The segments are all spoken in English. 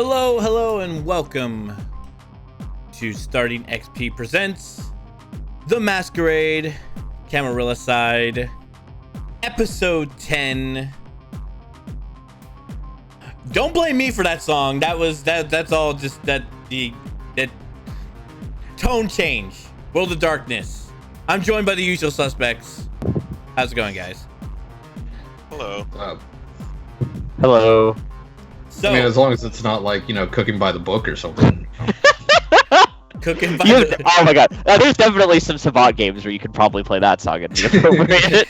Hello, and welcome to Starting XP Presents The Masquerade, Camarilla side, episode 10. Don't blame me for that song. That's all just that tone change. World of Darkness. I'm joined by the usual suspects. How's it going, guys? Hello. Hello. So, I mean, as long as it's not like, cooking by the book or something. cooking by Oh my god. There's definitely some Savant games where you could probably play that song and be appropriate.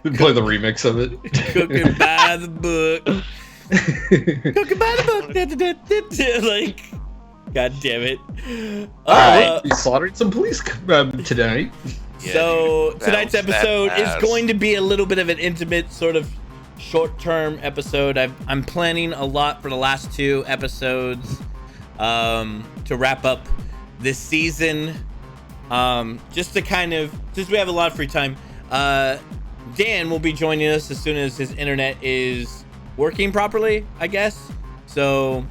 Play the remix of it. Cooking by the book. Cooking by the book. Like, god damn it. Alright. We slaughtered some police tonight. Yeah, So dude, tonight's bounce that episode is ass. going to be a little bit of an intimate sort of short-term episode. I'm planning a lot for the last two episodes to wrap up this season. Just to kind of, since we have a lot of free time, Dan will be joining us as soon as his internet is working properly, I guess. So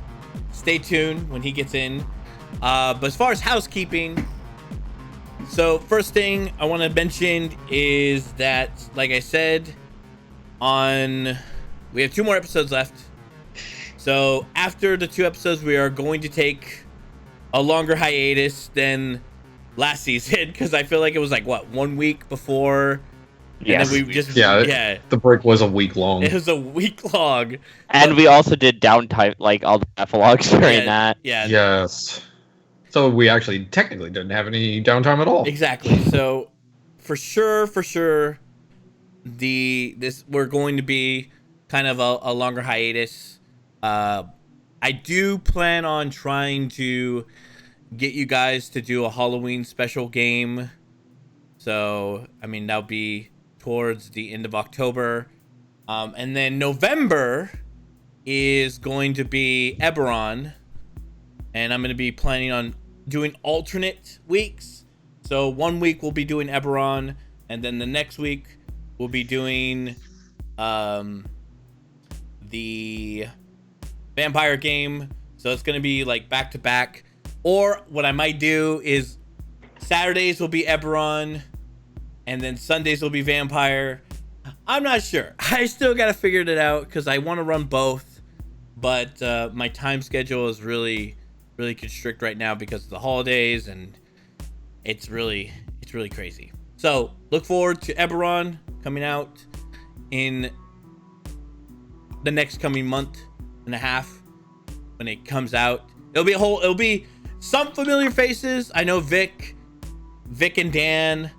stay tuned when he gets in. But as far as housekeeping, so first thing I want to mention is that, like I said, we have 2 more episodes left. So after the 2 episodes, we are going to take a longer hiatus than last season, because I feel like it was like 1 week before. Yes. And then we just The break was a week long. it was a week long. And we also did downtime, like all the epilogues during that. Yeah. Yes. So we actually technically didn't have any downtime at all. Exactly. So for sure, we're going to be kind of a longer hiatus. I do plan on trying to get you guys to do a Halloween special game. So, I mean, that'll be towards the end of October. And then November is going to be Eberron. And I'm going to be planning on doing alternate weeks. So 1 week we'll be doing Eberron, and then the next week we'll be doing the vampire game. So it's going to be like back to back. Or what I might do is Saturdays will be Eberron, and then Sundays will be vampire. I'm not sure. I still got to figure it out because I want to run both. But my time schedule is really constrict right now because of the holidays, and it's really crazy. So look forward to Eberron coming out in the next coming month and a half. When it comes out, it'll be some familiar faces. I know Vic and Dan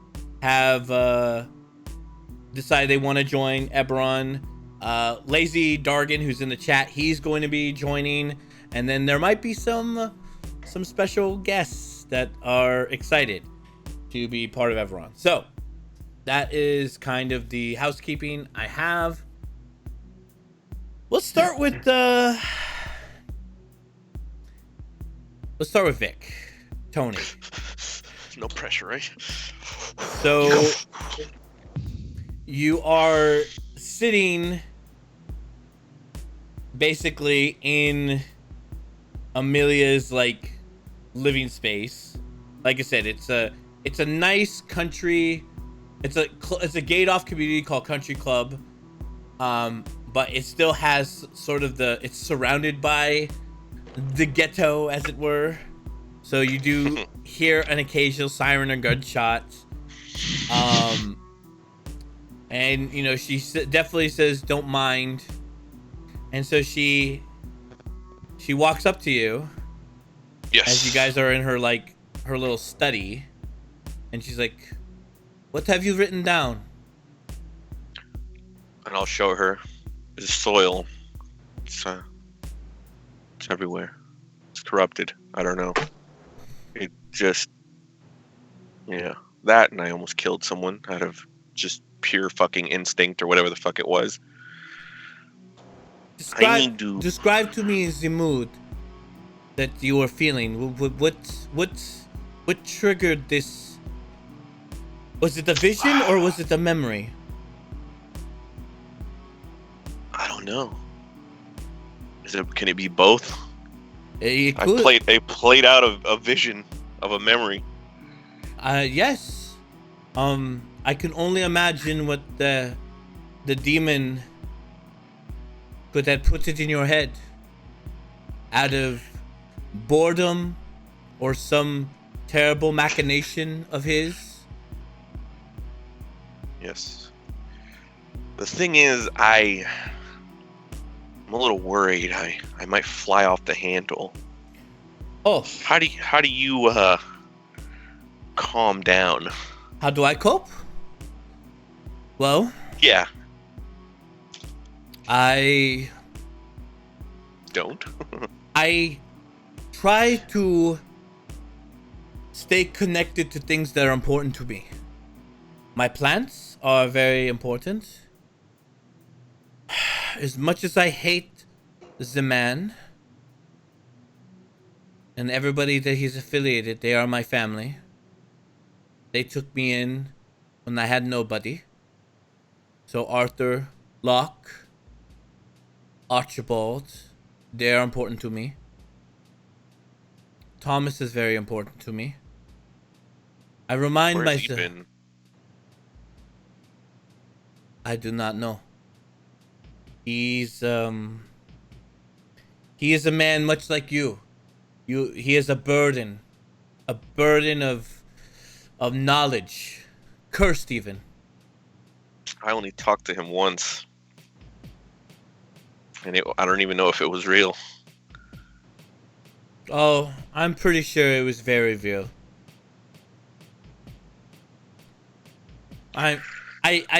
have decided they want to join Eberron. Lazy Dargan, who's in the chat, he's going to be joining. And then there might be some special guests that are excited to be part of Eberron. So that is kind of the housekeeping I have. Let's start with Vic. Tony. No pressure, right? So you are sitting basically in Amelia's living space. Like I said, it's a nice country. It's a gate off community called Country Club, but it still has sort of it's surrounded by the ghetto, as it were. So you do hear an occasional siren or gunshot. And she definitely says don't mind, and so she walks up to you. Yes. As you guys are in her little study, and she's like, "What have you written down?" And I'll show her. It's soil. It's everywhere. It's corrupted. I don't know. It just, that, and I almost killed someone out of just pure fucking instinct or whatever the fuck it was. Describe to me the mood that you were feeling. What triggered this? Was it a vision or was it a memory? I don't know. Can it be both? It I could. played out a vision of a memory. Yes. I can only imagine what the demon could have put it in your head out of boredom or some terrible machination of his. Yes. The thing is, I'm a little worried. I might fly off the handle. Oh, How do you calm down? how do I cope? Well, Yeah. I Don't. I try to stay connected to things that are important to me. My plants are very important. As much as I hate the man and everybody that he's affiliated, they are my family. They took me in when I had nobody. So Arthur, Locke, Archibald, they are important to me. Thomas is very important to me. I remind Where's he myself. been? I do not know. He's he is a man much like you. He is a burden of knowledge, cursed even. I only talked to him once, and I don't even know if it was real. Oh, I'm pretty sure it was very real. I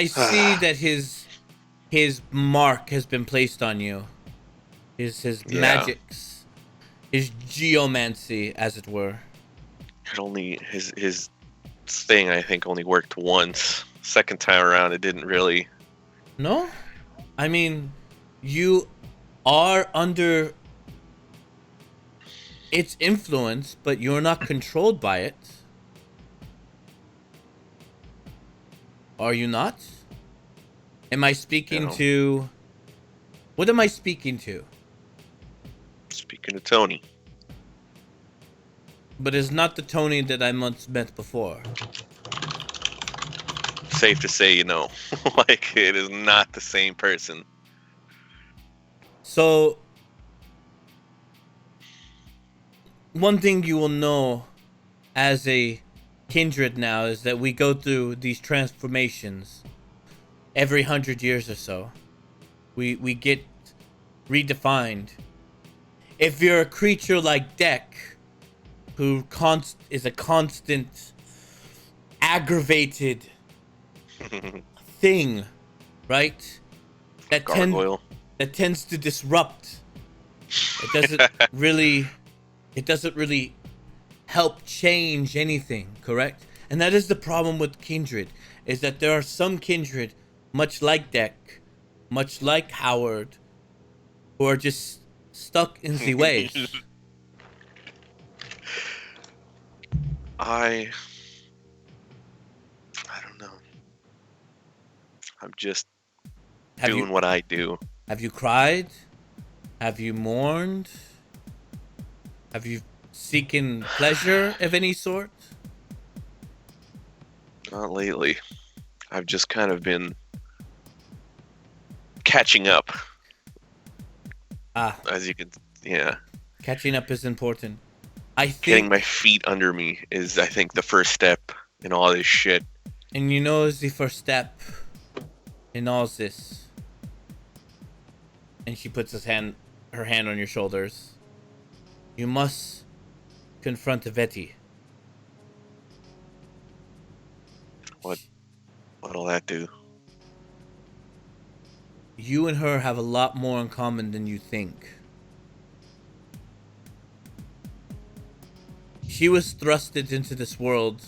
see that his mark has been placed on you. His Yeah. magics, his geomancy, as it were. It only his thing I think only worked once. Second time around, it didn't really. No, I mean, you are under its influence, but you're not controlled by it. Are you not? Am I speaking No. to? What am I speaking to? Speaking of Tony, But it's not the Tony that I once met before. safe to say, like it is not the same person. So, one thing you will know as a kindred now is that we go through these transformations every 100 years or so. We get redefined. If you're a creature like Deck, who is a constant, aggravated thing, right? Gargoyle. That tends to disrupt. It doesn't really help change anything, correct? And that is the problem with kindred, is that there are some kindred, much like Deck, much like Howard, who are just stuck in the ways. I don't know. I'm just doing what I do. Have you cried? Have you mourned? Have you seeking pleasure of any sort? Not lately. I've just kind of been catching up. As you can, yeah. Catching up is important. I think Getting my feet under me is, I think, the first step in all this shit. And you know is the first step in all this. And she puts her hand on your shoulders. You must confront Veti. What'll that do? You and her have a lot more in common than you think. She was thrusted into this world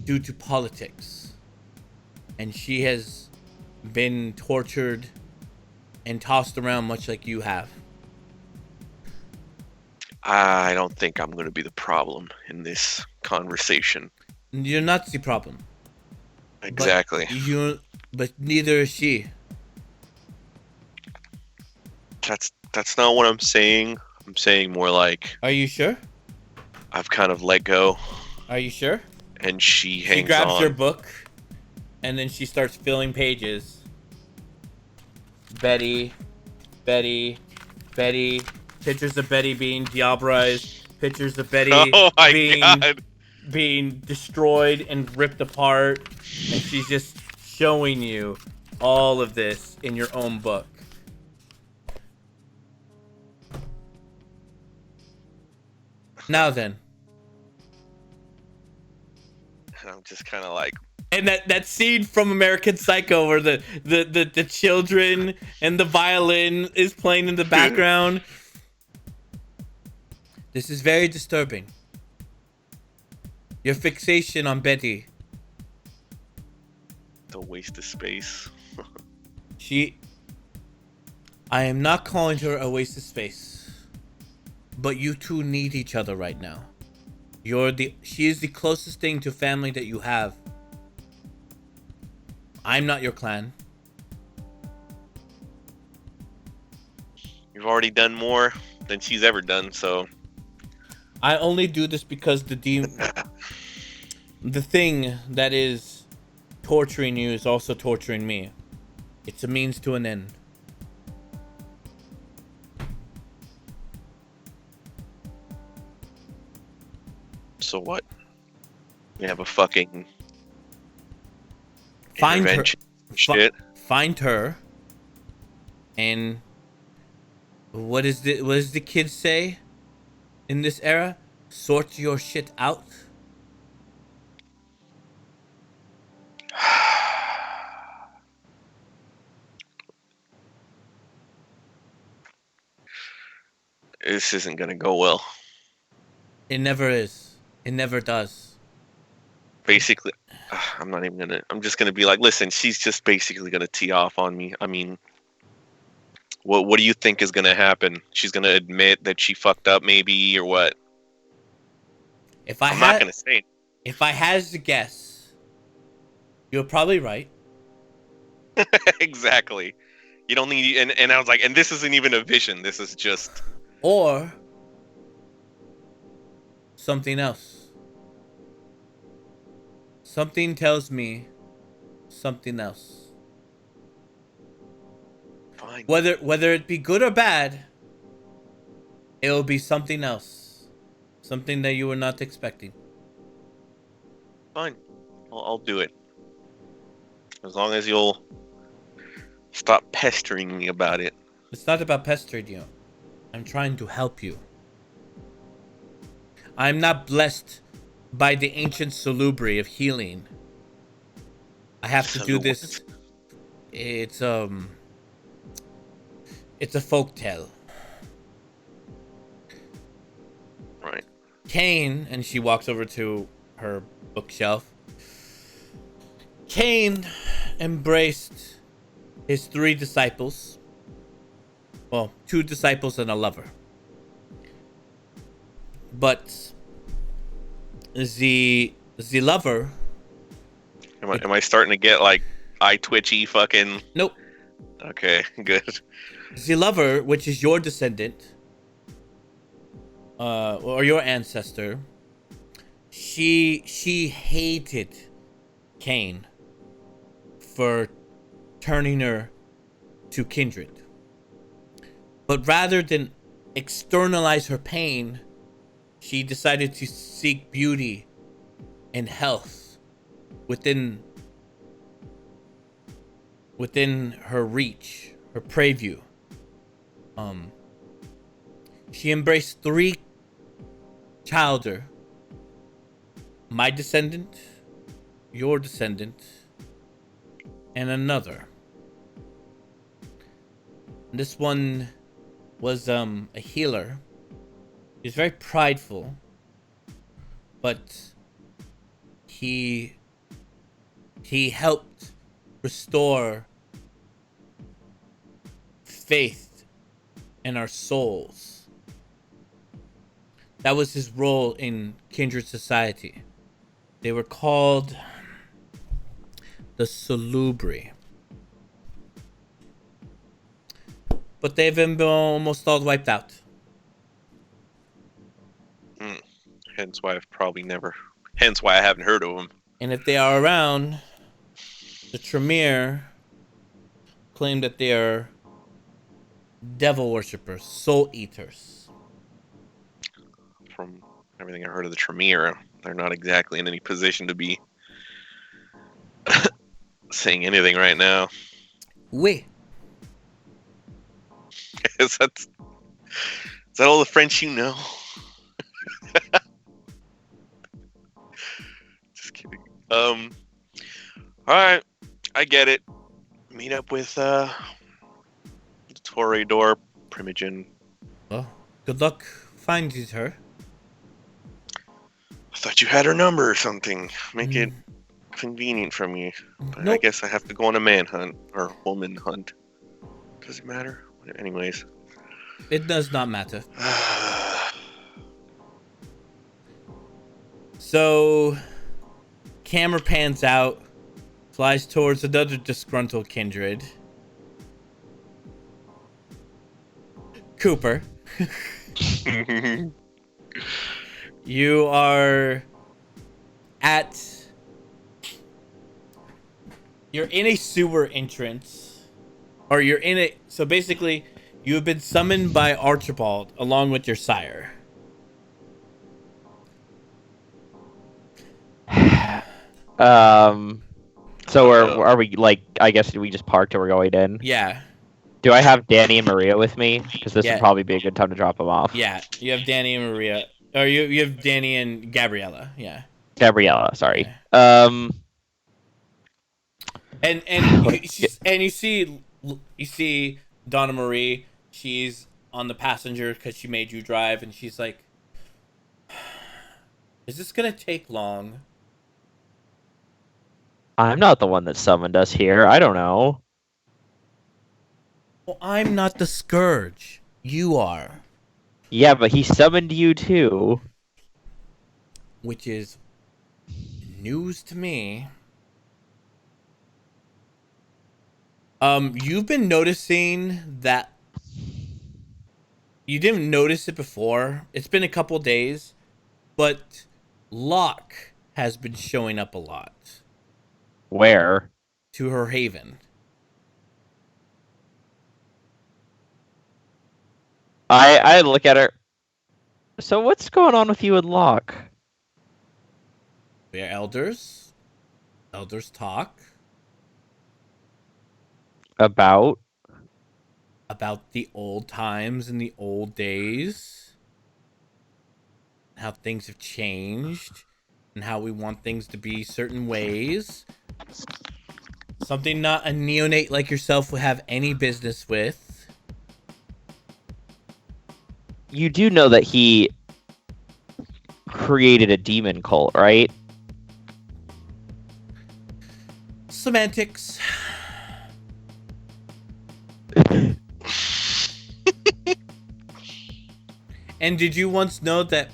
due to politics. And she has been tortured and tossed around much like you have. I don't think I'm going to be the problem in this conversation. You're not the problem. Exactly. But neither is she. That's not what I'm saying. I'm saying more like Are you sure? I've kind of let go, Are you sure? and she She hangs grabs your on. book, and then she starts filling pages. Betty, Betty, Betty. Pictures of Betty being diablerized. Pictures of Betty Oh my being god! being destroyed and ripped apart, and she's just showing you all of this in your own book. Now then, I'm just kind of like, and that scene from American Psycho where the children and the violin is playing in the background. This is very disturbing. Your fixation on Betty. the waste of space. I am not calling her a waste of space, but you two need each other right now. She is the closest thing to family that you have. I'm not your clan. You've already done more than she's ever done, so I only do this because the thing that is torturing you is also torturing me. It's a means to an end. so what? We have a fucking Find her. intervention shit. Find her. And what does the kids say in this era? Sort your shit out. This isn't gonna go well. It never is. It never does. Basically, I'm just gonna be like, listen, she's just basically gonna tee off on me. I mean, what do you think is gonna happen? She's gonna admit that she fucked up, maybe, or what? I'm not gonna say it. If I had to guess, you're probably right. Exactly. You don't need, and I was like, and this isn't even a vision. This is just Or something else. Something tells me something else. fine. Whether it be good or bad, it will be something else. Something that you were not expecting. Fine. I'll do it. As long as you'll stop pestering me about it. It's not about pestering you. I'm trying to help you. I'm not blessed by the ancient salubri of healing. I have to do this. It's a folktale. Right. Cain, and she walks over to her bookshelf. Cain embraced his 3 disciples. Well, 2 disciples and a lover. But the lover. Am I starting to get like eye twitchy fucking? Nope. Okay, good. The lover, which is your descendant, or your ancestor, she hated Cain for turning her to kindred. But rather than externalize her pain, she decided to seek beauty and health within her reach, her preview. She embraced 3 childer. My descendant, your descendant, and another. This one was a healer. He's very prideful, but he helped restore faith in our souls. That was his role in Kindred Society. They were called the Salubri. but they've been almost all wiped out. Hence why I've probably never. Hence why I haven't heard of them. And if they are around, the Tremere claim that they are devil worshippers, soul eaters. From everything I heard of the Tremere, they're not exactly in any position to be saying anything right now. Oui. Is that all the French you know? Just kidding. Alright. I get it. Meet up with the Toreador Primogen. Well, good luck finding her. I thought you had her number or something. Make it convenient for me. But I Nope. guess I have to go on a manhunt or woman hunt. Does it matter? Anyways. It does not matter. So, camera pans out, flies towards another disgruntled kindred. Cooper, you are you're in a sewer entrance, or you're in it. So basically, you have been summoned by Archibald along with your sire. So are we like? I guess we just parked and we're going in. Yeah, Do I have Danny and Maria with me? Because this Yeah. would probably be a good time to drop them off. yeah. You have Danny and Maria, or you have Danny and Gabriella. Yeah, Gabriella, sorry. and you see Donna Marie. She's on the passenger because she made you drive, and she's like, "Is this gonna take long?" I'm not the one that summoned us here. I don't know. Well, I'm not the Scourge. You are, Yeah, but he summoned you too. which is news to me. You've been noticing that you didn't notice it before. It's been a couple days, but Locke has been showing up a lot Where? to her haven. I look at her. So what's going on with you and Locke? We are elders. Elders talk About? about the old times and the old days, how things have changed, and how we want things to be certain ways. Something not a neonate like yourself would have any business with. You do know that he created a demon cult, right? Semantics. And did you once know that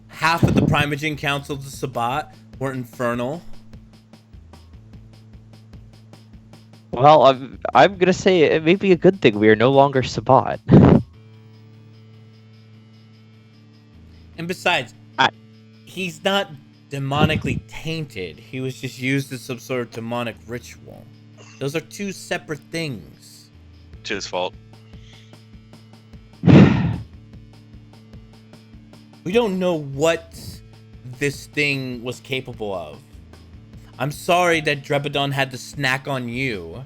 half of the Primogen councils of Sabbat were infernal? Well, I'm gonna say it may be a good thing we are no longer Sabbat. And besides, he's not demonically tainted. He was just used as some sort of demonic ritual. Those are two separate things. It's his fault. We don't know what this thing was capable of. I'm sorry that Drebadon had to snack on you.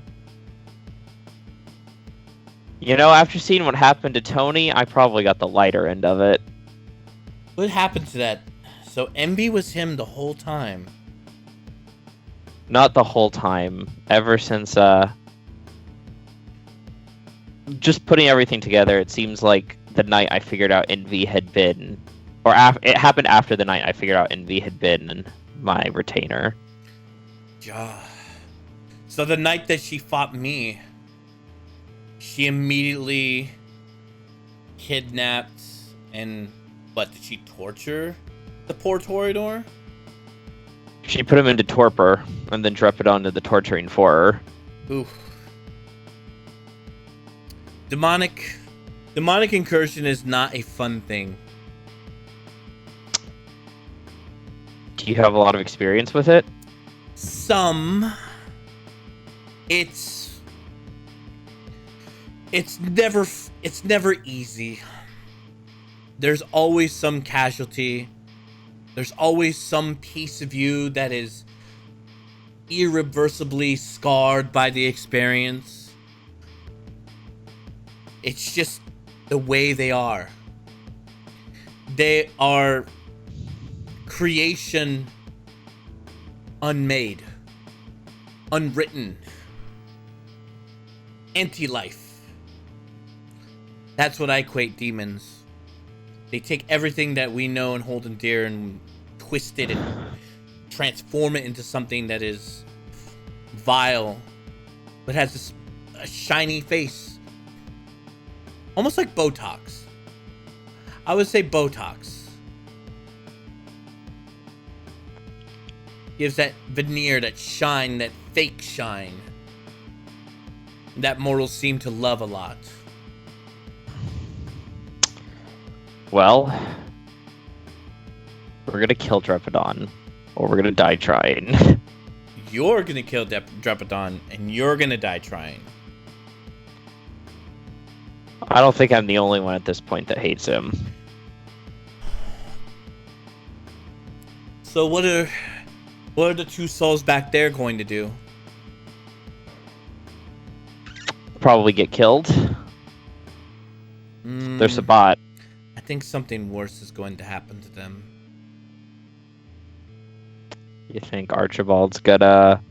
You know, after seeing what happened to Tony, I probably got the lighter end of it. What happened to that? So Envy was him the whole time. Not the whole time. Ever since, just putting everything together, it seems like the night I figured out Envy had been... Or it happened after the night I figured out Envy had been my retainer. So the night that she fought me, she immediately kidnapped and... What, did she torture the poor Toreador? She put him into torpor, and then Drebadon did the torturing for her. Oof. demonic incursion is not a fun thing. Do you have a lot of experience with it? Some. It's never easy. There's always some casualty. There's always some piece of you that is irreversibly scarred by the experience. It's just the way they are. They are creation unmade, unwritten, anti-life. That's what I equate demons. They take everything that we know and hold dear and twist it and transform it into something that is vile, but has a shiny face. Almost like Botox. I would say Botox. Gives that veneer, that shine, that fake shine, that mortals seem to love a lot. Well, we're gonna kill Drepidon, or we're gonna die trying. You're gonna kill Drepidon, and you're gonna die trying. I don't think I'm the only one at this point that hates him. So what are the two souls back there going to do? Probably get killed. There's a bot. I think something worse is going to happen to them. You think Archibald's gonna,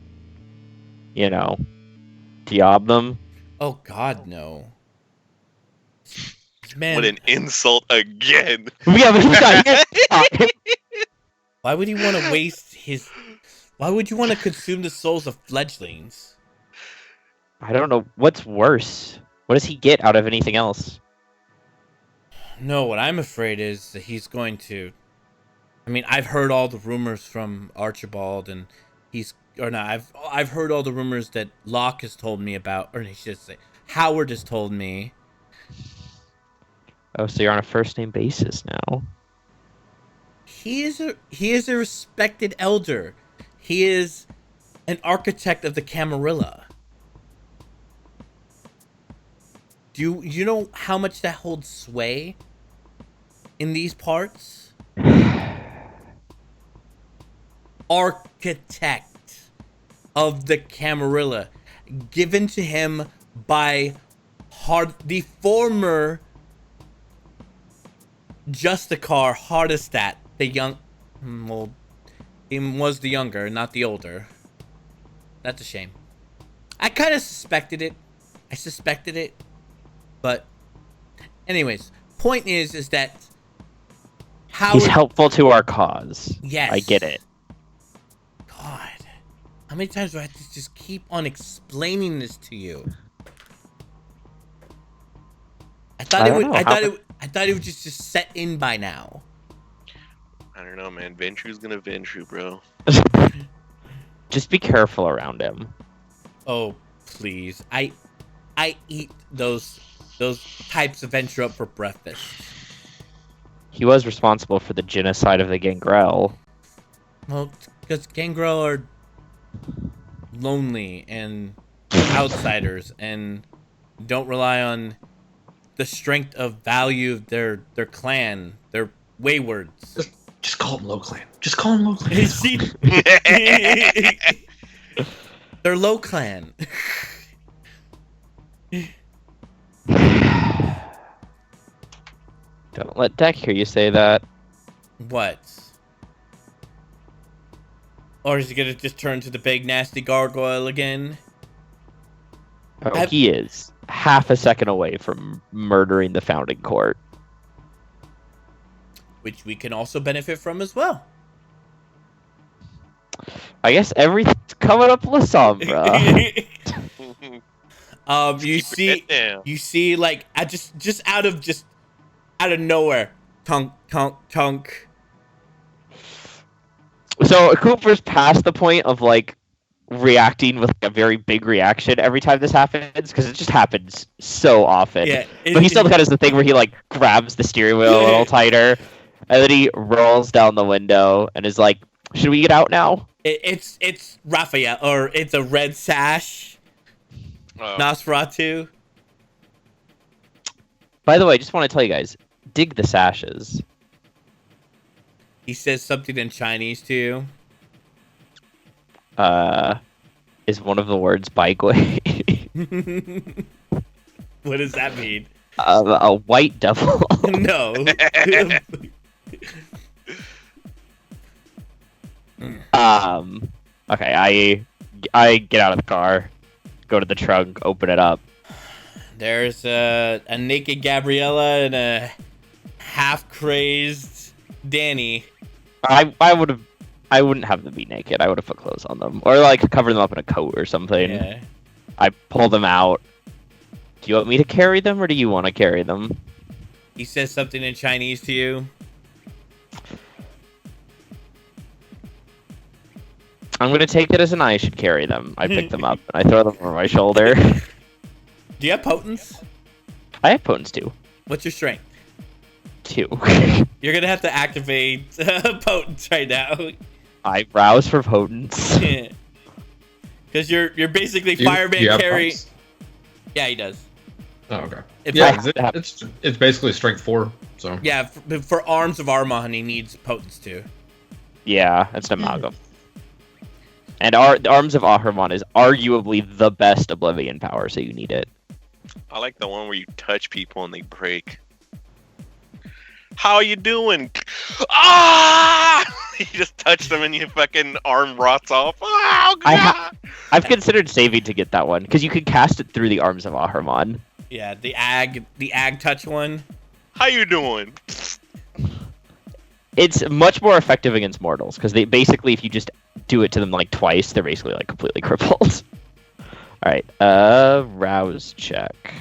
Diob them? Oh God, no. Man, What an insult again. We haven't done why would he want to waste his? Why would you want to consume the souls of fledglings? I don't know. What's worse? What does he get out of anything else? No, what I'm afraid is that he's going to. I mean, I've heard all the rumors from Archibald, and I've heard all the rumors that Locke has told me about, or I should say, Howard has told me. Oh, so you're on a first name basis now. He is a respected elder. He is an architect of the Camarilla. Do you know how much that holds sway in these parts? Architect of the Camarilla, given to him by the former Justicar Hardestat, the young, well, he was the younger, not the older. That's a shame. I kind of suspected it. But anyways, point is that He's helpful to our cause. Yes. I get it. God, how many times do I have to just keep on explaining this to you? I thought it would just set in by now. I don't know, man. Ventru's gonna Ventru, bro. Just be careful around him. Oh, please. I eat those types of Ventru up for breakfast. He was responsible for the genocide of the Gangrel. Well, because Gangrel are lonely and outsiders and don't rely on the strength of value of their clan. They're waywards. Just call him Low Clan. Just call him Low Clan. See? They're low clan. Don't let Deck hear you say that. What? Or is he gonna just turn to the big nasty gargoyle again? Oh, he is half a second away from murdering the Founding Court. Which we can also benefit from as well. I guess everything's coming up Lasombra. You see, like, just out of nowhere, tunk, tunk, tunk. So Cooper's past the point of like reacting with like, a very big reaction every time this happens because it just happens so often. Yeah, But he still kind of does the thing where he like grabs the steering wheel a little tighter, and then he rolls down the window and is like, "Should we get out now?" It's Raphael, or it's a red sash. Nosferatu. By the way, I just want to tell you guys, dig the sashes. He says something in Chinese to you. Is one of the words baigui. What does that mean? A white devil. No. Okay, I get out of the car, go to the trunk, open it up. There's a naked Gabriella and a half crazed Danny. I wouldn't have them be naked. I would have put clothes on them, or like cover them up in a coat or something. Yeah. I pull them out. Do you want me to carry them, or do you want to carry them? He says something in Chinese to you. I'm gonna take it as an I should carry them. I pick them up and I throw them over my shoulder. Do you have potence? I have potence too. What's your strength? 2. You're gonna have to activate potence right now. I rouse for potence. Because you're basically Do fireman you have carry. pumps? Yeah, he does. Oh, okay. If Yeah, I- it's basically strength 4. So Yeah, for Arms of Armon, he needs potence too. Yeah, it's an amalgam. And the Arms of Ahriman is arguably the best Oblivion power, so you need it. I like the one where you touch people and they break. How you doing? Ah! You just touch them and your fucking arm rots off. Oh, God! I've considered saving to get that one because you can cast it through the Arms of Ahriman. Yeah, the ag touch one. How you doing? It's much more effective against mortals because they basically, if you just do it to them like twice, they're basically like completely crippled. All right, rouse check.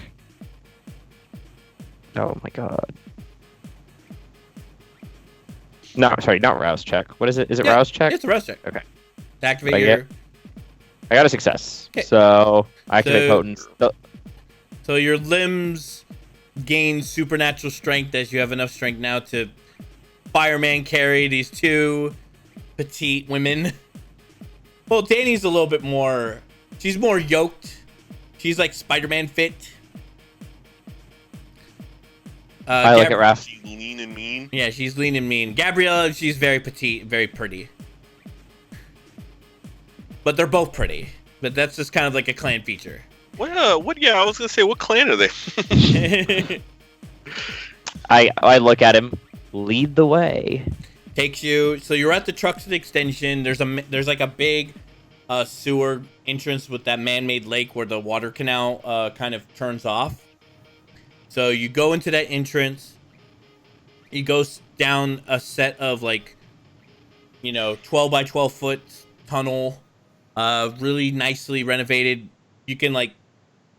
Oh my god. No, sorry, not rouse check. What is it? Is it rouse check? It's a rouse check. Okay. To activate I got a success. Okay. So I activate potence. So your limbs gain supernatural strength as you have enough strength now to fireman carry these two petite women. Well, Danny's a little bit more. She's more yoked. She's like Spider-Man fit. I look at Raph. She's lean and mean. Yeah, she's lean and mean. Gabriella, she's very petite, very pretty. But they're both pretty. But that's just kind of like a clan feature. What? Yeah, I was gonna say, what clan are they? I look at him. Lead the way. Takes you. So you're at the Truxton extension. There's like a big sewer entrance with that man-made lake where the water canal kind of turns off. So you go into that entrance. You go down a set of 12 by 12 foot tunnel. Really nicely renovated. You can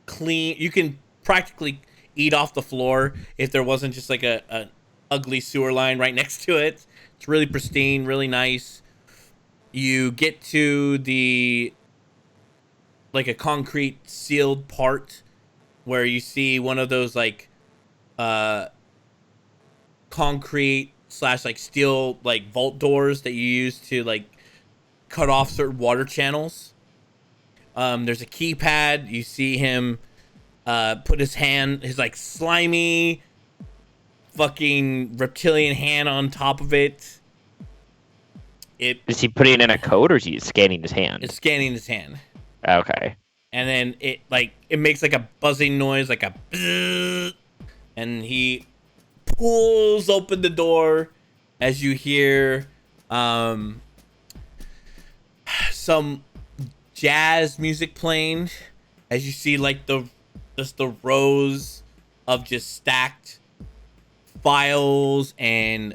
clean. You can practically eat off the floor if there wasn't just like a ugly sewer line right next to it. It's really pristine, really nice. You get to a concrete sealed part where you see one of those concrete / steel vault doors that you use to cut off certain water channels. There's a keypad. You see him put his slimy fucking reptilian hand on top of it. Is he putting it in a code or is he scanning his hand? It's scanning his hand. Okay. And then it makes a buzzing noise, like a bzzz, and he pulls open the door as you hear some jazz music playing, as you see the rows of just stacked files and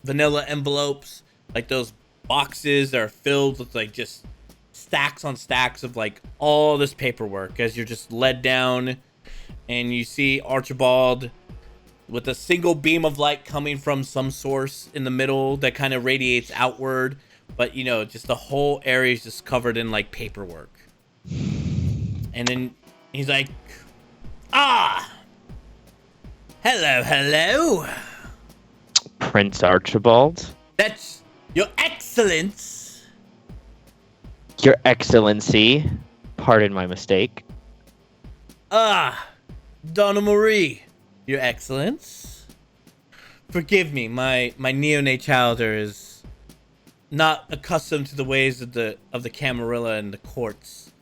vanilla envelopes, those boxes that are filled with just stacks on stacks of all this paperwork as you're just led down, and you see Archibald with a single beam of light coming from some source in the middle that kind of radiates outward, but just the whole area is just covered in like paperwork. And then he's like, hello. Prince Archibald? That's your excellence. Your Excellency. Pardon my mistake. Donna Marie, your excellence. Forgive me, my neonate childer is not accustomed to the ways of the Camarilla and the courts.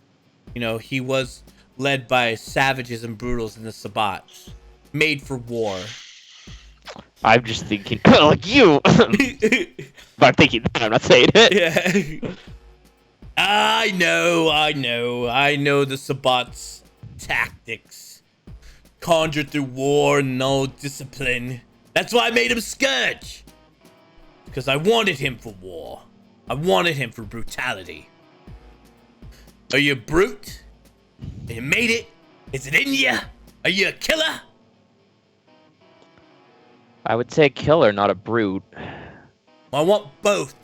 He was led by savages and brutals in the Sabbat, made for war. I'm just thinking, like you. But I'm thinking that, I'm not saying it. Yeah. I know the Sabbat's tactics. Conjured through war and no discipline. That's why I made him Scourge. Because I wanted him for war. I wanted him for brutality. Are you a brute? You made it? Is it in you? Are you a killer? I would say a killer, not a brute. I want both.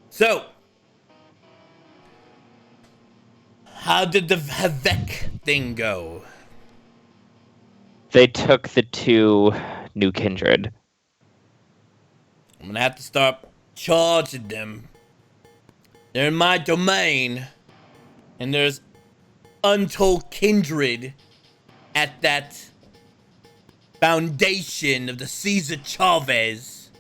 So, how did the Havek thing go? They took the 2 new kindred. I'm gonna have to start charging them. They're in my domain, and there's untold kindred at that foundation of the Cesar Chavez.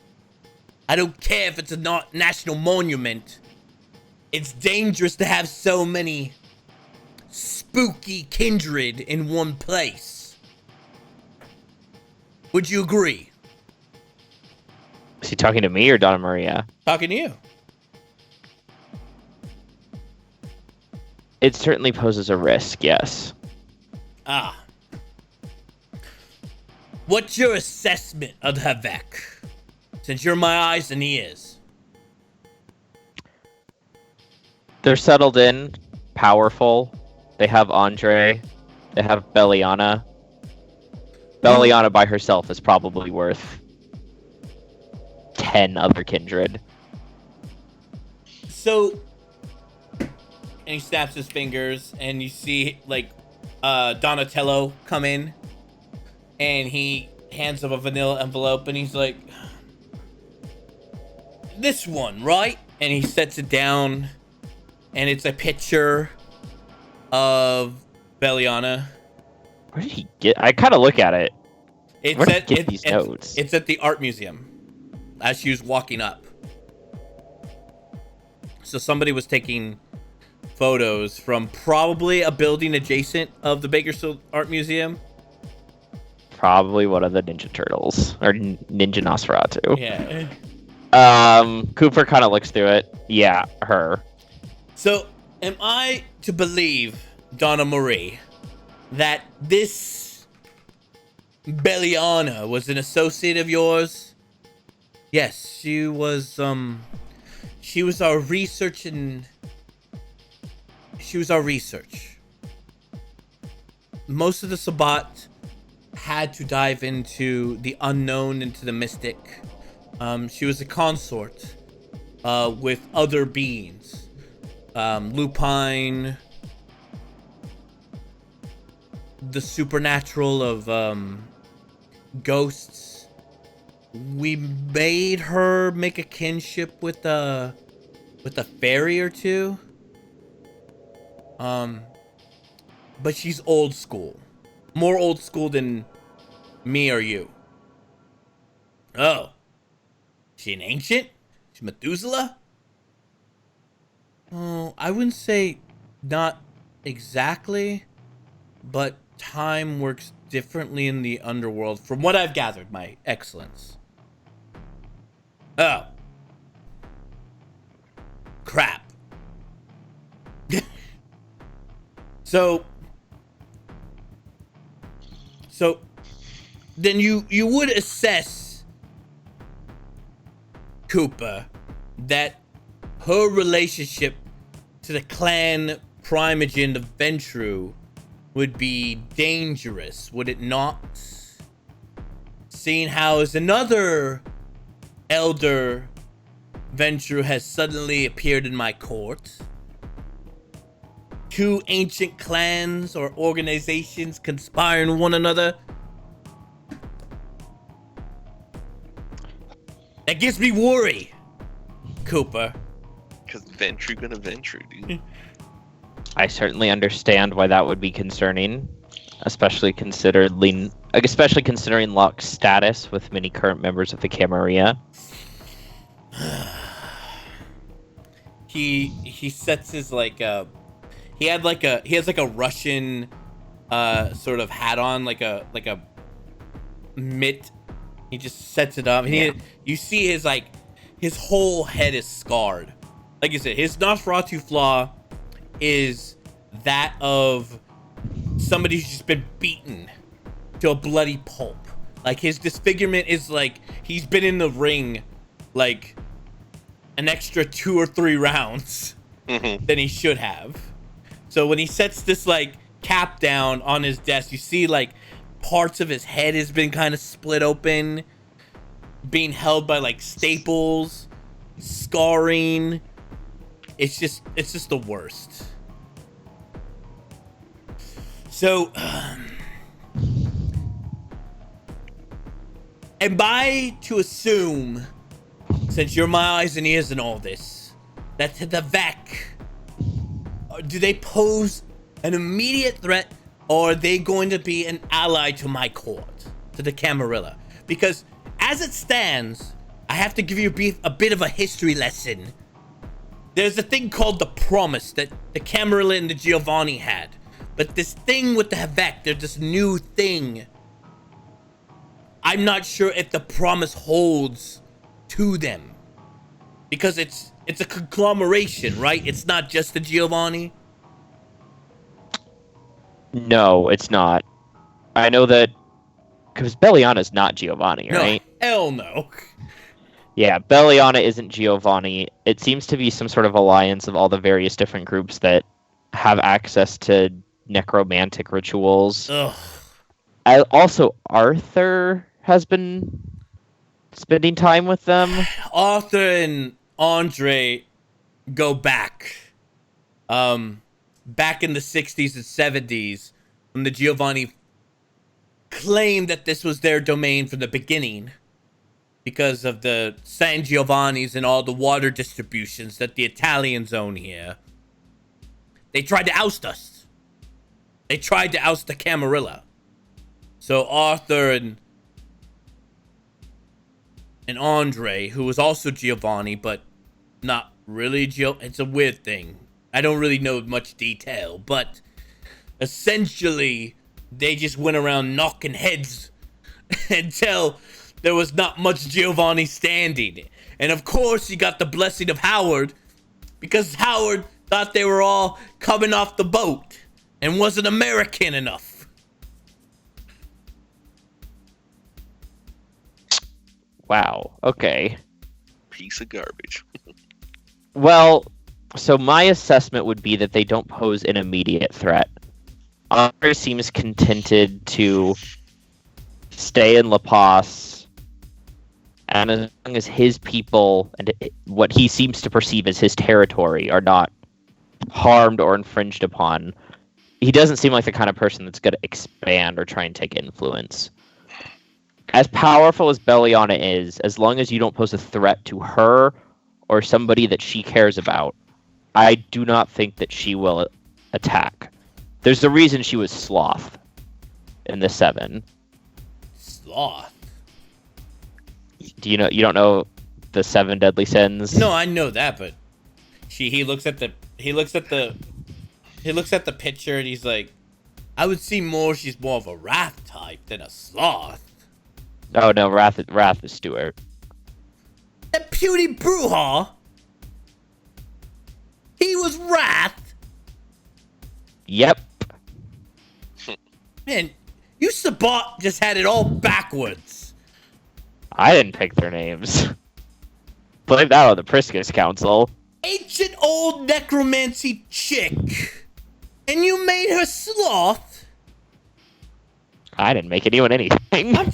I don't care if it's a national monument. It's dangerous to have so many spooky kindred in one place. Would you agree? Is he talking to me or Donna Maria? Talking to you. It certainly poses a risk, yes. What's your assessment of Havek? Since you're my eyes and ears. They're settled in, powerful. They have Andre. They have Belliana. Belliana by herself is probably worth 10 other kindred. So, and he snaps his fingers, and you see, like, Donatello come in, and he hands him a vanilla envelope, and he's like, this one, right? And he sets it down, and it's a picture of Belliana. Where did he get? I kind of look at it. Where did he get these notes? It's at the art museum as she was walking up. So somebody was taking photos from probably a building adjacent of the Bakersfield Art Museum. Probably one of the Ninja Turtles or Ninja Nosferatu. Yeah. Cooper kind of looks through it. Yeah, her. So, am I to believe, Donna Marie, that this Belliana was an associate of yours? Yes, she was our research and she was our research. Most of the Sabbat had to dive into the unknown, into the mystic. She was a consort with other beings. Lupine, the supernatural of ghosts. We made her make a kinship with a fairy or two. But she's old school. More old school than me or you. Oh. She an ancient? She Methuselah? Oh, I wouldn't say not exactly, but time works differently in the underworld, from what I've gathered, my excellence. Oh. Crap. So then you would assess, Cooper, that her relationship to the clan Primogen of Ventru would be dangerous, would it not? Seeing how as another elder Ventrue has suddenly appeared in my court. Two ancient clans or organizations conspiring with one another. That gives me worry, Cooper. Because Ventrue gonna Ventrue, dude. I certainly understand why that would be concerning, especially considering Locke's status with many current members of the Camarilla. He sets his he has like a Russian sort of hat on, like a mitt. He just sets it up. Yeah. You see his whole head is scarred. Like you said, his Nosferatu flaw is that of somebody who's just been beaten to a bloody pulp. Like his disfigurement is like he's been in the ring like an extra 2 or 3 rounds than he should have. So when he sets this like cap down on his desk, you see like parts of his head has been kind of split open, being held by like staples, scarring. It's just the worst. So, am I to assume, since you're my eyes and ears in all this, that to the VEC, do they pose an immediate threat, or are they going to be an ally to my court, to the Camarilla? Because as it stands, I have to give you a bit of a history lesson. There's a thing called the Promise that the Camarilla and the Giovanni had. But this thing with the Havek, there's this new thing. I'm not sure if the Promise holds to them. Because it's a conglomeration, right? It's not just the Giovanni. No, it's not. I know that because Belliana's not Giovanni, right? No, hell no. Yeah, Belliana isn't Giovanni. It seems to be some sort of alliance of all the various different groups that have access to necromantic rituals. Ugh. Also, Arthur has been spending time with them. Arthur and Andre go back. Back in the 60s and 70s, when the Giovanni claimed that this was their domain from the beginning, because of the San Giovanni's and all the water distributions that the Italians own here. They tried to oust us. They tried to oust the Camarilla. So Arthur and Andre, who was also Giovanni, but not really it's a weird thing. I don't really know much detail, but essentially they just went around knocking heads until there was not much Giovanni standing. And of course, you got the blessing of Howard, because Howard thought they were all coming off the boat and wasn't American enough. Wow, okay. Piece of garbage. Well, so my assessment would be that they don't pose an immediate threat. Andre seems contented to stay in La Paz, and as long as his people and what he seems to perceive as his territory are not harmed or infringed upon, he doesn't seem like the kind of person that's going to expand or try and take influence. As powerful as Belliana is, as long as you don't pose a threat to her or somebody that she cares about, I do not think that she will attack. There's a reason she was Sloth in the 7. Sloth? You don't know the 7 deadly sins? No, I know that, but he looks at the picture and he's like, I would see she's more of a wrath type than a sloth. Oh no, Wrath is Stuart. That puny Bruja, he was wrath. Yep. Man, you Sabat just had it all backwards. I didn't pick their names. Blame that on the Priscus Council. Ancient old necromancy chick, and you made her sloth. I didn't make anyone anything. I'm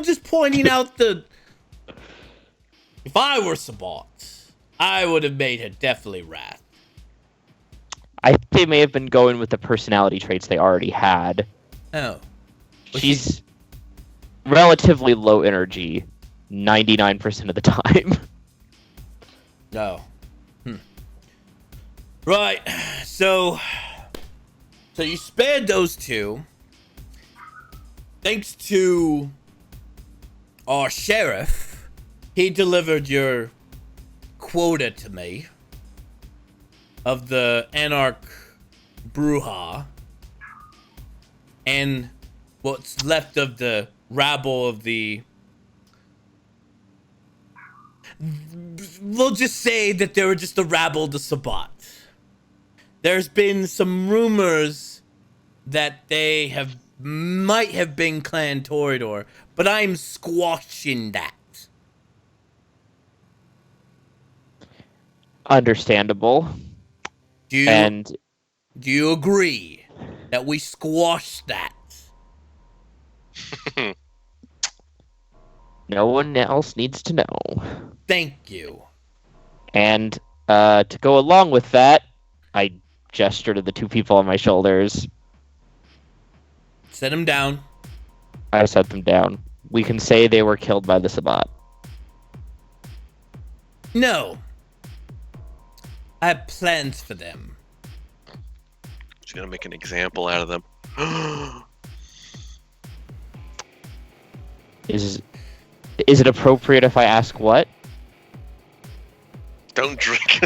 just pointing out the. If I were Sabat, I would have made her definitely wrath. I think they may have been going with the personality traits they already had. Oh. Was She's relatively low energy 99% of the time. No. Right. So you spared those two. Thanks to our sheriff. He delivered your quota to me of the Anarch Bruja and what's left of the rabble of the... We'll just say that they were just the rabble of the Sabbat. There's been some rumors that they might have been Clan Toreador, but I'm squashing that. Understandable. Do you agree that we squash that? No one else needs to know. Thank you. And to go along with that, I gesture to the two people on my shoulders. Set him down. I set them down. We can say they were killed by the Sabbat. No. I have plans for them. She's gonna make an example out of them. Is it appropriate if I ask what? Don't drink.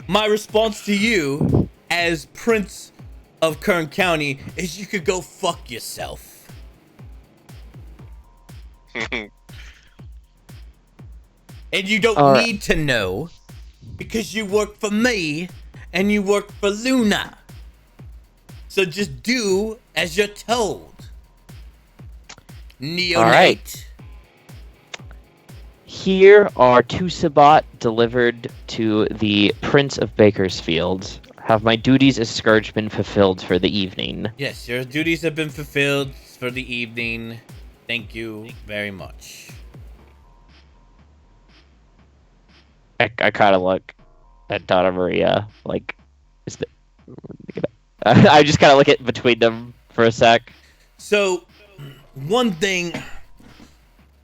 My response to you, as Prince of Kern County, is you could go fuck yourself. And you don't need to know, because you work for me, and you work for Luna. So just do as you're told. Neonate. All right. Here are 2 Sabbat delivered to the Prince of Bakersfield. Have my duties as Scourge been fulfilled for the evening? Yes, your duties have been fulfilled for the evening. Thank you very much. I kind of look at Donna Maria, like, I just kind of look at between them for a sec. So, one thing,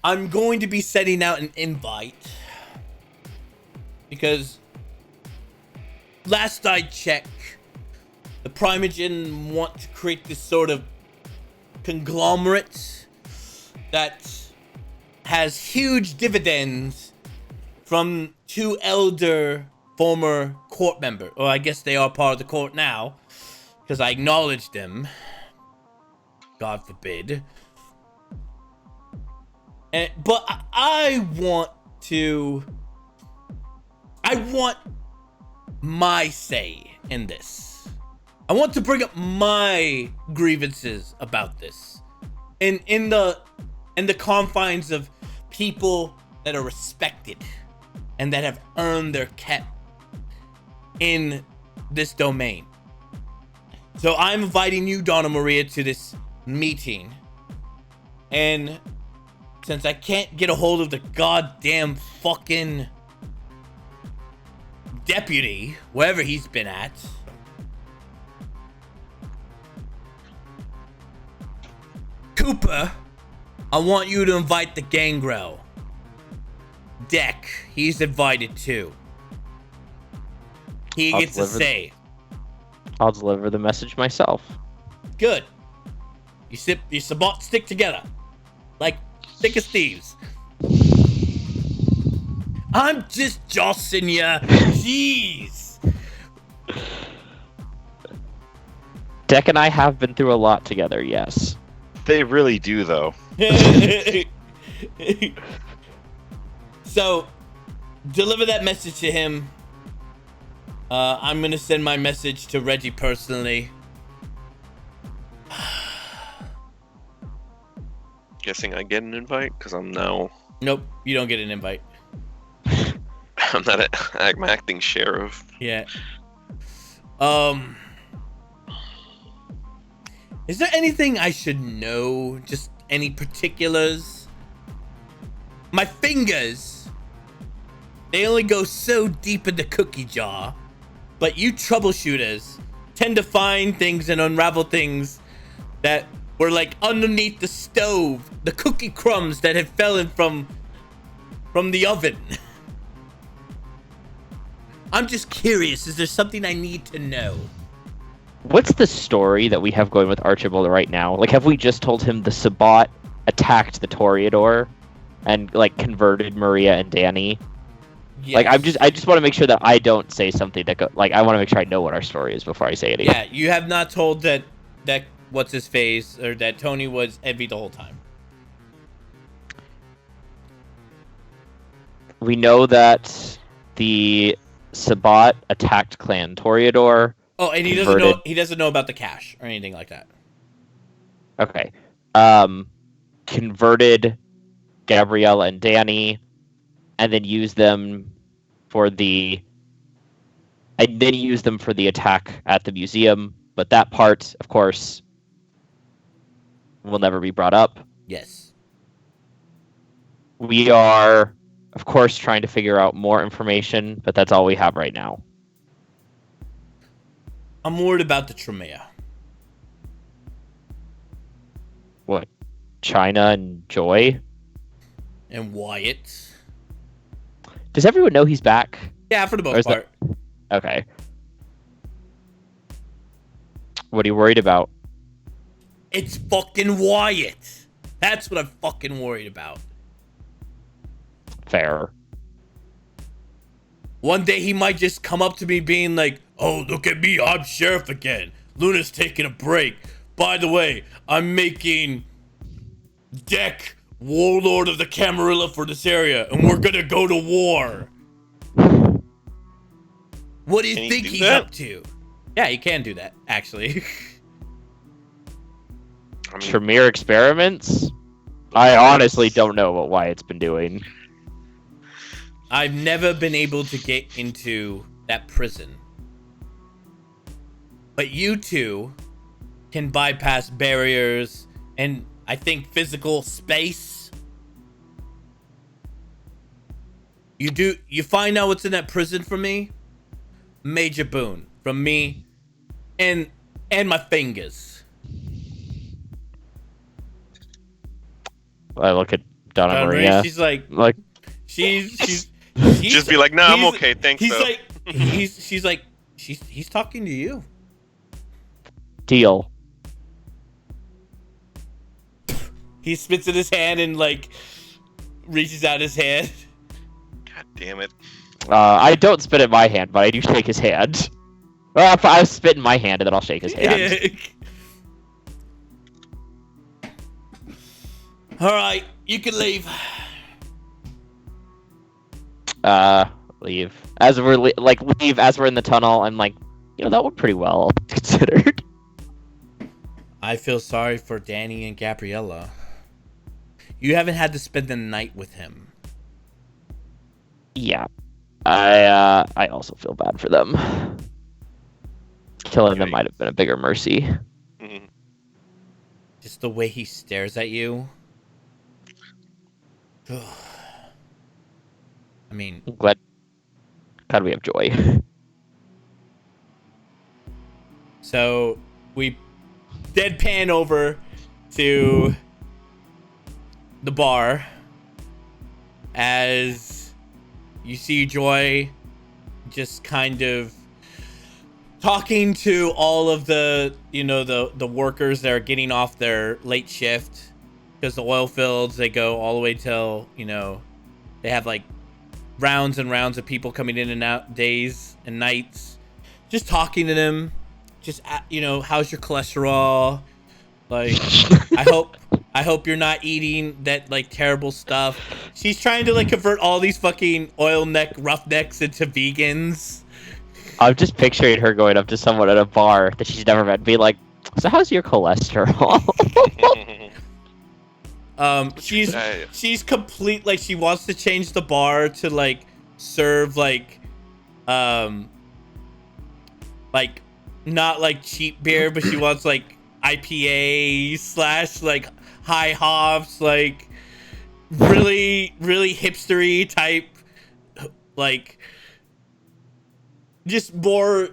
I'm going to be sending out an invite because last I checked, the Primogen want to create this sort of conglomerate that has huge dividends from 2 elder former court members. Or I guess they are part of the court now, because I acknowledged them. God forbid. But I want my say in this. I want to bring up my grievances about this. In the confines of people that are respected and that have earned their keep in this domain. So I'm inviting you, Donna Maria, to this meeting. And since I can't get a hold of the goddamn fucking deputy, wherever he's been at, Cooper, I want you to invite the gangrel. Deck, he's invited too. He gets a say. I'll deliver the message myself. Good. You Sabbat stick together. Like thick as thieves. I'm just jossing ya. Jeez. Deck and I have been through a lot together, yes. They really do, though. So, deliver that message to him. I'm gonna send my message to Reggie personally. Guessing I get an invite because I'm now. Nope, you don't get an invite. I'm not. I'm acting sheriff. Yeah. Is there anything I should know? Just any particulars? My fingers They only go so deep in the cookie jar, but you troubleshooters tend to find things and unravel things that were like underneath the stove, the cookie crumbs that had fallen from the oven. I'm just curious, is there something I need to know? What's the story that we have going with Archibald right now? Like, have we just told him the Sabbat attacked the Toreador and like converted Maria and Danny? Yes. Like, I just want to make sure that I don't say something that I want to make sure I know what our story is before I say it. Yeah, you have not told that what's his face or that Tony was envy the whole time. We know that the Sabbat attacked Clan Toreador. Oh, and he doesn't know about the cash or anything like that. Okay. Converted Gabriella and Danny, and then used them for the attack at the museum. But that part, of course, will never be brought up. Yes. We are, of course, trying to figure out more information, but that's all we have right now. I'm worried about the Tremere. What? China and Joy? And Wyatt. Does everyone know he's back? Yeah, for the most part. Okay. What are you worried about? It's fucking Wyatt. That's what I'm fucking worried about. Fair. One day he might just come up to me being like, oh, look at me, I'm sheriff again. Luna's taking a break. By the way, I'm making Deck warlord of the Camarilla for this area, and we're gonna go to war. What do you Can think he do he's that? up to? Yeah, he can do that, actually. I mean, Tremere experiments? I honestly don't know what Wyatt's been doing. I've never been able to get into that prison. But you two can bypass barriers and I think physical space. You find out what's in that prison for me? Major boon from me and my fingers. I look at Donna Maria. She's like she's just be like, nah, I'm he's- okay, thanks He's though. like she's like he's talking to you. Deal. He spits in his hand and like reaches out his hand. God damn it. I don't spit in my hand, but I do shake his hand. Well, if I spit in my hand, and then I'll shake his hand. All right, you can leave. Leave. As we're leave as we're in the tunnel. I'm like, that went pretty well considered. I feel sorry for Danny and Gabriella. You haven't had to spend the night with him. Yeah. I also feel bad for them. Killing them might have been a bigger mercy. Mhm. Just the way he stares at you. I mean, Glad we have Joy. so we deadpan over to the bar as you see Joy just kind of talking to all of the the workers that are getting off their late shift, because the oil fields, they go all the way till they have like rounds and rounds of people coming in and out, days and nights, just talking to them, just how's your cholesterol, like I hope you're not eating that like terrible stuff. She's trying to like convert all these fucking oil neck roughnecks into vegans. I'm just picturing her going up to someone at a bar that she's never met and be like, so how's your cholesterol? She's complete, like she wants to change the bar to like serve like not like cheap beer, but she wants like IPA / like high hops, like really hipstery type like just more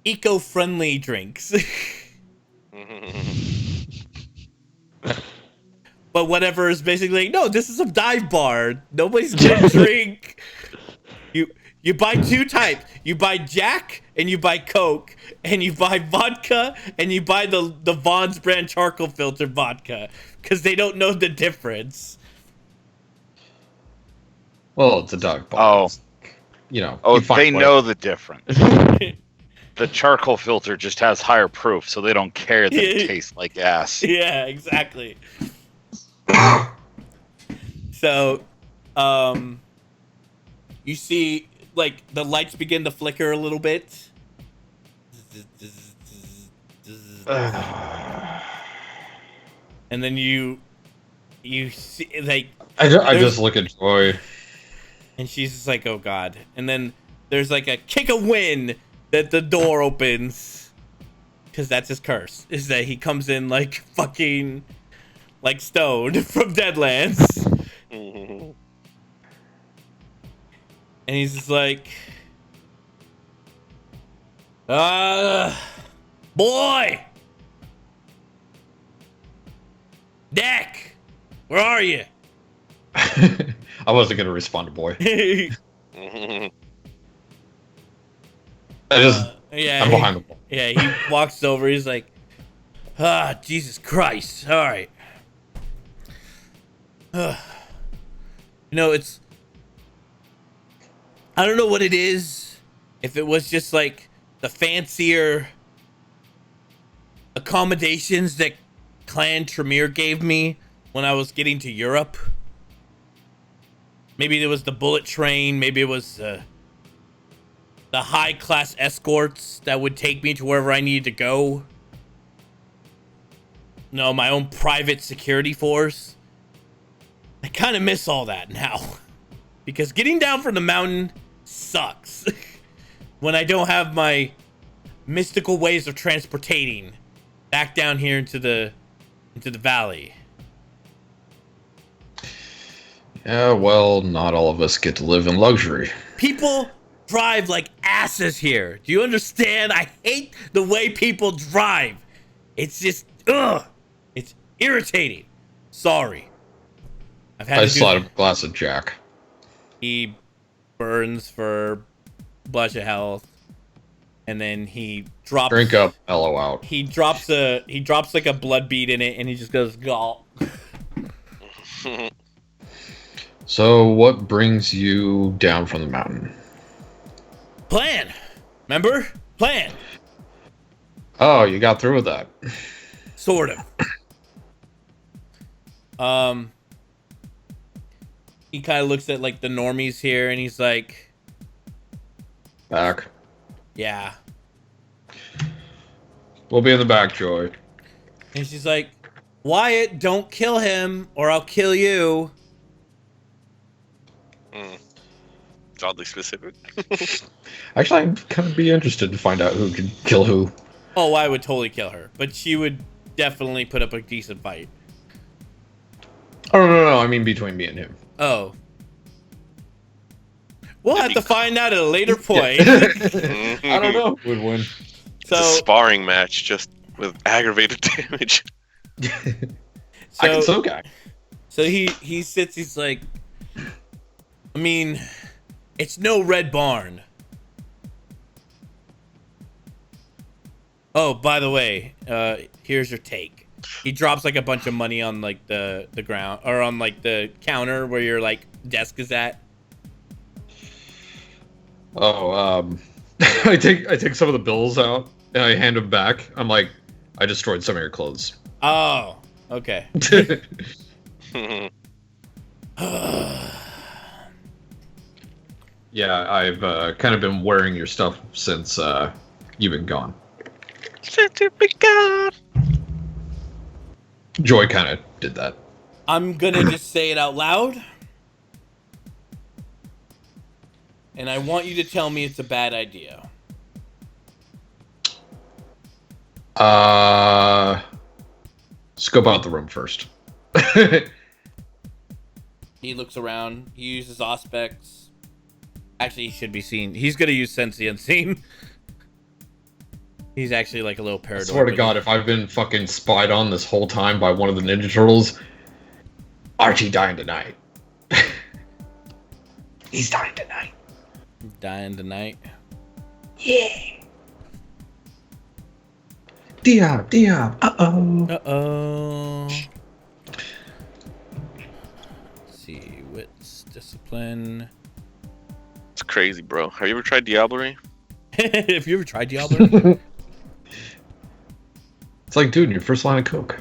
eco-friendly drinks. But whatever is basically no. This is a dive bar. Nobody's gonna drink. You buy two types. You buy Jack and you buy Coke, and you buy vodka and you buy the Vaughn's brand charcoal filter vodka because they don't know the difference. Well, it's a dog bar. Oh, You know. oh, you find they what- know the difference. The charcoal filter just has higher proof, so they don't care that it tastes like ass. Yeah, exactly. So, you see, like, the lights begin to flicker a little bit. And then you see, like, I there's- just look at Joy. and she's just like, oh god. And then there's like a kick of wind that the door opens. Because that's his curse, is that he comes in like fucking, like stoned from Deadlands. And he's just like, boy! Dak! Where are you? I wasn't gonna respond to Boy. I just Yeah, I'm behind the ball. yeah, he walks over, he's like, Jesus Christ, alright. You know, it's, I don't know what it is, if it was just like the fancier accommodations that Clan Tremere gave me when I was getting to Europe. Maybe it was the bullet train, maybe it was the high-class escorts that would take me to wherever I needed to go. No, my own private security force. I kind of miss all that now. Because getting down from the mountain sucks. When I don't have my mystical ways of transportating back down here into the valley. Yeah, well, not all of us get to live in luxury. People drive like asses here. Do you understand? I hate the way people drive. It's just, ugh. It's irritating. Sorry. I've had I to do slide a glass of Jack. He burns for bunch of health, and then he drops. Drink up, mellow out. He drops like a blood bead in it, and he just goes gulp. So, what brings you down from the mountain? Plan. Remember? Plan. Oh, you got through with that. Sort of. He kind of looks at like the normies here, and he's like, Back. "Yeah." We'll be in the back, Joy. And she's like, "Wyatt, don't kill him, or I'll kill you." It's oddly specific. Actually, I'd kind of be interested to find out who can kill who. Oh, I would totally kill her, but she would definitely put up a decent fight. Oh, no, I mean between me and him. Oh. We'll have to find out at a later point. I don't know who would win. It's a sparring match, just with aggravated damage. I can so guy. So he sits, he's like, I mean, it's no Red Barn. Oh, by the way, here's your take. He drops like a bunch of money on like the ground, or on like the counter where your like desk is at. Oh, I take some of the bills out and I hand them back. I'm like, I destroyed some of your clothes. Oh, okay. Yeah, I've kind of been wearing your stuff since you've been gone. Joy kind of did that. I'm gonna just say it out loud. And I want you to tell me it's a bad idea. Scope out the room first. He looks around. He uses Auspex. Actually, he should be seen. He's gonna use Sensi Unseen. He's actually like a little I paranoid. swear to God, if I've been fucking spied on this whole time by one of the Ninja Turtles, Archie dying tonight. He's dying tonight. Dying tonight. Yeah. Diab. Uh-oh. Uh-oh. Let's see. Wits, discipline. It's crazy, bro. Have you ever tried Diablerie? Have you ever tried Diablo? It's like, dude, your first line of coke.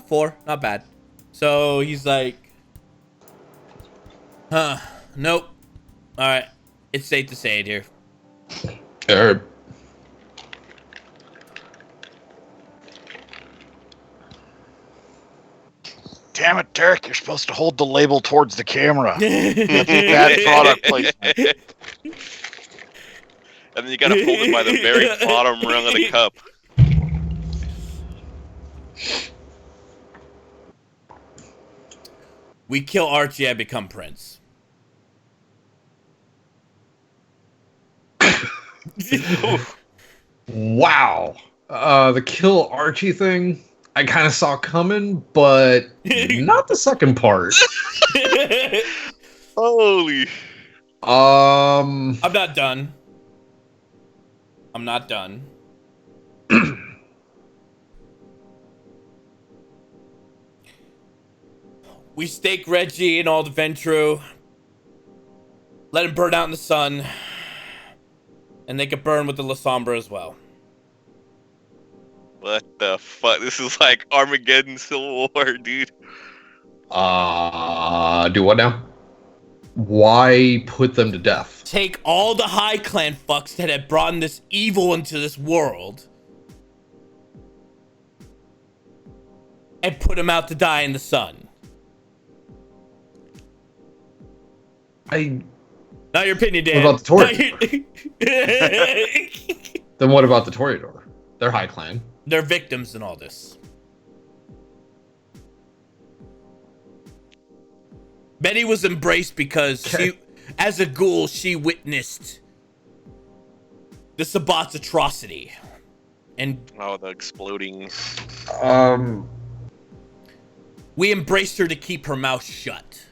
4. Not bad. So he's like, nope. All right. It's safe to say it here. Damn it, Derek! You're supposed to hold the label towards the camera. That's bad product placement. And then you gotta hold it by the very bottom rung of the cup. We kill Archie, I become Prince. Wow. The kill Archie thing, I kind of saw coming, but not the second part. Holy. I'm not done. I'm not done. We stake Reggie and all the Ventru. Let him burn out in the sun. And they could burn with the La Sombra as well. What the fuck? This is like Armageddon Civil War, dude. Do what now? Why put them to death? Take all the High Clan fucks that have brought this evil into this world and put them out to die in the sun. Not your opinion, Dan. What about the Toreador? Then what about the Toreador? They're High Clan. They're victims in all this. Betty was embraced because she, as a ghoul, she witnessed the Sabbat's atrocity. And the exploding. we embraced her to keep her mouth shut.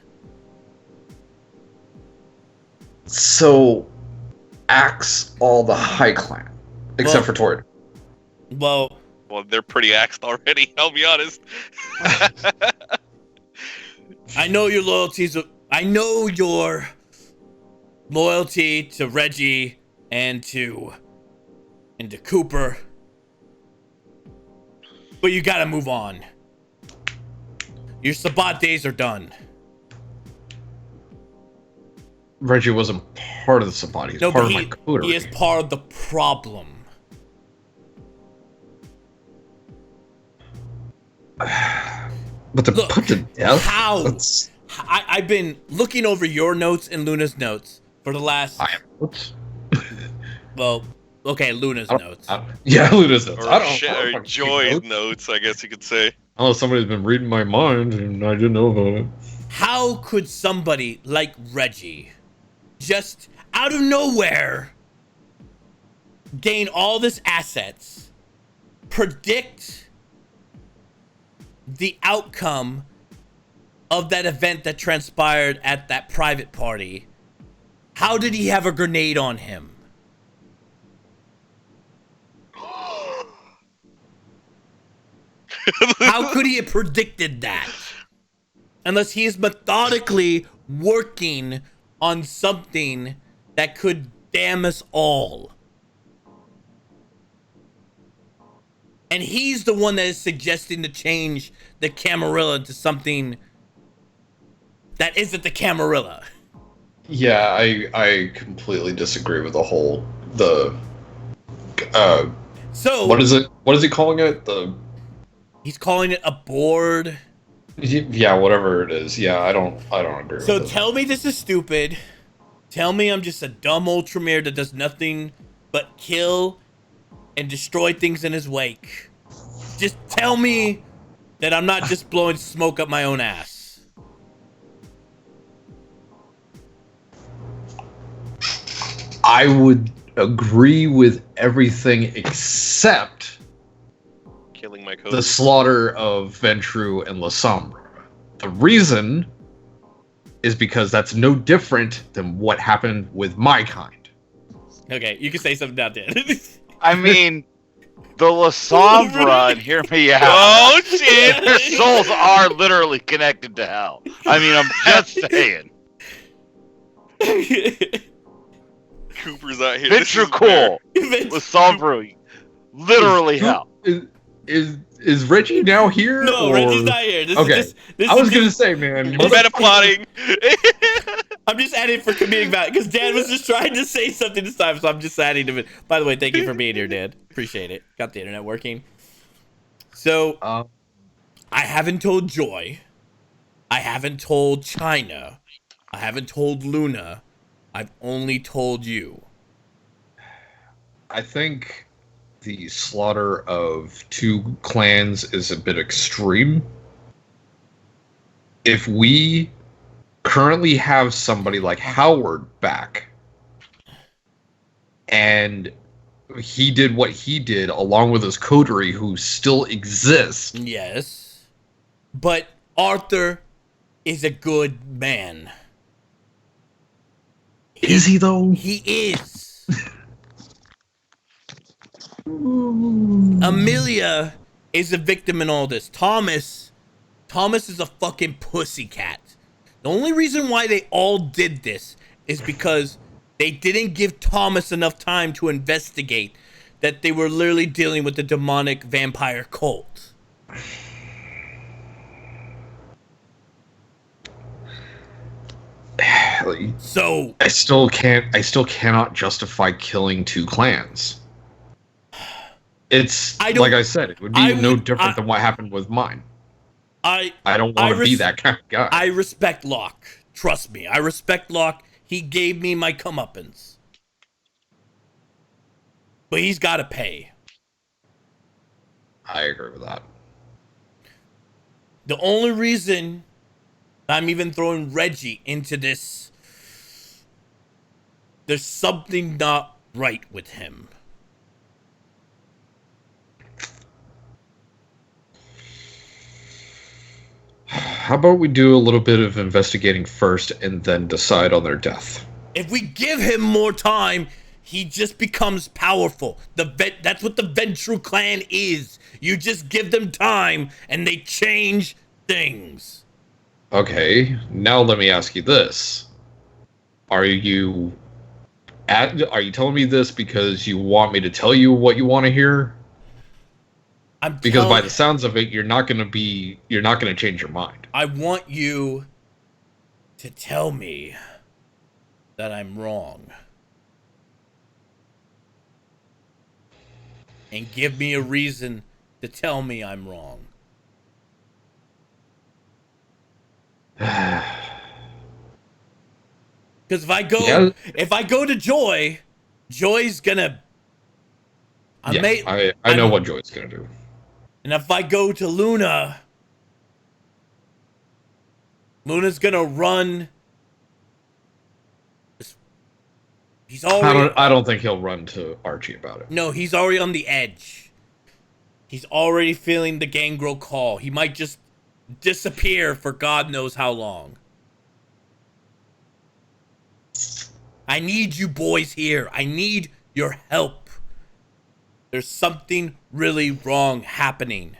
So, axe all the High Clan, except for Toreador. Well, they're pretty axed already, I'll be honest. I know your loyalties. I know your loyalty to Reggie and to Cooper. But you gotta move on. Your Sabbat days are done. Reggie wasn't part of the Sabbat. He's part of my coterie. He is part of the problem. But to put to death? How? I've been looking over your notes and Luna's notes for the last... Oops. Well, okay, Luna's notes. Yeah, Luna's notes. Or Joy's notes, I guess you could say. Unless somebody's been reading my mind and I didn't know about it. How could somebody like Reggie just out of nowhere gain all this assets, predict the outcome of that event that transpired at that private party? How did he have a grenade on him? How could he have predicted that? Unless he is methodically working on something that could damn us all. And he's the one that is suggesting to change the Camarilla into something that isn't the Camarilla. Yeah, I completely disagree with So what is it? What is he calling it? He's calling it a board. Yeah, whatever it is. Yeah, I don't agree with it. So tell me this is stupid. Tell me I'm just a dumb Ultramere that does nothing but kill and destroy things in his wake. Just tell me that I'm not just blowing smoke up my own ass. I would agree with everything except Killing my the coach. slaughter of Ventru and La Sombra. The reason is because that's no different than what happened with my kind. Okay, you can say something now, Dan. I mean, the La Sombra, and hear me out. Oh shit! Their souls are literally connected to hell. I mean, I'm just saying. Cooper's out here. Venture cool. La Sombra, literally hell. Is Reggie now here? No, or... Reggie's not here. This I was is gonna just, say, man. Meta plotting. I'm just adding for comedic value because Dan was just trying to say something this time, so I'm just adding to it. By the way, thank you for being here, Dan. Appreciate it. Got the internet working. So, I haven't told Joy. I haven't told China. I haven't told Luna. I've only told you. I think the slaughter of 2 clans is a bit extreme. If we currently have somebody like Howard back, and he did what he did along with his coterie who still exists. Yes. But Arthur is a good man. Is he though? He is. Amelia is a victim in all this. Thomas is a fucking pussycat. The only reason why they all did this is because they didn't give Thomas enough time to investigate that they were literally dealing with the demonic vampire cult. So I still cannot justify killing 2 clans. It's like I said, it would be no different than what happened with mine. I don't want to be that kind of guy. I respect Locke. Trust me, I respect Locke. He gave me my comeuppance. But he's got to pay. I agree with that. The only reason I'm even throwing Reggie into this, there's something not right with him. How about we do a little bit of investigating first and then decide on their death? If we give him more time, he just becomes powerful. That's what the Ventru clan is. You just give them time and they change things. Okay, now let me ask you this. Are you telling me this because you want me to tell you what you want to hear? Because by the sounds of it, you're not going to change your mind. I want you to tell me that I'm wrong. And give me a reason to tell me I'm wrong. Because if I go to Joy, Joy's gonna. I know what Joy's gonna do. And if I go to Luna, Luna's gonna run. He's already. I don't think he'll run to Archie about it. No, he's already on the edge. He's already feeling the gangrel call. He might just disappear for God knows how long. I need you boys here. I need your help. There's something really wrong happening.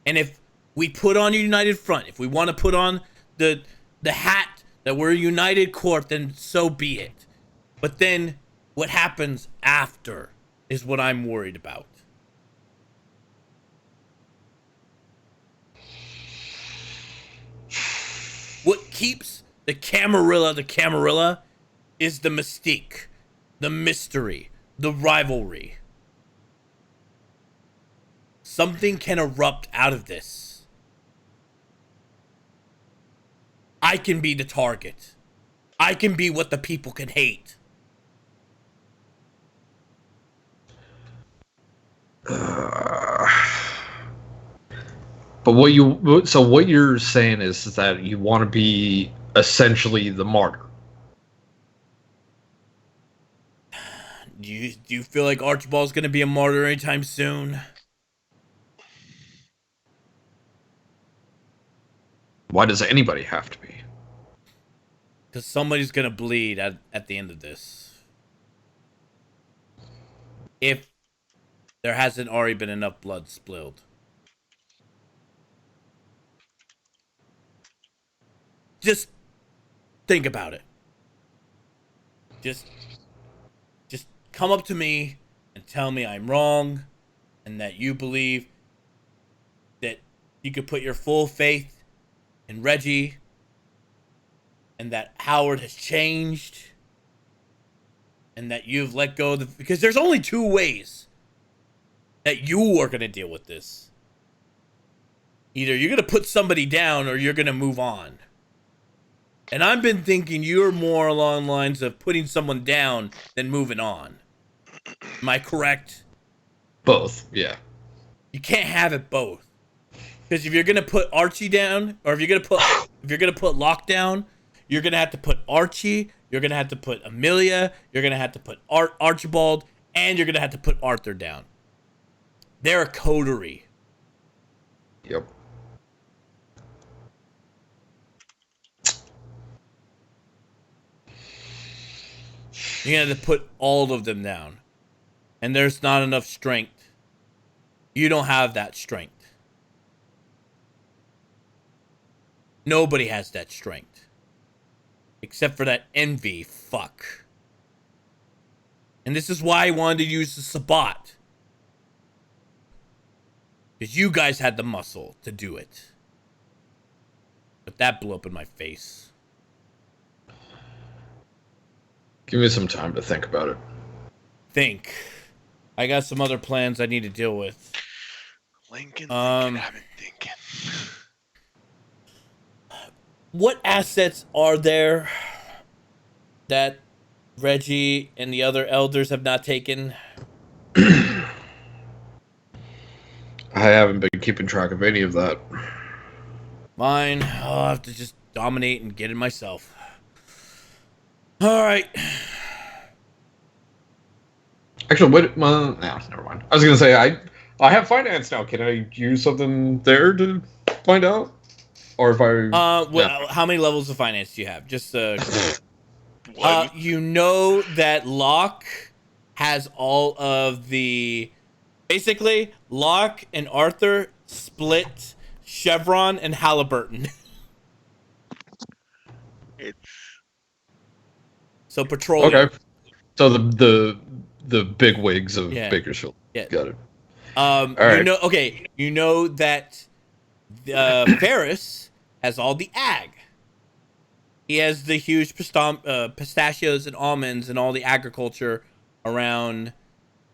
And if we put on a united front, if we want to put on the hat that we're a united court, then so be it. But then what happens after is what I'm worried about. What keeps the Camarilla is the mystique, the mystery, the rivalry. Something can erupt out of this. I can be the target. I can be what the people can hate. But what you're saying is that you want to be essentially the martyr. Do you feel like Archibald's gonna be a martyr anytime soon? Why does anybody have to be? Because somebody's gonna bleed at the end of this. If there hasn't already been enough blood spilled. Just think about it. Just come up to me and tell me I'm wrong and that you believe that you could put your full faith in Reggie and that Howard has changed and that you've let go of the... Because there's only two ways that you are going to deal with this. Either you're going to put somebody down or you're going to move on. And I've been thinking you're more along the lines of putting someone down than moving on. Am I correct? Both, yeah. You can't have it both. Because if you're gonna put Archie down, or if you're gonna put Locke down, you're gonna have to put Archie, you're gonna have to put Amelia, you're gonna have to put Archibald, and you're gonna have to put Arthur down. They're a coterie. Yep. You're gonna have to put all of them down. And there's not enough strength. You don't have that strength. Nobody has that strength. Except for that envy fuck. And this is why I wanted to use the Sabbat. Because you guys had the muscle to do it. But that blew up in my face. Give me some time to think about it. Think. I got some other plans I need to deal with. Lincoln, I've been thinking. What assets are there that Reggie and the other elders have not taken? I haven't been keeping track of any of that. Mine, I'll have to just dominate and get it myself. Alright. Actually, wait, no, never mind. I was gonna say I have finance now. Can I use something there to find out? Or if I How many levels of finance do you have? Just What? you know that Locke has all of the... Basically, Locke and Arthur split Chevron and Halliburton. It's So petroleum. okay. So the big wigs of Yeah. Bakersfield. Yeah. Got it. You right. know that Ferris has all the ag. He has the huge pistachios and almonds and all the agriculture around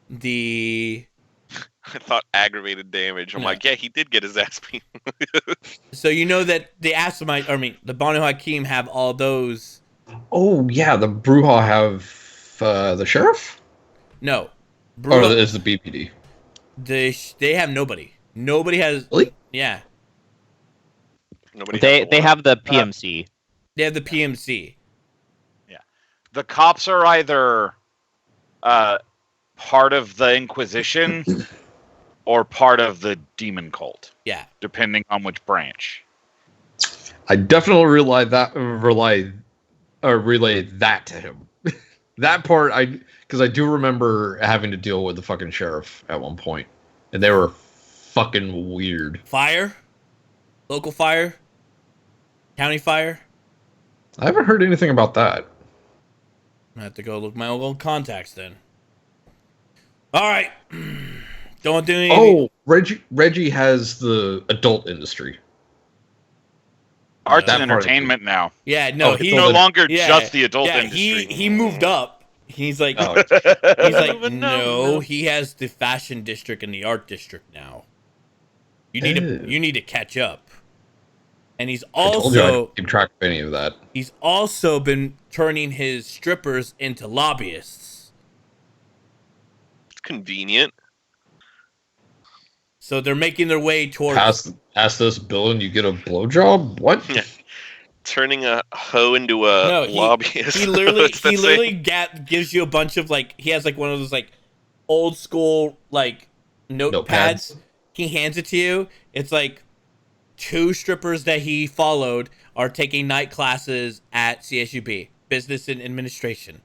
the... I thought aggravated damage. I'm No. like, yeah, he did get his ass beat. So you know that the the Banu Hakim have all those. Oh yeah, the Bruja have the sheriff? No. Or is the BPD? They have nobody. Nobody has... Really? Yeah. Nobody. They have the PMC. They have the PMC. The cops are either part of the Inquisition or part of the demon cult, Yeah. depending on which branch. I definitely relay that to him. That part, because I do remember having to deal with the fucking sheriff at one point, and they were fucking weird. Fire? Local fire? County fire? I haven't heard anything about that. I have to go look my old contacts then. All right. Don't do anything. Oh, Reggie has the adult industry. Arts That and part I entertainment now. Yeah, no, Oh, he It's no longer yeah, just the adult yeah, industry. He moved up. He's like Oh, he's like Moving no, up. he has the fashion district and the art district now. You need to catch up. And he's I told you I also didn't keep track of any of that. he's also been turning his strippers into lobbyists. It's convenient. So they're making their way towards Pass this bill and you get a blowjob? What? Yeah. turning a hoe into a No, lobbyist. he literally gives you a bunch of like, he has like one of those like old school like notepads. He hands it to you. It's like 2 strippers that he followed are taking night classes at CSUB, business and administration.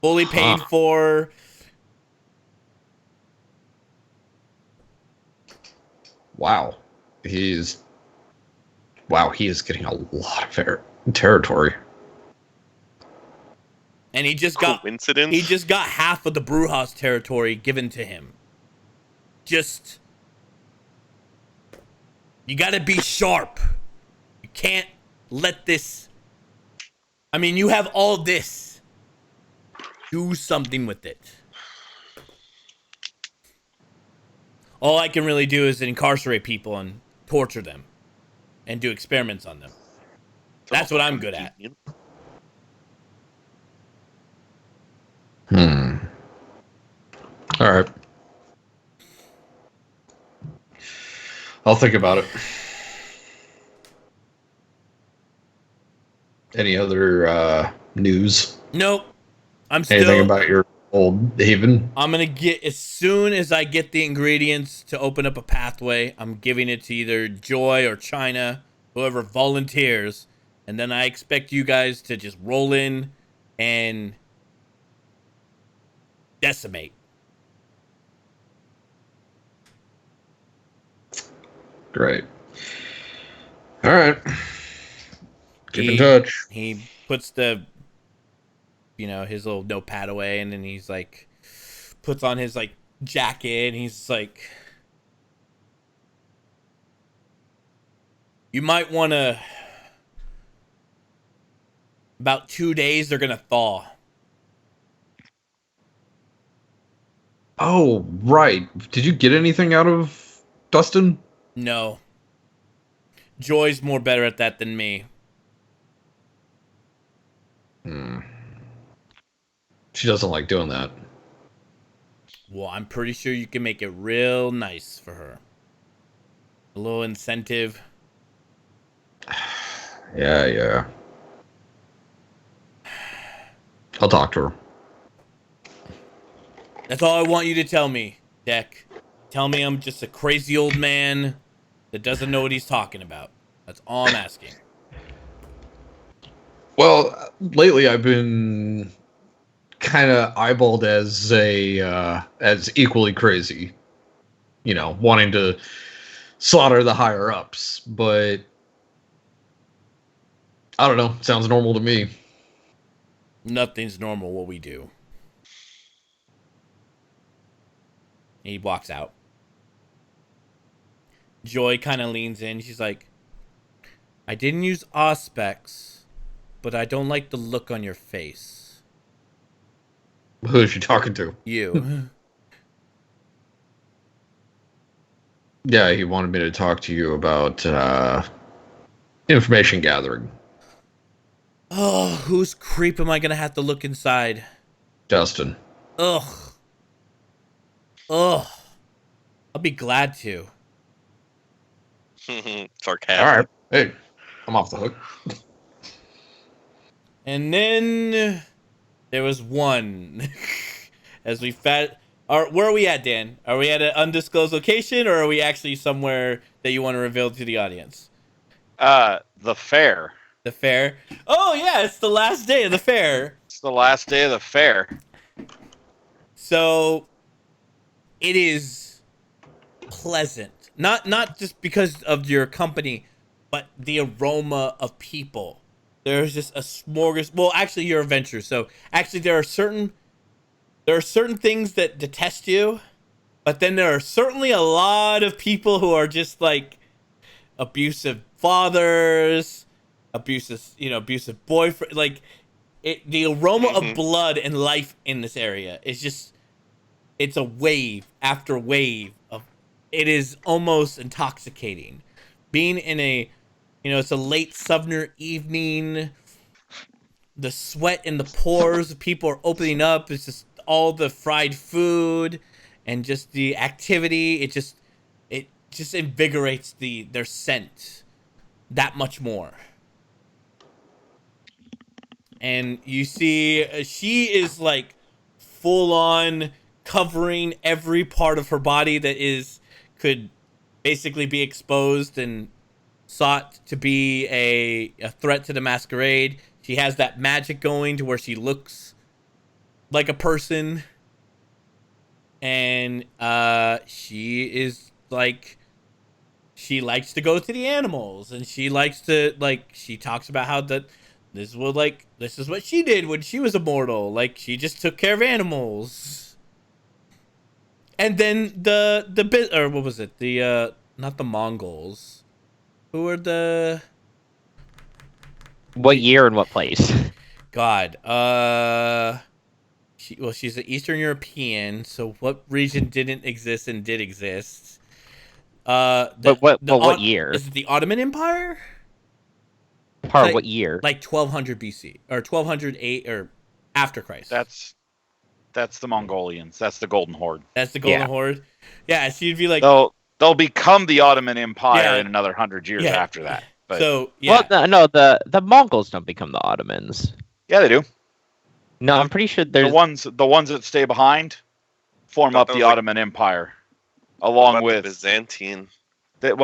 Fully paid for. Wow. He is getting a lot of territory. And he just Coincidence? got half of the Brewhouse territory given to him. Just, you gotta be sharp. You can't let this. I mean, you have all this. Do something with it. All I can really do is incarcerate people and torture them and do experiments on them. That's what I'm good at. All right. I'll think about it. Any other news? Nope. Anything about your old haven? I'm gonna get, as soon as I get the ingredients to open up a pathway, I'm giving it to either Joy or China, whoever volunteers, and then I expect you guys to just roll in and decimate. Great. All right. Keep in touch. He puts the, his little notepad away, and then he's like, puts on his like jacket, and he's like, you might want to, about 2 days, they're going to thaw. Oh, right. Did you get anything out of Dustin? No. Joy's more better at that than me. She doesn't like doing that. Well, I'm pretty sure you can make it real nice for her. A little incentive. Yeah. I'll talk to her. That's all I want you to tell me, Deck. Tell me I'm just a crazy old man that doesn't know what he's talking about. That's all I'm asking. Well, lately I've been kind of eyeballed as equally crazy, wanting to slaughter the higher ups, but I don't know, sounds normal to me. Nothing's normal what we do. He walks out. Joy kind of leans in. She's like, I didn't use Auspex, but I don't like the look on your face. Who is she talking to? You. Yeah, he wanted me to talk to you about information gathering. Oh, whose creep am I going to have to look inside? Dustin. Ugh. I'll be glad to. Sarcastic. All right. Hey, I'm off the hook. And then there was one. As we where are we at, Dan? Are we at an undisclosed location, or are we actually somewhere that you want to reveal to the audience? The fair. The fair? Oh, yeah, it's the last day of the fair. It's the last day of the fair. So it is pleasant. Not just because of your company, but the aroma of people. There's just a smorgasbord. Well, actually, you're a venture, so actually there are certain things that detest you, but then there are certainly a lot of people who are just like abusive fathers, abusive boyfriend. Like the aroma of blood and life in this area is just, it's a wave after wave of. It is almost intoxicating. Being in a, it's a late summer evening. The sweat and the pores, people are opening up. It's just all the fried food and just the activity. It just invigorates their scent that much more. And you see she is like full on covering every part of her body that could basically be exposed and sought to be a threat to the Masquerade. She has that magic going to where she looks like a person. And she is like, she likes to go to the animals, and she likes to, like, she talks about how that this is what she did when she was immortal. Like, she just took care of animals. And then the bit, or what was it? The not the Mongols. Who are the What year and what place? God? She's an Eastern European. So what region didn't exist and did exist? But what year? Is it the Ottoman Empire? Part what year? Like 1200 BC or 1208 or after Christ. That's the Mongolians. That's the Golden Horde. That's the Golden Horde. Yeah, she'd be like, they'll become the Ottoman Empire in another 100 years after that. But, so yeah, well, no, the Mongols don't become the Ottomans. yeah, they do. No, I'm pretty sure there's the ones that stay behind form up the Ottoman Empire, along with the Byzantine. the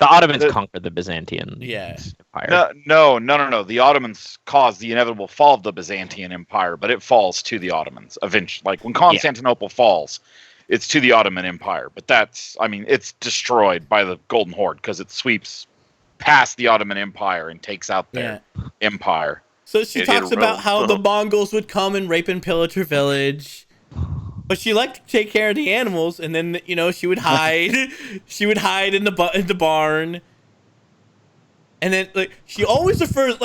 Ottomans conquered the Byzantine Empire. No. The Ottomans caused the inevitable fall of the Byzantine Empire, but it falls to the Ottomans eventually. Like when Constantinople falls, it's to the Ottoman Empire. But it's destroyed by the Golden Horde because it sweeps past the Ottoman Empire and takes out their empire. So she talks about how the Mongols would come and rape and pillage her village. But she liked to take care of the animals, and then she would hide. She would hide in the barn. And then she always refers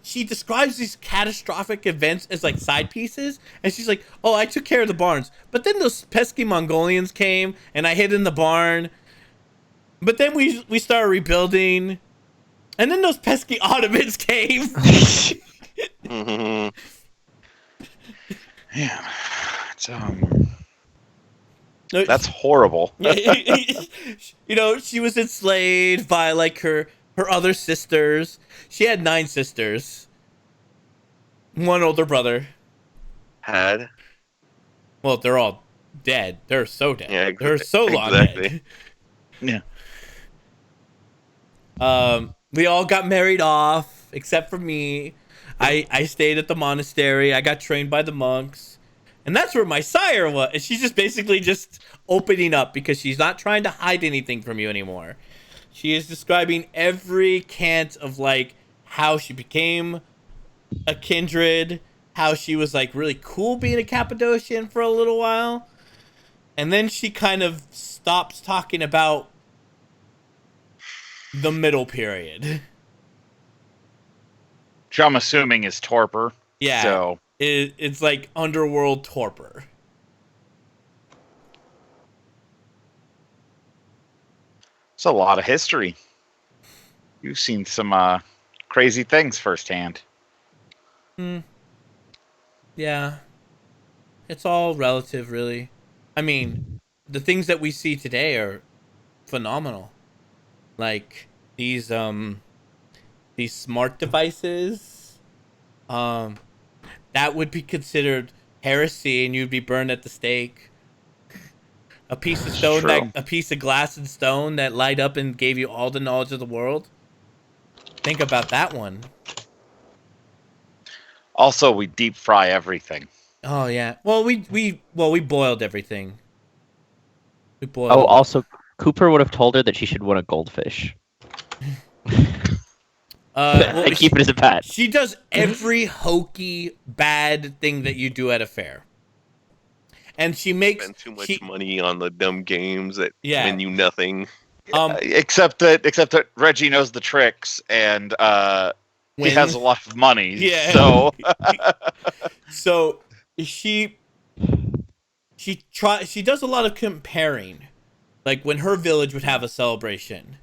she describes these catastrophic events as like side pieces, and she's like, "Oh, I took care of the barns, but then those pesky Mongolians came, and I hid in the barn. But then we started rebuilding, and then those pesky Ottomans came." Mm-hmm. Yeah. That's horrible. She was enslaved by like her other sisters. She had 9 sisters. 1 older brother. Well, they're all dead. They're so dead. Yeah, they're so long dead. Yeah. We all got married off except for me. I stayed at the monastery. I got trained by the monks. And that's where my sire was. And she's just basically just opening up because she's not trying to hide anything from you anymore. She is describing every cant of like how she became a kindred, how she was like really cool being a Cappadocian for a little while. And then she kind of stops talking about the middle period. Which I'm assuming is torpor. Yeah. So it's like underworld torpor. It's a lot of history. You've seen some crazy things firsthand. Yeah. It's all relative, really. I mean, the things that we see today are phenomenal. Like these smart devices, that would be considered heresy, and you'd be burned at the stake. A piece of stone, a piece of glass and stone that light up and gave you all the knowledge of the world. Think about that one. Also, we deep fry everything. Oh yeah. Well, we boiled everything. We boiled. Oh, also, Cooper would have told her that she should want a goldfish. I keep it as a pet. She does every hokey bad thing that you do at a fair, and she makes spend too much money on the dumb games that win you nothing. Except that Reggie knows the tricks and he has a lot of money. Yeah. So so she does a lot of comparing, like when her village would have a celebration.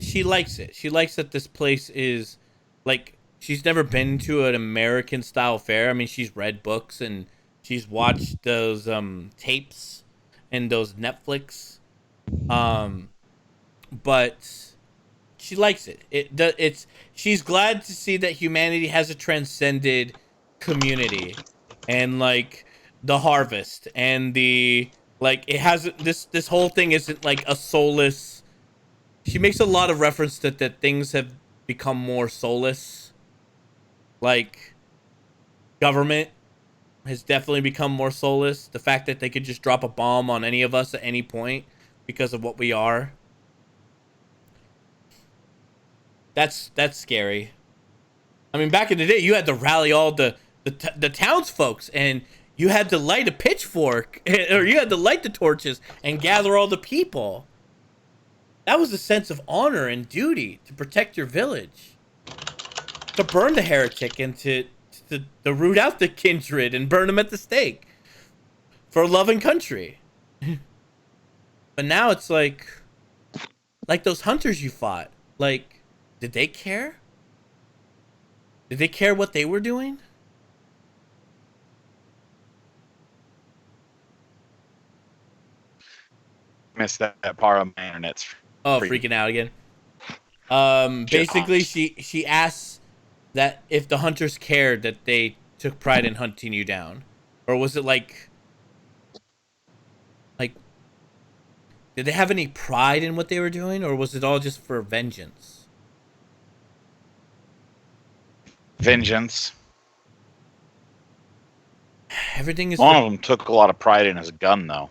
She likes it. She likes that this place is like, she's never been to an American style fair. I mean, she's read books and she's watched those tapes and those Netflix but she likes it. She's glad to see that humanity has a transcended community, and like the harvest and the like it hasn't this whole thing isn't like a soulless. She makes a lot of reference that things have become more soulless. Like government has definitely become more soulless. The fact that they could just drop a bomb on any of us at any point because of what we are. That's scary. I mean, back in the day, you had to rally all the townsfolk, and you had to light a pitchfork, or you had to light the torches and gather all the people. That was a sense of honor and duty to protect your village, to burn the heretic and to root out the kindred and burn them at the stake for a loving country. But now it's like those hunters you fought. Like, did they care? Did they care what they were doing? Missed that part of my internet's Oh, freaking freaking out again. Shit Basically, box. she asks that if the hunters cared that they took pride in hunting you down, or was it like did they have any pride in what they were doing, or was it all just for vengeance? vengeance. Everything is. One of them took a lot of pride in his gun, though.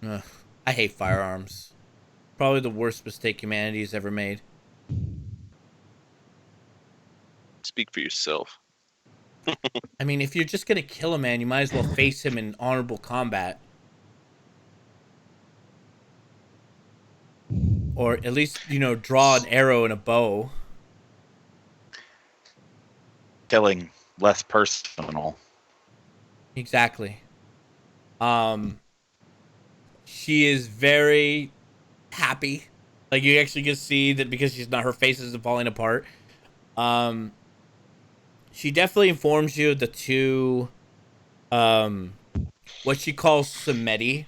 Ugh, I hate firearms. Probably the worst mistake humanity's ever made. Speak for yourself. I mean, if you're just gonna kill a man, you might as well face him in honorable combat. Or at least, draw an arrow and a bow. Killing less personal. Exactly. She is very happy. Like, you actually can see that because her face isn't falling apart. She definitely informs you of the two, what she calls Semeti.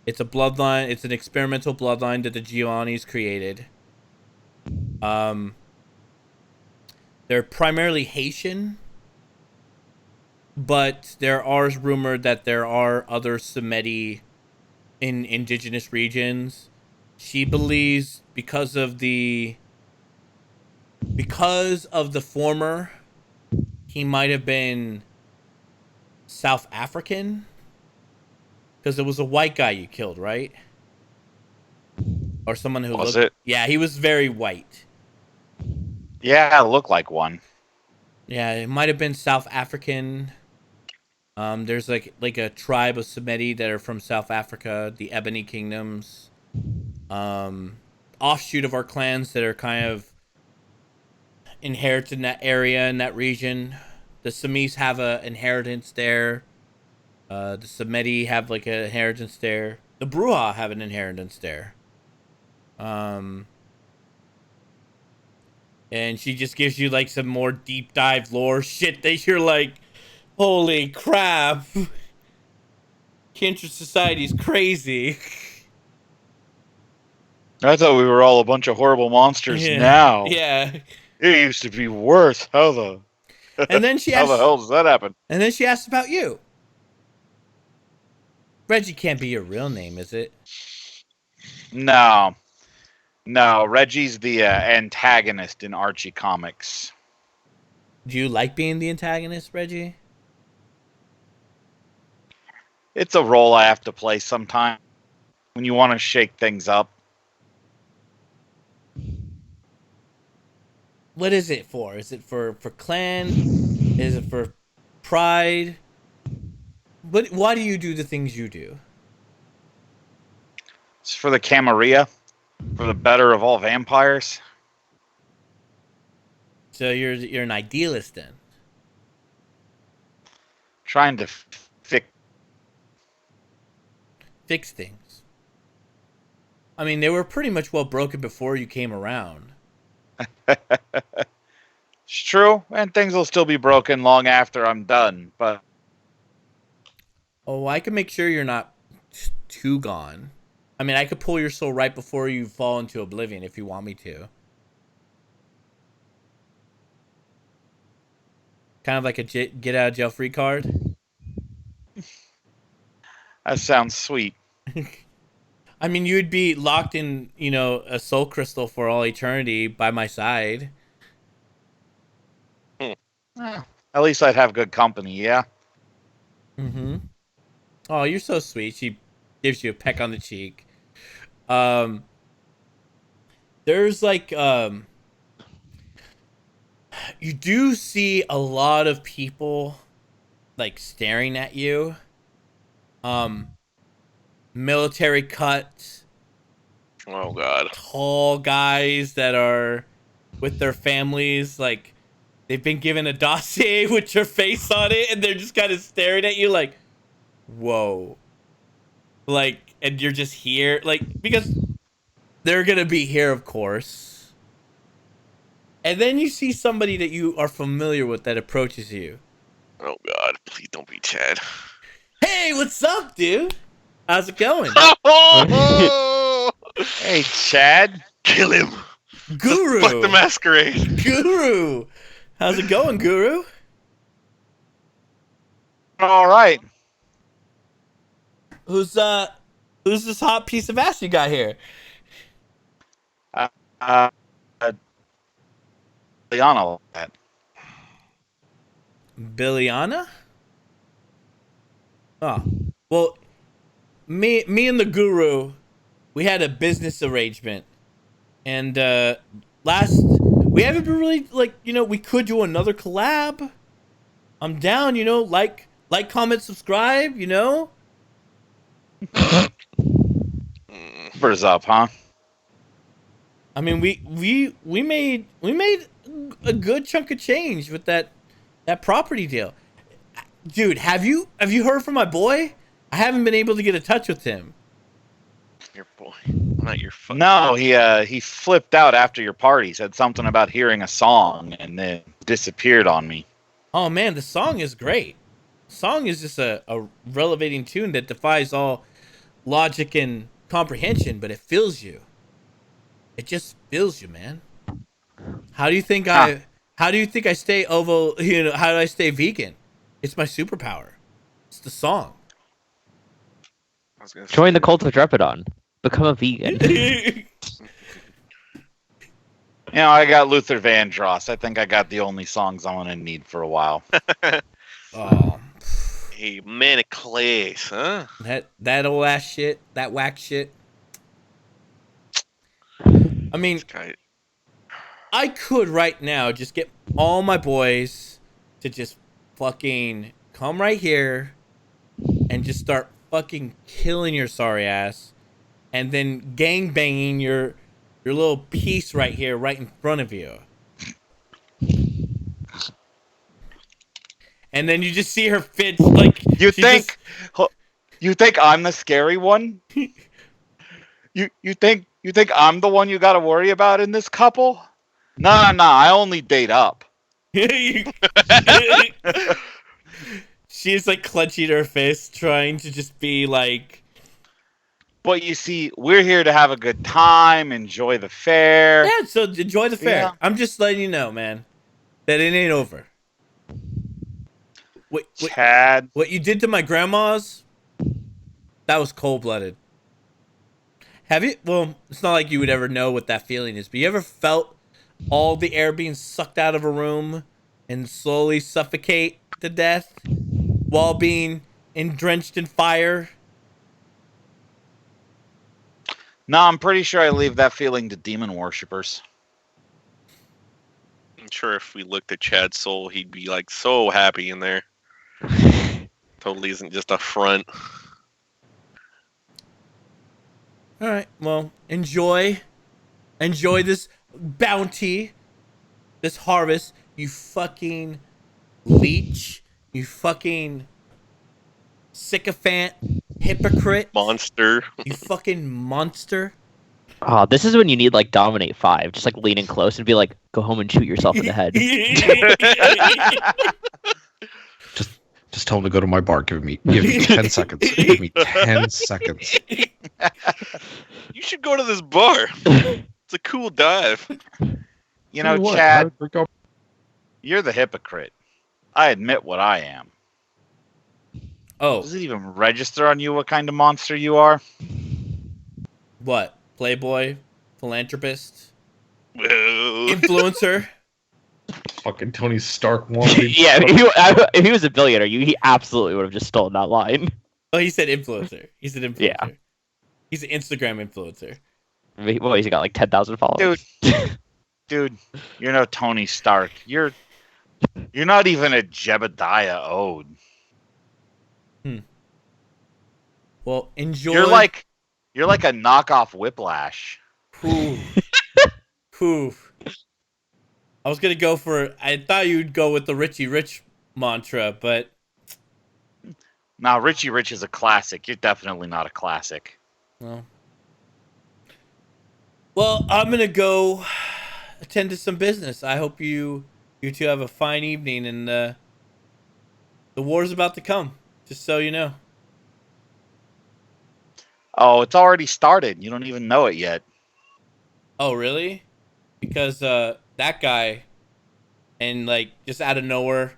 It's a bloodline. It's an experimental bloodline that the Giovannis created. They're primarily Haitian, but there are rumored that there are other Semeti in indigenous regions. She believes because of the former, he might have been South African, because it was a white guy you killed, right? Or someone who Was looked. it? Yeah, he was very white. Yeah, it looked like one. Yeah, it might have been South African. There's like a tribe of Semeti that are from South Africa, the Ebony Kingdoms. Offshoot of our clans that are kind of inherited in that area, in that region. The Samis have a inheritance there. The Semeti have like an inheritance there. The Bruja have an inheritance there. And she just gives you like some more deep dive lore shit that you're like, holy crap. Kindred Society's crazy. I thought we were all a bunch of horrible monsters. Yeah. Now Yeah. it used to be worse. How the And then she how the asks, hell does that happen? and then she asks about you. Reggie can't be your real name, is it? No, Reggie's the antagonist in Archie comics. Do you like being the antagonist, Reggie? It's a role I have to play sometime when you want to shake things up. What is it for? Is it for clan? Is it for pride? Why do you do the things you do? It's for the Camarilla, for the better of all vampires. So you're an idealist then. Trying to Fix things. I mean, they were pretty much well broken before you came around. It's true, and things will still be broken long after I'm done. But Oh, I can make sure you're not too gone. I mean, I could pull your soul right before you fall into oblivion if you want me to. Kind of like a get out of jail free card. That sounds sweet. I mean, you would be locked in, a soul crystal for all eternity by my side. At least I'd have good company, yeah? Mm-hmm. Oh, you're so sweet. She gives you a peck on the cheek. There's like, you do see a lot of people like staring at you. Military cut, Oh God. tall guys that are with their families, like they've been given a dossier with your face on it, and they're just kind of staring at you like, whoa. Like, and you're just here, like, because they're gonna be here, of course. And then you see somebody that you are familiar with that approaches you. Oh God. Please don't be Chad. Hey, what's up, dude? How's it going? Hey, Chad. Kill him. Guru. Fuck the masquerade. Guru. How's it going, Guru? All right. Who's this hot piece of ass you got here? Liana. Billiana? Oh. Well, me and the Guru, we had a business arrangement. And we haven't been really we could do another collab. I'm down, like, comment, subscribe, Numbers up, huh? I mean, we made a good chunk of change with that property deal. Dude, have you heard from my boy? I haven't been able to get in touch with him. Your boy, not your fucking. No, he flipped out after your party. Said something about hearing a song and then disappeared on me. Oh man, the song is great. The song is just a relevating tune that defies all logic and comprehension, but it fills you. It just fills you, man. How do you think I stay ovo? How do I stay vegan? It's my superpower. It's the song. I was gonna Join say, the cult of Drepidon. Become a vegan. I got Luther Vandross. I think I got the only songs I'm gonna need for a while. Oh, hey, manic clays, huh? that old ass shit, that whack shit. I mean, This guy. I could right now just get all my boys to just fucking come right here and just start fucking killing your sorry ass, and then gang banging your little piece right here, right in front of you. And then you just see her fit like You she think I'm the scary one? You think I'm the one you got to worry about in this couple? Nah, I only date up. She's like clenching her fist, trying to just be like. But you see, we're here to have a good time, enjoy the fair. Yeah, so enjoy the fair. Yeah. I'm just letting you know, man, that it ain't over. Chad. What you did to my grandma's, that was cold-blooded. Have you? Well, it's not like you would ever know what that feeling is, but you ever felt all the air being sucked out of a room and slowly suffocate to death while being drenched in fire? No, I'm pretty sure I leave that feeling to demon worshippers. I'm sure if we looked at Chad's soul, he'd be like so happy in there. Totally isn't just a front. All right, well, enjoy this bounty, this harvest, you fucking leech, you fucking sycophant, hypocrite, Monster. you fucking monster. Oh, this is when you need like Dominate 5, just like leaning close and be like, go home and shoot yourself in the head. Just tell him to go to my bar. Give me 10 seconds. Give me 10 seconds. You should go to this bar. It's a cool dive. You know, Tell what, Chad, I would drink up- you're the hypocrite. I admit what I am. Oh, Does it even register on you what kind of monster you are? what? Playboy, philanthropist, Whoa. influencer. Fucking Tony Stark wannabe. Yeah, if he was a billionaire, he absolutely would have just stolen that line. Oh, he said influencer. He's an influencer. Yeah. He's an Instagram influencer. Well, he's got like 10,000 followers. Dude, you're no Tony Stark. You're not even a Jebediah Ode. Well, enjoy. You're like a knockoff Whiplash. Whew. Whew. I was gonna go for. I thought you'd go with the Richie Rich mantra, but Now, Richie Rich is a classic. You're definitely not a classic. well, I'm gonna go attend to some business. I hope you two have a fine evening, and the war's about to come. Just so you know. Oh, it's already started. You don't even know it yet. Oh, really? Because that guy, and like just out of nowhere,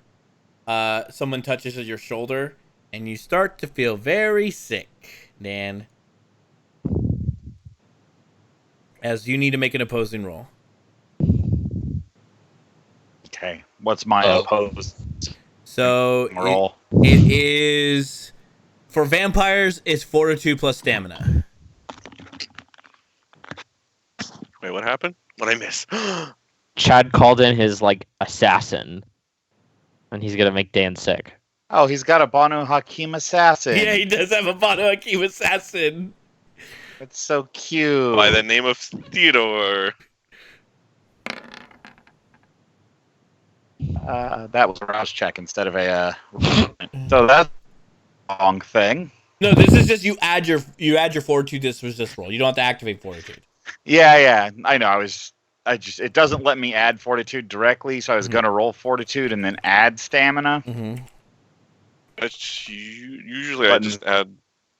someone touches your shoulder, and you start to feel very sick, Dan. As you need to make an opposing roll. Okay. What's my opposed So roll? it is for vampires. It's fortitude plus stamina. Wait, what happened? What I miss? Chad called in his like assassin, and he's gonna make Dan sick. Oh, he's got a Banu Hakim assassin. Yeah, he does have a Banu Hakim assassin. That's so cute. By the name of Theodore. That was a rouse check instead of a. So that's the wrong thing. No, this is just you add your fortitude to this roll. You don't have to activate fortitude. Yeah, I know. It doesn't let me add fortitude directly, so I was gonna roll fortitude and then add stamina. Mm-hmm. Usually I just add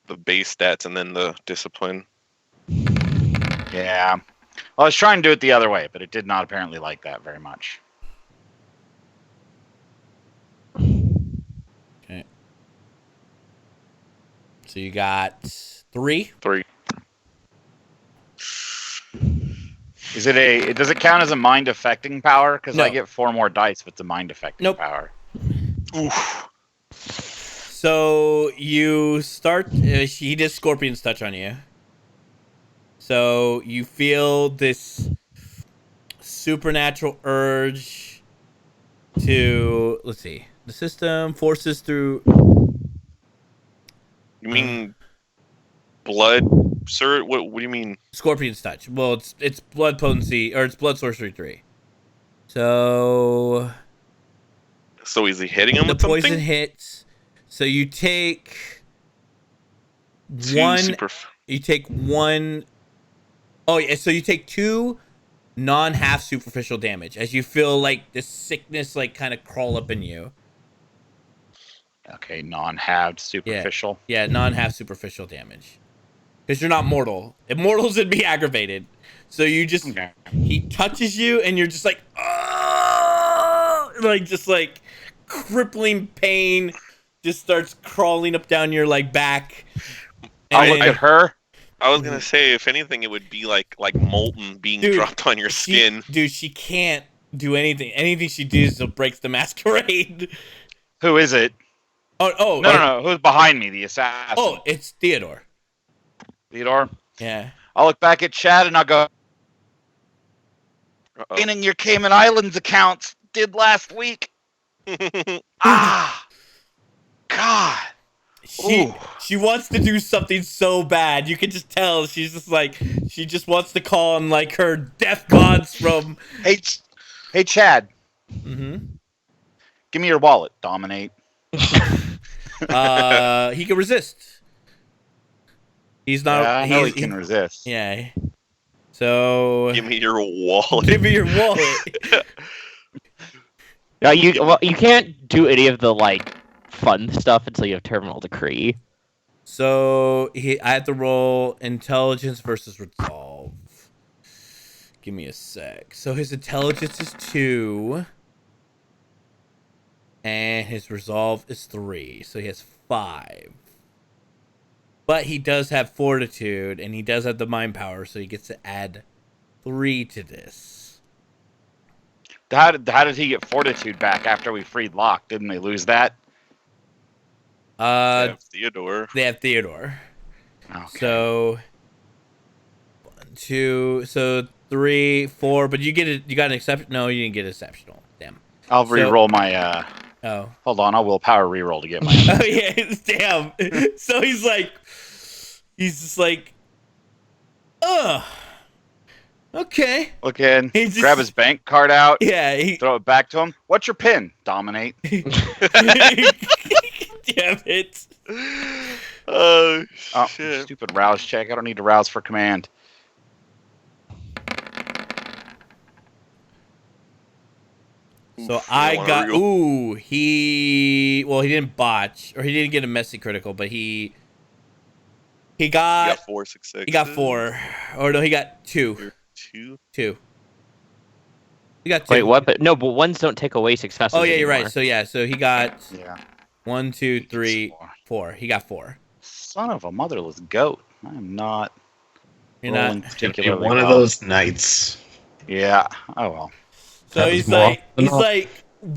the base stats and then the discipline. Yeah. Well, I was trying to do it the other way, but it did not apparently like that very much. Okay. So you got 3. 3. Is it does it count as a mind affecting power? Because No. I get 4 more dice if it's a mind affecting Nope. power. Oof. So you start. He does Scorpion's touch on you. So you feel this supernatural urge to. Let's see. The system forces through. You mean blood, sir? What do you mean? Scorpion's touch. Well, it's blood potency or it's blood sorcery 3. So So is he hitting him the with poison something? hits. So you take Two one. super- You take one. Oh yeah, so you take 2 non-half superficial damage as you feel like this sickness like kind of crawl up in you. Okay, non-halved superficial. Yeah, non-half superficial damage. Because you're not mortal. Immortals would be aggravated. So you just Okay. he touches you and you're just like, oh, like just like crippling pain just starts crawling up down your like back. I'll And look then- at her. I was gonna say, if anything, it would be like molten being Dude, dropped on your skin. she can't do anything. Anything she does breaks the masquerade. Who is it? Oh, No. Who's behind me? The assassin. Oh, it's Theodore. Theodore. Yeah. I'll look back at Chad and I'll go. Uh-oh. In your Cayman Islands accounts did last week. Ah, God. She wants to do something so bad. You can just tell she's just like she just wants to call on like her death gods from. Hey, Chad. Mm-hmm. Give me your wallet. Dominate. He can resist. He's not. Yeah, I know he can resist. Yeah. So Give me your wallet. give me your wallet. No, you can't do any of the like fun stuff until you have Terminal Decree. So I have to roll intelligence versus resolve. Give me a sec. So his intelligence is 2. And his resolve is 3. So he has 5. But he does have fortitude, and he does have the mind power, so he gets to add 3 to this. How did he get fortitude back after we freed Locke? Didn't they lose that? Theodore. They have Theodore. Okay. So 1, 2, so 3, 4. But you got an exception. No, you didn't get exceptional. Damn. I'll re-roll my. Oh. Hold on, I'll willpower re-roll to get my. Oh yeah, damn. So he's just like, ugh. Okay. Look in, He just- grab his bank card out, Yeah. throw it back to him. What's your pin? Dominate. Damn it. Oh, Oh, shit. stupid rouse check. I don't need to rouse for command. So Oof, I wanna got. reroll? He didn't botch, or he didn't get a messy critical, but he You got got 4 successes. he got 4, or no, he got 2. You're 2. 2. He got 2. Wait, what? But no, but ones don't take away successes. Oh yeah, you're anymore. right. So he got Yeah. 1, 2, 3, 4. He got 4. Son of a motherless goat. I'm not. You're rolling not. particularly One of well. those nights. Yeah. Oh well. So Happens he's more like, often than not.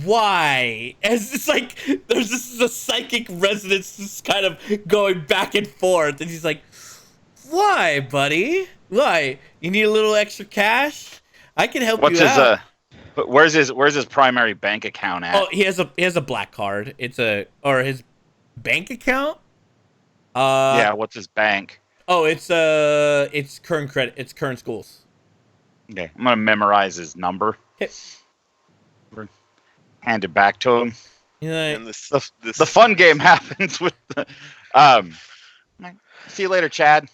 why? As it's like, there's this a psychic resonance just kind of going back and forth, and he's like, why, buddy? Why? You need a little extra cash? I can help What's you his out. But where's his primary bank account at? Oh, he has a black card. Or his bank account. Yeah. What's his bank? Oh, it's current credit. It's current schools. Okay. I'm gonna memorize his number. Okay. Hand it back to him. He's like, And this The fun game happens with the. See you later, Chad.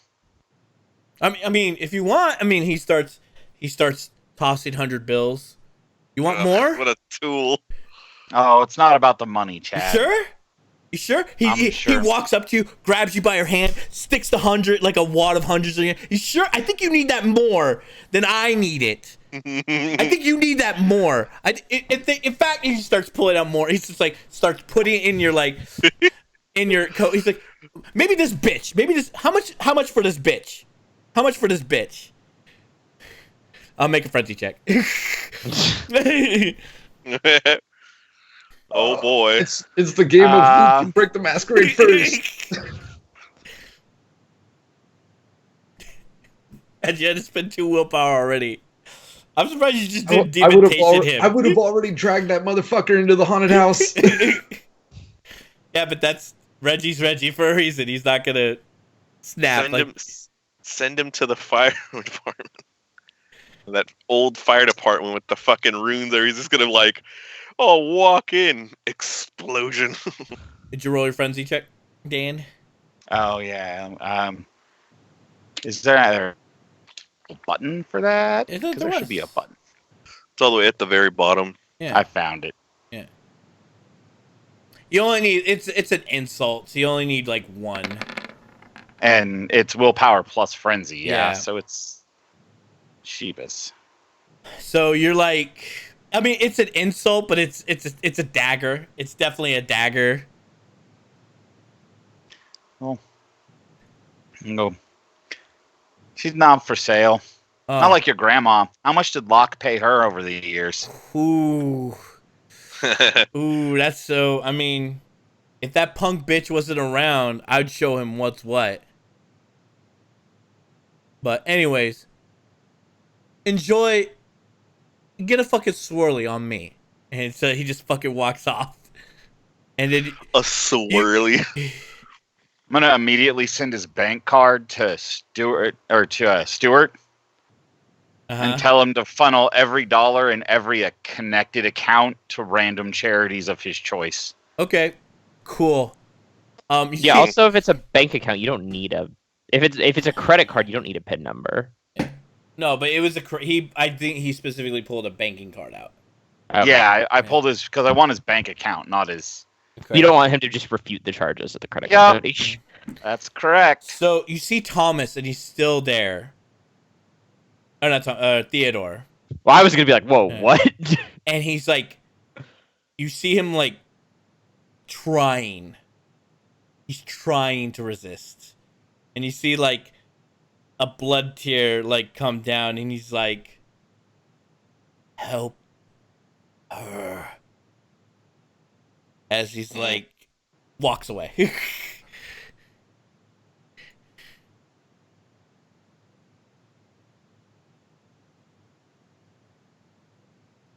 I mean, if you want, he starts tossing 100 bills. You want more? What a tool. Oh, it's not about the money, You Chad. sure? You sure? I'm He sure. walks up to you, grabs you by your hand, sticks the 100 like a wad of hundreds in your hand. You sure? I think you need that more than I need it. I think you need that more. In fact, he starts pulling out more. He's just like starts putting it in your in your coat. He's like, maybe this bitch. Maybe this. How much for this bitch? How much for this bitch? I'll make a frenzy check. Oh boy. It's the game of who can break the masquerade first. And you had to spend 2 willpower already. I'm surprised you just I didn't would have demontation him. I would have already dragged that motherfucker into the haunted house. Yeah, but that's Reggie's Reggie for a reason. He's not gonna snap. Send him to the fire department. That old fire department with the fucking runes there. He's just gonna walk in. Explosion. Did you roll your frenzy check, Dan? Oh yeah. Is there a button for that? I thought 'Cause there there was. should be a button. It's all the way at the very bottom. Yeah. I found it. You only need it's an insult. So you only need 1. And it's willpower plus frenzy. Yeah. Yeah. So it's Sheebus. So you're it's an insult, but it's a dagger. It's definitely a dagger. No. She's not for sale. Oh. Not like your grandma. How much did Locke pay her over the years? Ooh. Ooh, that's so. If that punk bitch wasn't around, I'd show him what's what. But anyways, enjoy. Get a fucking swirly on me, and so he just fucking walks off. And then A swirly. I'm gonna immediately send his bank card to Stuart and tell him to funnel every dollar in every connected account to random charities of his choice. Okay, cool. Yeah. Also, if it's a bank account, you don't need a. If it's a credit card, you don't need a PIN number. No, but it was I think he specifically pulled a banking card out. Okay. Yeah, I pulled his because I want his bank account, not his. Okay. You don't want him to just refute the charges at the credit Yup. company. That's correct. So you see Thomas, and he's still there. Oh, not Tom, Theodore. Well, I was gonna be like, whoa, Yeah. what? And he's like, you see him like trying. He's trying to resist, and you see like a blood tear like come down, and he's like, "Help her," as he's like walks away.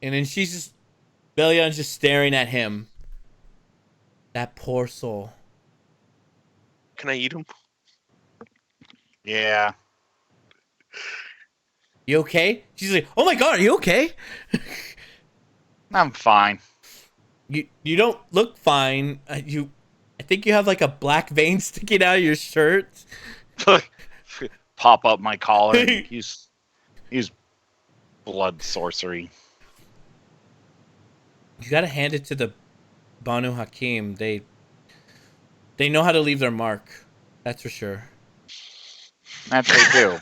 And then she's just, Bellion's just staring at him. That poor soul. Can I eat him? Yeah. You okay? She's like, oh my god, are you okay? I'm fine. You don't look fine. I think you have like a black vein sticking out of your shirt. Pop up my collar and use blood sorcery. You gotta hand it to the Banu Hakim. They know how to leave their mark. That's for sure. That they do.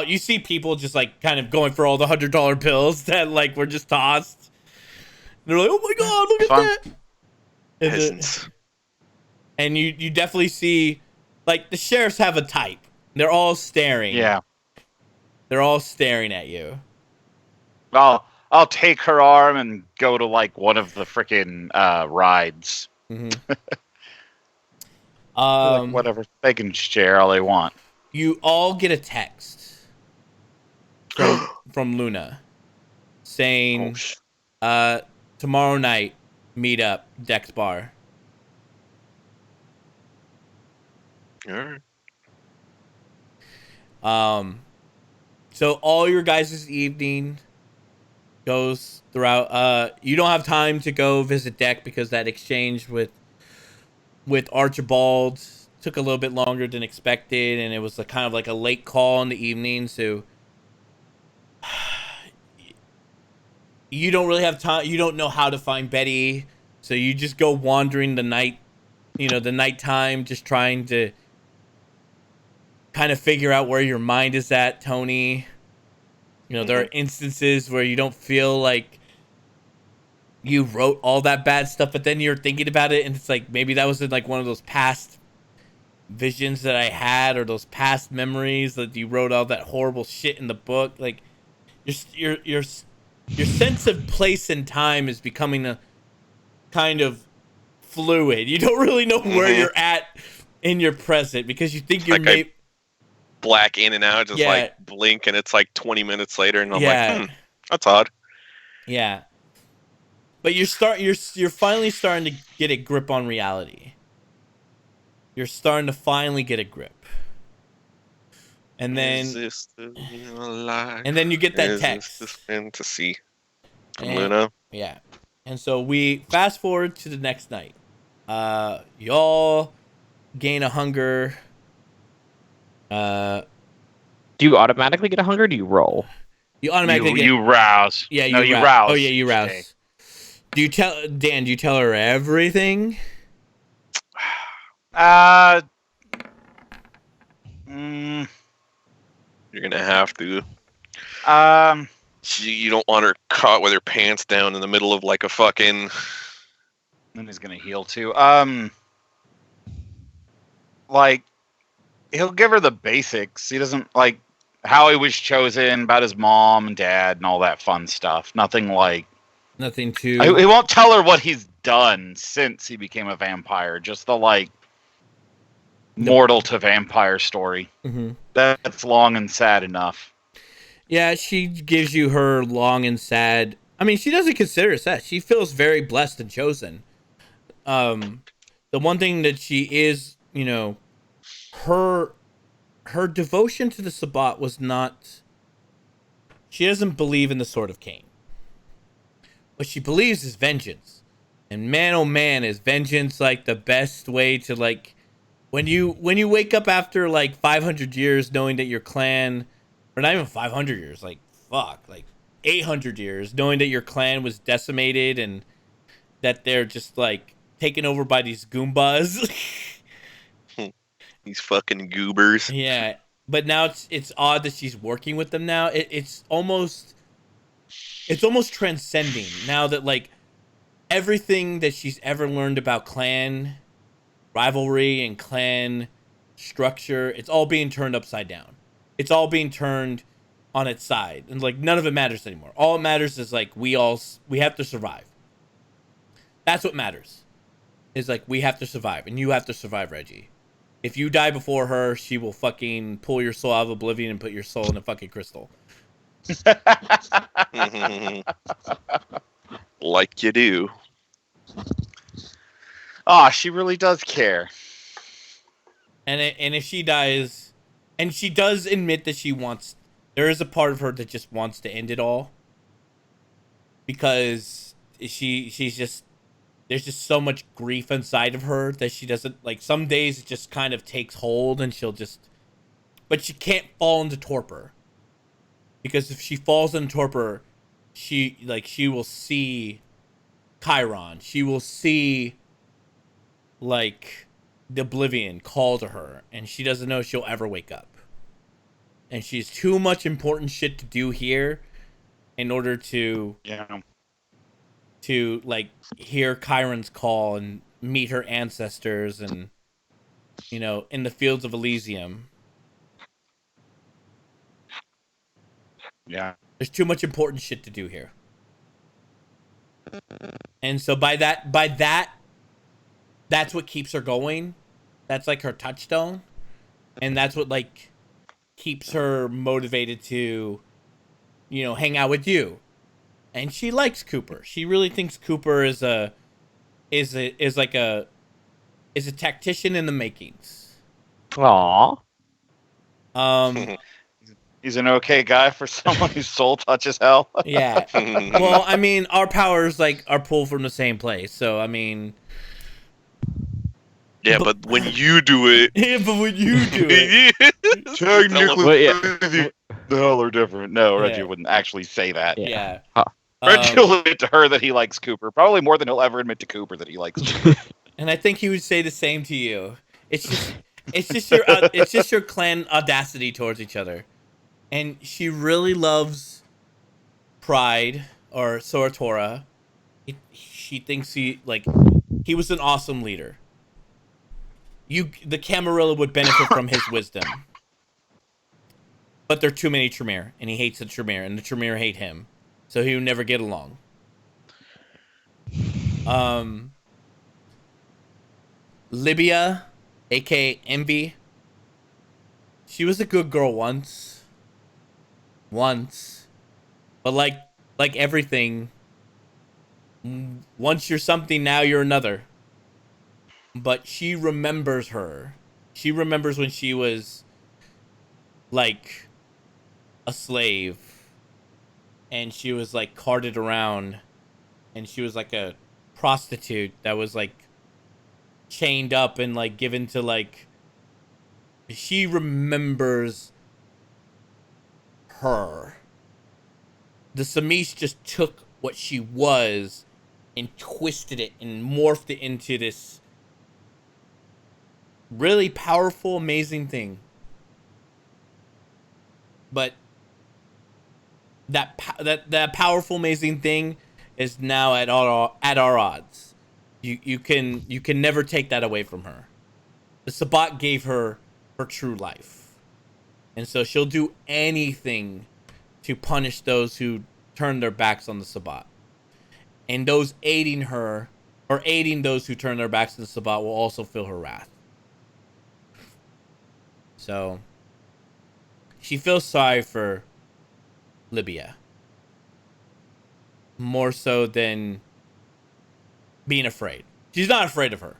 You see people just like kind of going for all the $100 bills that like were just tossed. They're like, oh my god, look Fun. at that! Peasants. And you definitely see, like, the sheriffs have a type. They're all staring. Yeah. They're all staring at you. I'll take her arm and go to like one of the freaking rides. Mm-hmm. Like, whatever. They can share all they want. You all get a text from Luna saying, tomorrow night, meet up, Dex Bar. Alright. So all your guys' evening goes throughout. You don't have time to go visit Deck because that exchange with Archibald took a little bit longer than expected, and it was a kind of like a late call in the evening. So you don't really have time. You don't know how to find Betty, so you just go wandering the night. The nighttime, just trying to kind of figure out where your mind is at, Tony. There are instances where you don't feel like you wrote all that bad stuff, but then you're thinking about it, and it's like maybe that was in like one of those past visions that I had, or those past memories that you wrote all that horrible shit in the book. Like your sense of place and time is becoming a kind of fluid. You don't really know where you're at in your present because you think you're Like black in and out, just like blink, and it's like 20 minutes later, and I'm like, that's odd. Yeah, but you're finally starting to get a grip on reality. You're starting to finally get a grip, and then you get that text. This fantasy from And- Luna. Yeah, and so we fast forward to the next night. Y'all gain a hunger. Do you automatically get a hunger? Or do you roll? You automatically get. You rouse. Yeah, you rouse. Oh yeah, you rouse. Okay. Do you tell her everything? You're gonna have to. Um. You don't want her caught with her pants down in the middle of like a fucking. Then he's gonna heal too. Like, he'll give her the basics. He doesn't like how he was chosen, about his mom and dad and all that fun stuff. Nothing like. Nothing too. He won't tell her what he's done since he became a vampire. Just the like mortal to vampire story. Mm-hmm. That's long and sad enough. Yeah, she gives you her long and sad. I mean, she doesn't consider it sad. She feels very blessed and chosen. The one thing that she is, her devotion to the Sabbat was not. She doesn't believe in the Sword of Cain. What she believes is vengeance, and man, oh man, is vengeance like the best way to like. When you wake up after like 500 years, knowing that your clan, or not even 500 years, like 800 years, knowing that your clan was decimated, and that they're just like taken over by these Goombas. These fucking goobers. Yeah, but now it's odd that she's working with them now. It's almost transcending now that like everything that she's ever learned about clan rivalry and clan structure, it's all being turned upside down. It's all being turned on its side, and like none of it matters anymore. All it matters is like we have to survive. That's what matters. Is like we have to survive, and you have to survive, Reggie. If you die before her, she will fucking pull your soul out of oblivion and put your soul in a fucking crystal. Like you do. Ah, she really does care. And if she dies, and she does admit that there is a part of her that just wants to end it all. Because she's just, there's just so much grief inside of her that she doesn't, like, some days it just kind of takes hold and but she can't fall into torpor. Because if she falls into torpor, she will see Chiron. She will see, like, the oblivion call to her, and she doesn't know if she'll ever wake up. And she's too much important shit to do here in order to like hear Chiron's call and meet her ancestors and, you know, in the fields of Elysium. Yeah. There's too much important shit to do here. And so by that that's what keeps her going. That's like her touchstone. And that's what like keeps her motivated to, you know, hang out with you. And she likes Cooper. She really thinks Cooper is a tactician in the makings. Aww. He's an okay guy for someone whose soul touches hell. Yeah. Well, I mean, our powers like are pulled from the same place. So I mean, yeah, but when you do it, yeah, but when you do it, Technically, the hell are different. No, Reggie Yeah. wouldn't actually say that. yeah. Reggie will admit to her that he likes Cooper, probably more than he'll ever admit to Cooper that he likes Cooper. And I think he would say the same to you. It's just your clan audacity towards each other. And she really loves Pride or Soratora. She thinks he was an awesome leader. The Camarilla would benefit from his wisdom. But there are too many Tremere, and he hates the Tremere, and the Tremere hate him. So he would never get along. Libya, aka Envy. She was a good girl once. But like everything, once you're something, now you're another. But she remembers her. She remembers when she was like a slave, and she was like carted around, and she was like a prostitute that was like chained up and like given to like. She remembers her. The Samish just took what she was and twisted it and morphed it into this really powerful, amazing thing. But that powerful, amazing thing is now at our odds. You can never take that away from her. The Sabbat gave her her true life, and so she'll do anything to punish those who turn their backs on the Sabbat. And those aiding her, or aiding those who turn their backs on the Sabbat, will also feel her wrath. So, she feels sorry for Libya. More so than being afraid. She's not afraid of her.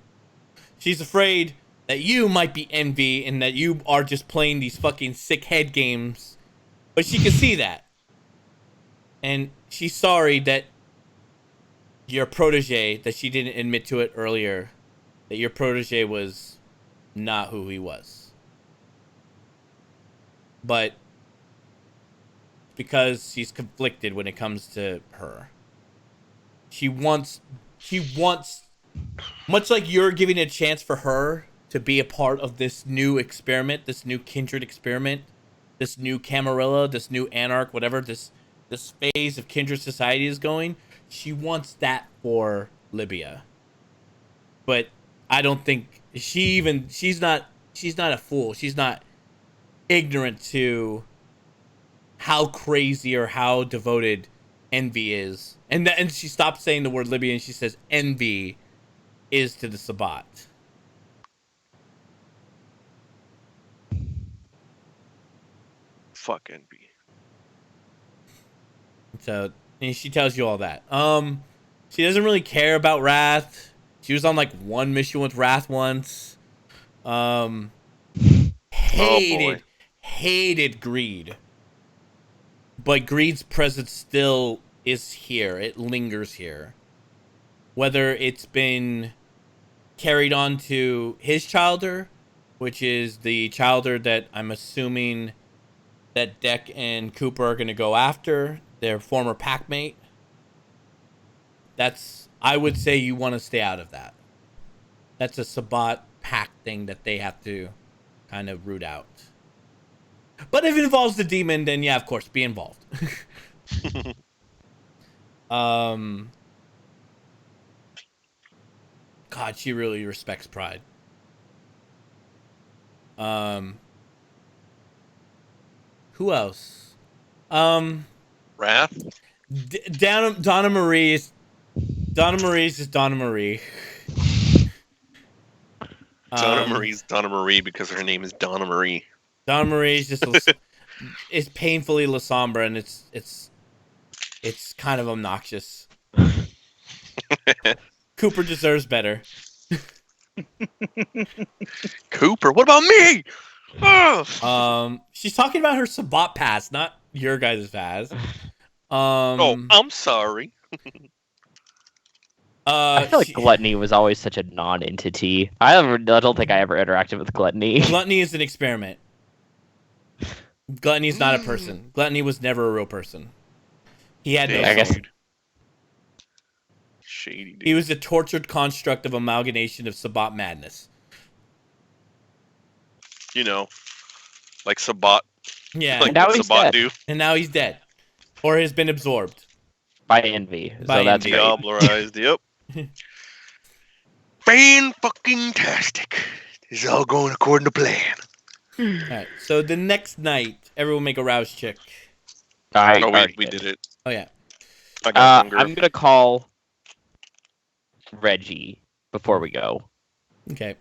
She's afraid that you might be Envy and that you are just playing these fucking sick head games. But she can see that. And she's sorry that your protege, that she didn't admit to it earlier, that your protege was not who he was. But because she's conflicted when it comes to her. She wants she wants, much like you're giving a chance for her to be a part of this new experiment, this new kindred experiment, this new Camarilla, this new Anarch, whatever this phase of kindred society is going. She wants that for Libya, but I don't think she's not a fool. She's not ignorant to how crazy or how devoted Envy is, and she stops saying the word Libya and she says Envy is to the Sabbat. Fuck Envy. So and she tells you all that. She doesn't really care about Wrath. She was on like one mission with Wrath once. Hated Greed. But Greed's presence still is here. It lingers here. Whether it's been carried on to his childer, which is the childer that I'm assuming that Deck and Cooper are going to go after, their former packmate. I would say you want to stay out of that. That's a Sabbat pack thing that they have to kind of root out. But if it involves the demon, then yeah, of course, be involved. God, she really respects Pride. Who else? Wrath? Donna Marie is just Donna Marie. Donna Marie's Donna Marie because her name is Donna Marie. Donna Marie is just it's painfully La Sombra, and it's kind of obnoxious. Cooper deserves better. Cooper, what about me? Oh. She's talking about her Sabbat pass, not your guys' pass. I'm sorry. I feel like Gluttony was always such a non-entity. I don't think I ever interacted with Gluttony. Gluttony is an experiment. Gluttony is not a person. Gluttony was never a real person. He had no soul. I guess. Shady dude. He was a tortured construct of amalgamation of Sabbat madness. You know, like Sabbat. Yeah. Like now what he's Sabbat dead. do. And now he's dead. Or has been absorbed. By Envy. By So that's Envy. great. Diablerized, yep. Fan-fucking-tastic. This is all going according to plan. Alright, so the next night, everyone make a rouse check. Alright, Oh, alright, we good. did it. Oh, yeah. I got hunger. I'm gonna call Reggie before we go. Okay.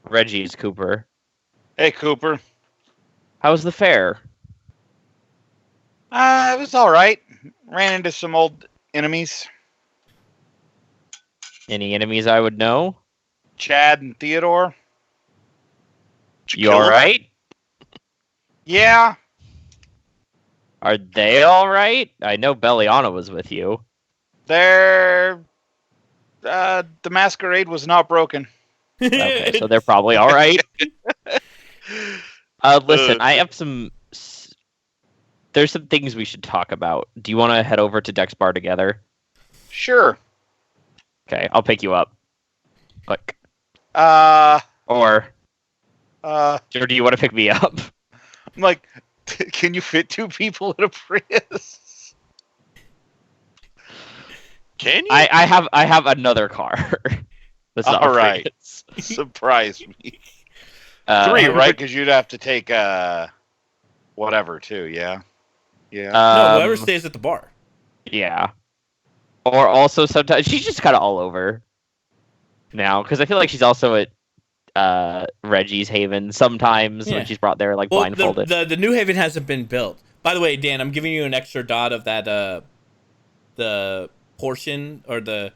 Reggie's Cooper. Hey, Cooper. How was the fair? It was all right. Ran into some old enemies, Any enemies I would know? Chad and Theodore. Did You kill him? alright? Yeah, Are they alright? I know Belliana was with you. they're. The Masquerade was not broken. Okay, so they're probably alright. Listen, I have some... There's some things we should talk about. Do you want to head over to Dex Bar together? Sure. Okay, I'll pick you up. Click. I'm Or do you want to pick me up? like, can you fit two people in a Prius? Can you? I have another car. That's not All a right. Prius. Surprise me. 3, right? Because you'd have to take whatever too. Yeah. Yeah. No, whoever Um, stays at the bar. Yeah. Or also sometimes she's just kind of all over now because I feel like she's also at Reggie's Haven sometimes Yeah. when she's brought there like Well, blindfolded. the New Haven hasn't been built. By the way, Dan, I'm giving you an extra dot of that the portion or the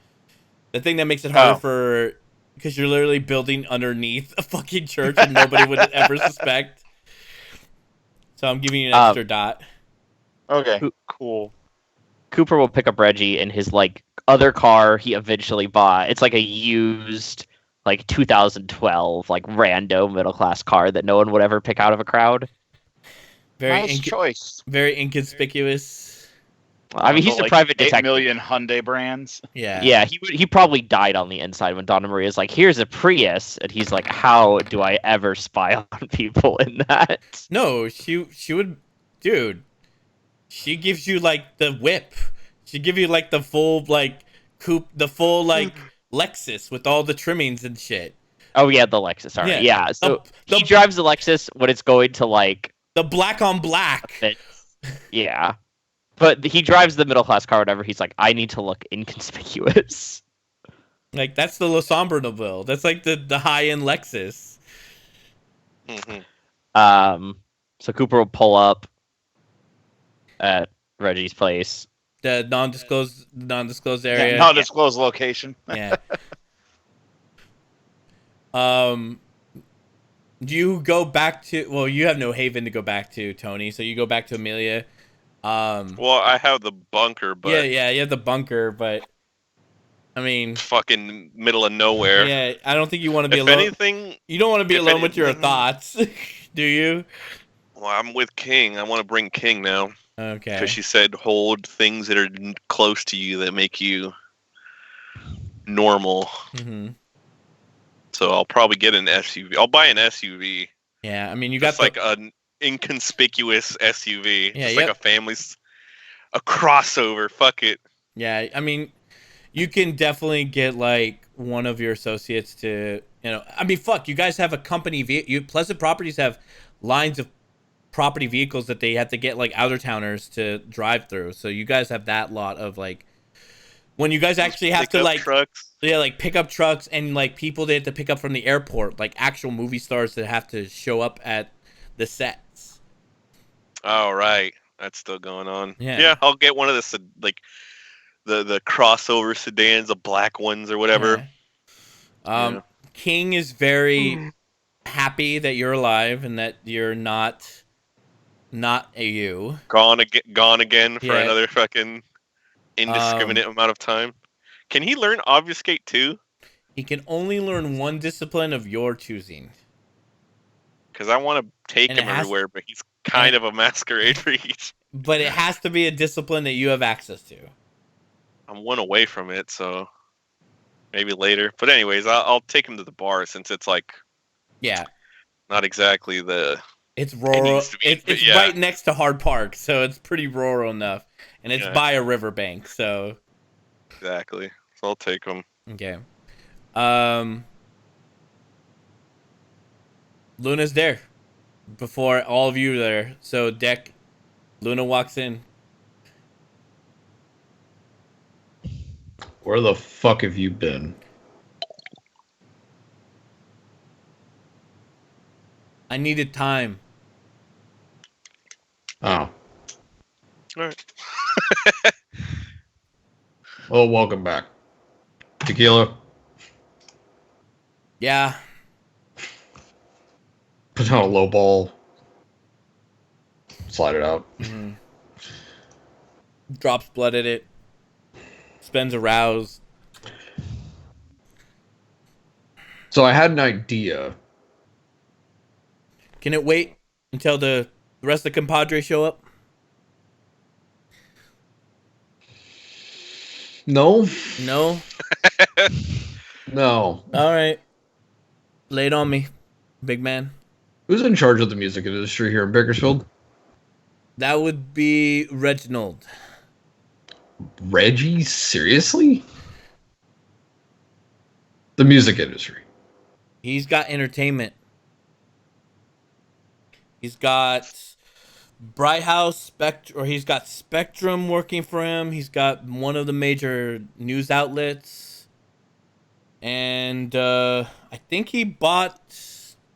thing that makes it harder for because you're literally building underneath a fucking church and nobody would ever suspect. So I'm giving you an extra dot. Okay. Who- Cool. Cooper will pick up Reggie in his like other car he eventually bought. It's like a used like 2012 like rando middle class car that no one would ever pick out of a crowd. Very Nice choice. very inconspicuous. I mean, he's a Like, private 8 detective. million Hyundai brands. Yeah. Yeah, he probably died on the inside when Donna Maria's like, "Here's a Prius," and he's like, "How do I ever spy on people in that?" No, she would, dude. She gives you like the whip. She give you like the full like coupe, the full like Lexus with all the trimmings and shit. Oh yeah, the Lexus. All right, Yeah. yeah. So The- he drives the Lexus when it's going to like The black on black. fits. Yeah, but he drives the middle class car. Whatever. He's like, I need to look inconspicuous. Like that's the La Somberneville. That's like the high end Lexus. So Cooper will pull up at Reggie's place. The non-disclosed area. Yeah, not disclosed location. Yeah. Do you go back to? Well, you have no haven to go back to, Tony. So you go back to Amelia. Well, I have the bunker, but yeah, you have the bunker, but I mean, fucking middle of nowhere. yeah, I don't think you want to be If alone. anything, You don't want to be if alone with your anything- thoughts, do you? well, I'm with King. I want to bring King now Okay. because she said hold things that are close to you that make you normal. hmm So I'll probably get an SUV. I'll buy an SUV. Yeah, I mean, you got Just like an inconspicuous SUV. Yeah, Just yep. like a crossover. Fuck it. Yeah, I mean, you can definitely get like one of your associates to, I mean, fuck, you guys have a company Pleasant Properties have lines of property vehicles that they have to get like outer towners to drive through. So you guys have that lot of like when you guys actually have to Pickup like trucks. yeah, like pickup trucks and like people they have to pick up from the airport, like actual movie stars that have to show up at the sets. Oh right, that's still going on. Yeah. Yeah, I'll get one of the crossover sedans, the black ones or whatever. Yeah. Yeah. King is very happy that you're alive and that you're not a you. Gone again for Yeah. another fucking indiscriminate amount of time. Can he learn obfuscate too? He can only learn one discipline of your choosing. Because I want to take And it him has- everywhere, but he's kind of a masquerade for each. But it has to be a discipline that you have access to. I'm one away from it, so maybe later. But anyways, I'll take him to the bar since it's like Yeah. not exactly the. It's rural. needs to be, It's but yeah. right next to Hard Park, so it's pretty rural enough. And it's Yeah. by a riverbank, so Exactly. So I'll take him. okay. Luna's there before all of you are there. So Deck, Luna walks in. Where the fuck have you been? I needed time. Oh. Alright. Well, welcome back. Tequila. Yeah. Put down a low ball. Slide it out. Drops blood at it. Spends aroused. So I had an idea. Can it wait until the rest of the compadres show up? No. No? No. All right. Lay it on me, big man. Who's in charge of the music industry here in Bakersfield? That would be Reginald. Reggie? Seriously? The music industry. He's got entertainment. He's got Bright House he's got Spectrum working for him. He's got one of the major news outlets. And I think he bought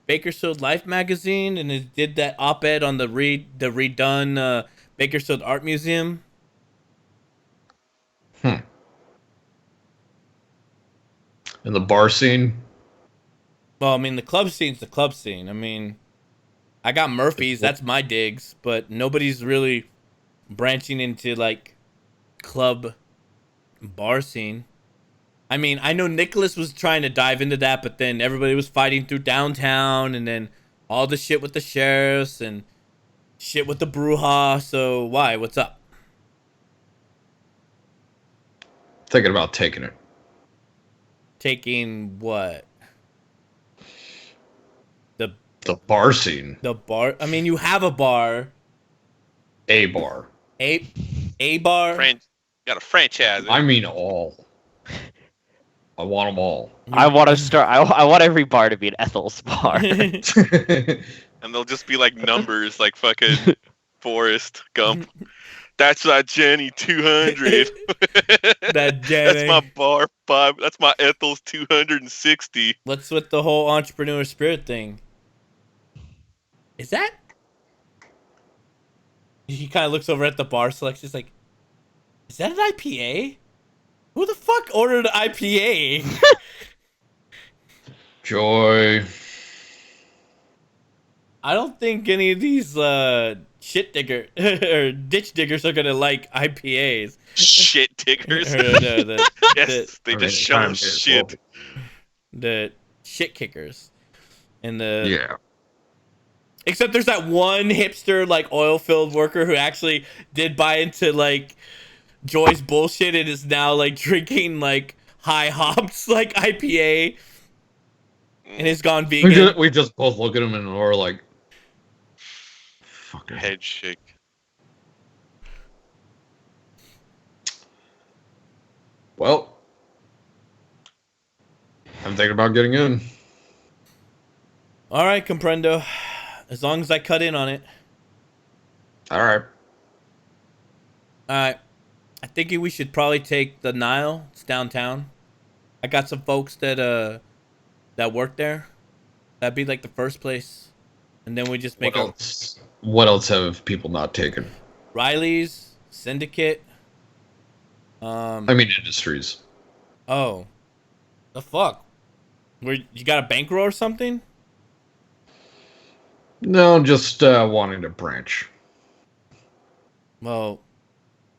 Bakersfield Life magazine and did that op-ed on the redone Bakersfield Art Museum. In the bar scene? Well, I mean, the club scene's the club scene. I mean, I got Murphy's, that's my digs, but nobody's really branching into, like, club bar scene. I mean, I know Nicholas was trying to dive into that, but then everybody was fighting through downtown, and then all the shit with the sheriffs, and shit with the brouhaha, so why? What's up? thinking about taking it. Taking what? The bar scene. The bar? I mean, you have a bar. A bar. A bar? Got a franchise. I mean all. I want them all. I want to start. I want every bar to be an Ethel's bar. And they'll just be like numbers, like fucking Forrest Gump. That's not Jenny 200. That Jenny. That's my bar 5. That's my Ethel's 260. What's with the whole entrepreneur spirit thing? Is that? He kind of looks over at the bar selection. He's like, is that an IPA? Who the fuck ordered an IPA? Joy. I don't think any of these shit digger or ditch diggers are gonna like IPAs. Shit diggers. Yes, they just show them shit. The shit kickers. And the Yeah. Except there's that one hipster like oil filled worker who actually did buy into like Joy's bullshit and is now like drinking like high hops like IPA and has gone vegan. We just both look at him and we're like, fuck it. Head shake. Well, I'm thinking about getting in. All right, comprendo. As long as I cut in on it. All right. All right. I think we should probably take the Nile. It's downtown. I got some folks that work there. That'd be like the first place, and then we just make What else have people not taken? Riley's Syndicate. I mean, Industries. Oh, the fuck? Where you got a bankroll or something? No, just wanting to branch. Well,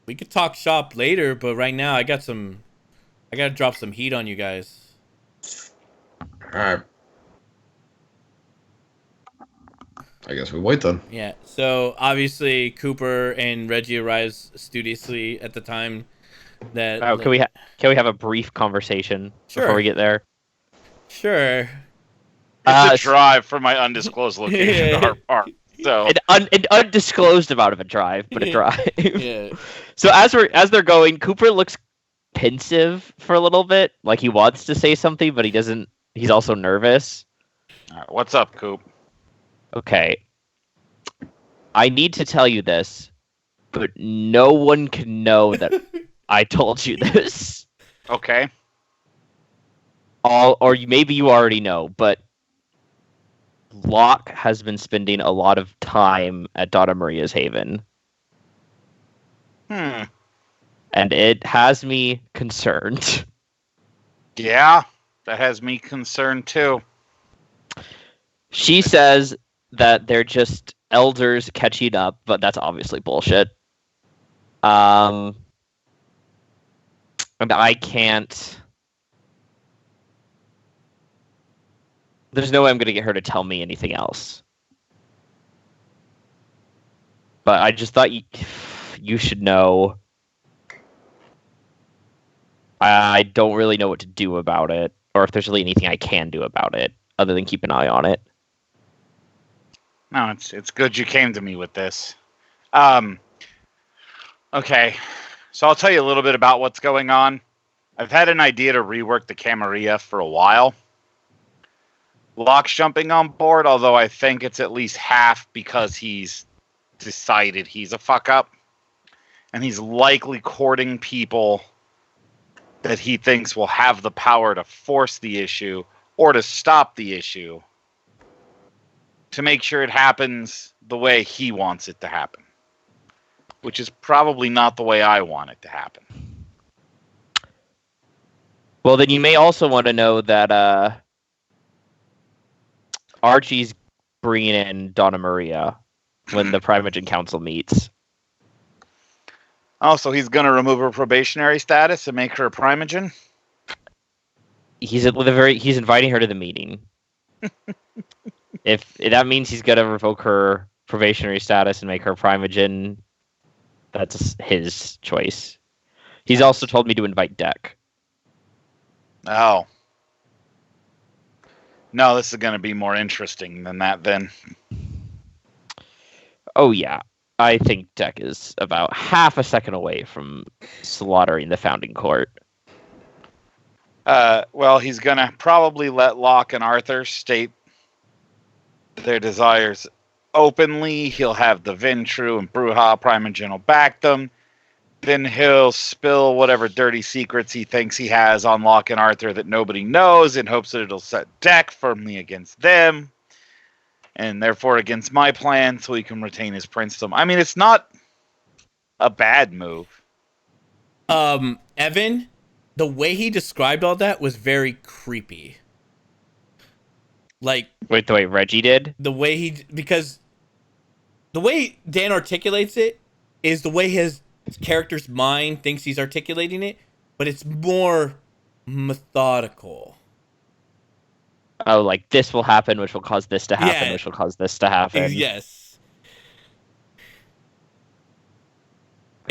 we could talk shop later, but right now I gotta drop some heat on you guys. All right. I guess we wait then. Yeah. So obviously Cooper and Reggie arrives studiously at the time that. Oh, can we have a brief conversation before we get there? Sure. It's a drive from my undisclosed location to our park. So An undisclosed amount of a drive, but a drive. Yeah. So as they're going, Cooper looks pensive for a little bit, like he wants to say something, but he doesn't. He's also nervous. all right, what's up, Coop? Okay. I need to tell you this, but no one can know that I told you this. Okay. Maybe you already know, but Locke has been spending a lot of time at Donna Maria's Haven. And it has me concerned. Yeah, that has me concerned too. She says that they're just elders catching up, but that's obviously bullshit. And I can't. There's no way I'm going to get her to tell me anything else. But I just thought you should know. I don't really know what to do about it, or if there's really anything I can do about it, other than keep an eye on it. No, it's good you came to me with this. Okay, so I'll tell you a little bit about what's going on. I've had an idea to rework the Camarilla for a while. Locke's jumping on board, although I think it's at least half because he's decided he's a fuck up. And he's likely courting people that he thinks will have the power to force the issue or to stop the issue to make sure it happens the way he wants it to happen. Which is probably not the way I want it to happen. Well, then you may also want to know that Archie's bringing in Donna Maria when the Primogen Council meets. Oh, so he's going to remove her probationary status and make her a Primogen? He's inviting her to the meeting. If that means he's going to revoke her probationary status and make her Primogen, that's his choice. He's also told me to invite Deck. Oh. No, this is going to be more interesting than that then. Oh, yeah. I think Deck is about half a second away from slaughtering the Founding Court. Well, he's going to probably let Locke and Arthur state their desires openly. He'll have the Ventru and Bruja Primogen back them. Then he'll spill whatever dirty secrets he thinks he has on Locke and Arthur that nobody knows in hopes that it'll set Deck firmly against them and therefore against my plan so he can retain his princedom. I mean, it's not a bad move. Evan, the way he described all that was very creepy. Like, Wait, the way Reggie did? because the way Dan articulates it is the way his character's mind thinks he's articulating it, but it's more methodical. Oh, like this will happen, which will cause this to happen, Yeah. which will cause this to happen. Yes.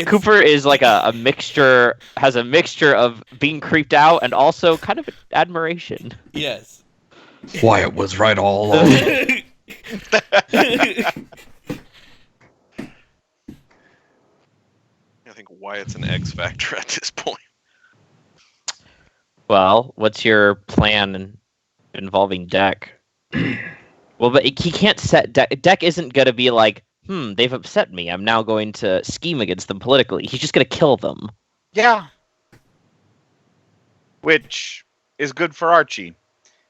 Cooper is like a mixture, has a mixture of being creeped out and also kind of admiration. Yes. Wyatt was right all along. I think Wyatt's an X Factor at this point. Well, what's your plan involving Deck? Well, but he can't set Deck. Deck isn't going to be like, they've upset me. I'm now going to scheme against them politically. He's just going to kill them. Yeah. Which is good for Archie.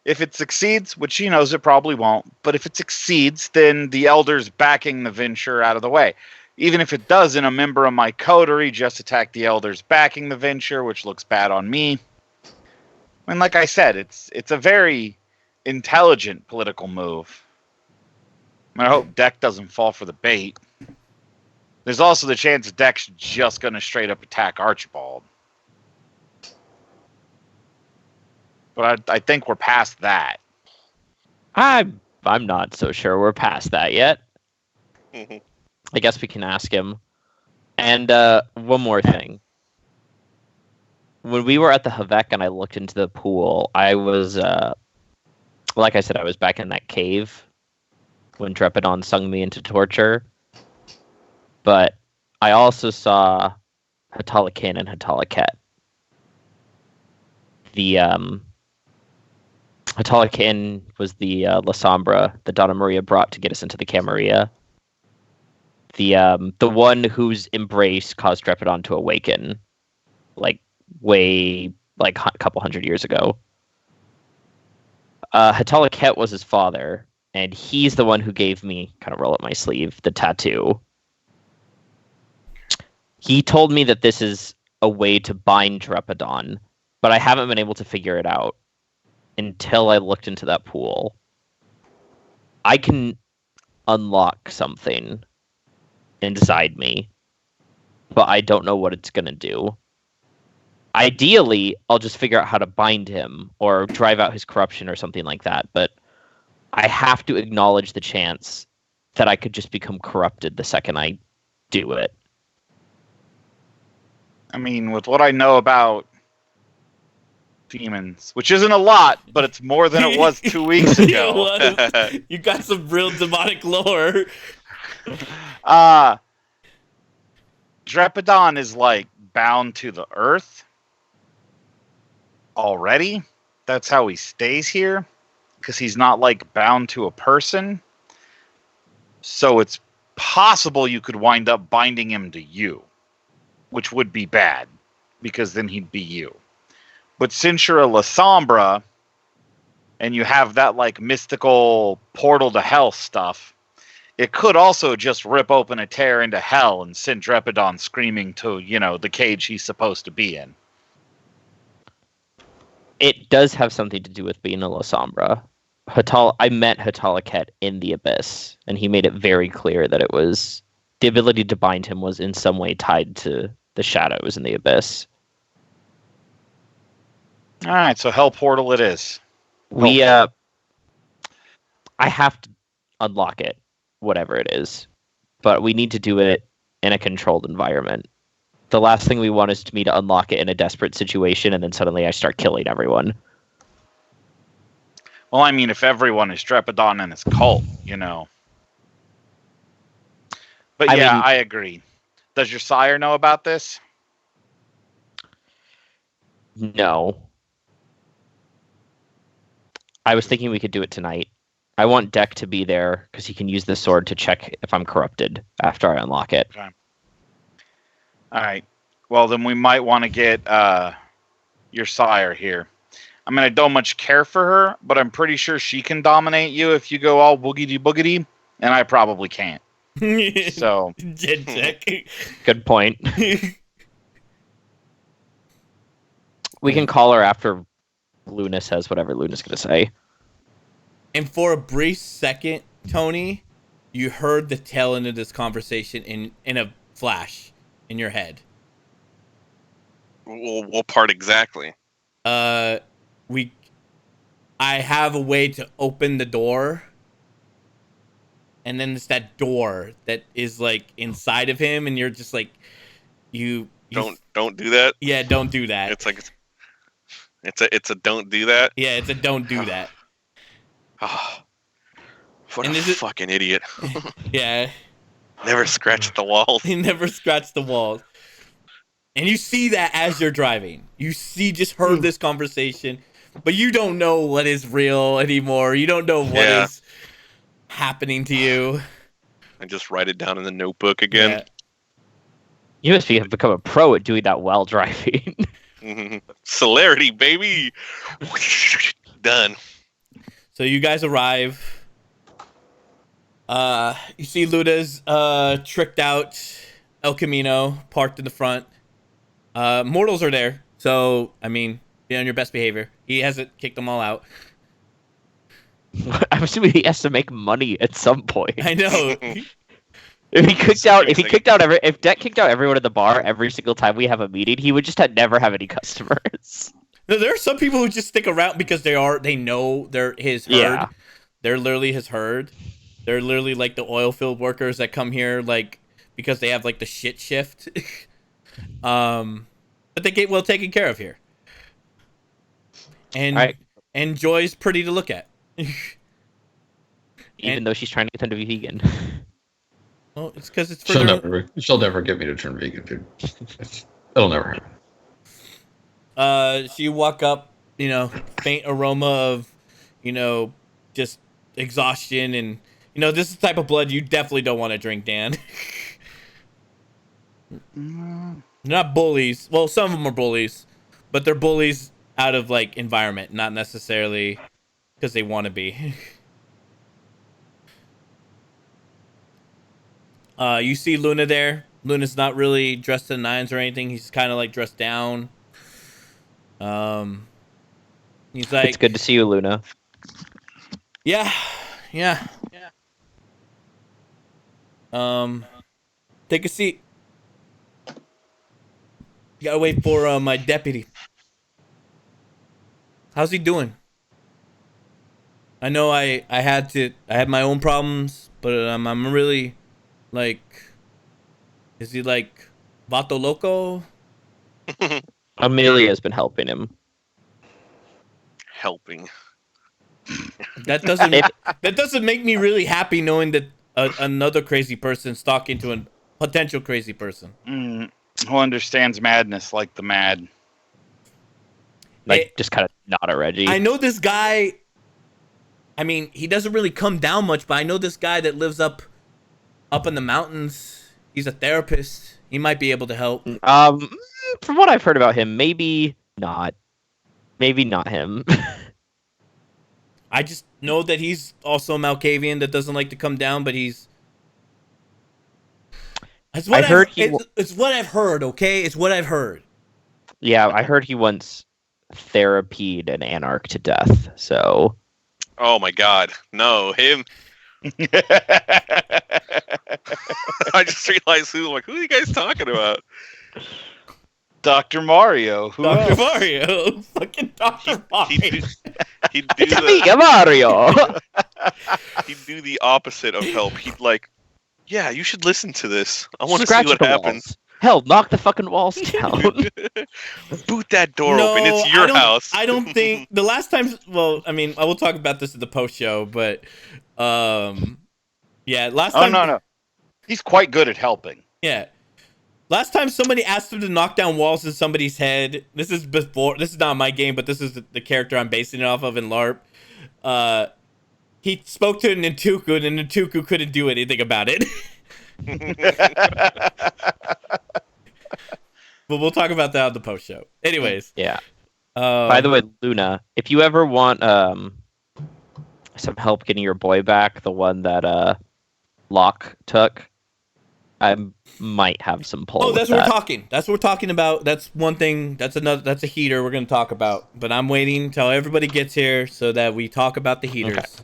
If it succeeds, which he knows it probably won't, but if it succeeds, then the Elder's backing the Venture out of the way. Even if it doesn't, a member of my coterie just attacked the Elders backing the Venture, which looks bad on me. And like I said, it's a very intelligent political move. I hope Deck doesn't fall for the bait. There's also the chance that Deck's just going to straight up attack Archibald. But I think we're past that. I'm not so sure we're past that yet. Mhm. I guess we can ask him. And one more thing. When we were at the Havek and I looked into the pool, I was, like I said, I was back in that cave when Drepidon sung me into torture. But I also saw Hatalakin and Hatalaket. The Hatalakin was the La Sombra that Donna Maria brought to get us into the Camarilla. The one whose embrace caused Drepidon to awaken, like way like a couple hundred years ago. Hatalaket was his father, and he's the one who gave me, kind of roll up my sleeve, the tattoo. He told me that this is a way to bind Drepidon, but I haven't been able to figure it out until I looked into that pool. I can unlock something inside me, but I don't know what it's going to do. Ideally, I'll just figure out how to bind him or drive out his corruption or something like that, but I have to acknowledge the chance that I could just become corrupted the second I do it. I mean, with what I know about demons, which isn't a lot, but it's more than it was 2 weeks ago. You got some real demonic lore. Drepidon is like bound to the earth already. That's how he stays here, because he's not like bound to a person. So it's possible you could wind up binding him to you, which would be bad, because then he'd be you. But since you're a La Sombra, and you have that like mystical portal to hell stuff, it could also just rip open a tear into hell and send Drepidon screaming to, the cage he's supposed to be in. It does have something to do with being a La Sombra. I met Hatalaket in the Abyss, and he made it very clear that it was the ability to bind him was in some way tied to the shadows in the Abyss. All right, so hell portal it is. I have to unlock it, whatever it is, but we need to do it in a controlled environment. The last thing we want is me to unlock it in a desperate situation, and then suddenly I start killing everyone. Well, I mean, if everyone is Drepidon and his cult, But I yeah, mean- I agree. Does your sire know about this? No. I was thinking we could do it tonight. I want Deck to be there because he can use the sword to check if I'm corrupted after I unlock it. All right. Well, then we might want to get your sire here. I mean, I don't much care for her, but I'm pretty sure she can dominate you if you go all boogity boogity, and I probably can't. So, Jet check. Good point. We can call her after Luna says whatever Luna's going to say. And for a brief second, Tony, you heard the tail end of this conversation in a flash in your head. Well, what part exactly? I have a way to open the door, and then it's that door that is like inside of him, and you're just like, you Don't do that. Yeah, don't do that. It's like it's a don't do that. Yeah, it's a don't do that. Oh, what And a is it- fucking idiot! Yeah, Never scratched the walls. he never scratched the walls. And you see that as you're driving. You just heard this conversation, but you don't know what is real anymore. You don't know what is happening to you. I just write it down in the notebook again. You must have become a pro at doing that while driving. Celerity, baby. Done. So you guys arrive. You see Luda's tricked out El Camino parked in the front. Mortals are there, so I mean, be on your best behavior. He hasn't kicked them all out. I'm assuming he has to make money at some point. I know. If Deck kicked out everyone at the bar every single time we have a meeting, he would just never have any customers. No, there are some people who just stick around because they know they're his herd. Yeah. They're literally his herd. They're literally like the oil field workers that come here like because they have like the shit shift. But they get well taken care of here. And and Joy's pretty to look at. Even though she's trying to get them to be vegan. Well, it's because it's for She'll never get me to turn vegan, dude. It'll never happen. So you walk up, faint aroma of, just exhaustion, and this is the type of blood you definitely don't want to drink, Dan. They're not bullies. Well, some of them are bullies, but they're bullies out of like environment, not necessarily because they want to be. You see Luna there. Luna's not really dressed to the nines or anything. He's kind of like dressed down. He's like, It's good to see you, Luna. Yeah. Take a seat. You gotta wait for my deputy. How's he doing? I know I had my own problems, but I'm really like, is he like Vato Loco? Amelia's been helping him. Helping. That doesn't make me really happy knowing that another crazy person stalked into a potential crazy person. Who understands madness like the mad? Just kind of nod at Reggie. I know this guy. I mean, he doesn't really come down much, but I know this guy that lives up in the mountains. He's a therapist. He might be able to help. From what I've heard about him, maybe not. Maybe not him. I just know that he's also a Malkavian that doesn't like to come down, but he's. It's what I've heard. Okay, it's what I've heard. Yeah, I heard he once therapied an anarch to death. So. Oh my God, no, him. I just realized who are you guys talking about? Dr. Mario. Who Dr. else? Mario. Fucking Dr. Mario. He'd do It's me, Mario. He'd do the opposite of help. He'd like, yeah, you should listen to this. I want to see Scratch what the happens. Hell, knock the fucking walls down. Boot that door No, open. It's I your don't- house. I don't think the last time. Well, I mean, I will talk about this at the post show, but yeah, last Oh time. no. He's quite good at helping. Yeah. Last time somebody asked him to knock down walls in somebody's head. This is before. This is not my game, but this is the character I'm basing it off of in LARP. He spoke to Nintuku, and Nintuku couldn't do anything about it. But we'll talk about that on the post show. Anyways. Yeah. By the way, Luna, if you ever want some help getting your boy back, the one that Locke took, I might have some pull. Oh, with that's what that. we're talking. That's what we're talking about. That's one thing. That's another. That's a heater we're going to talk about. But I'm waiting until everybody gets here so that we talk about the heaters.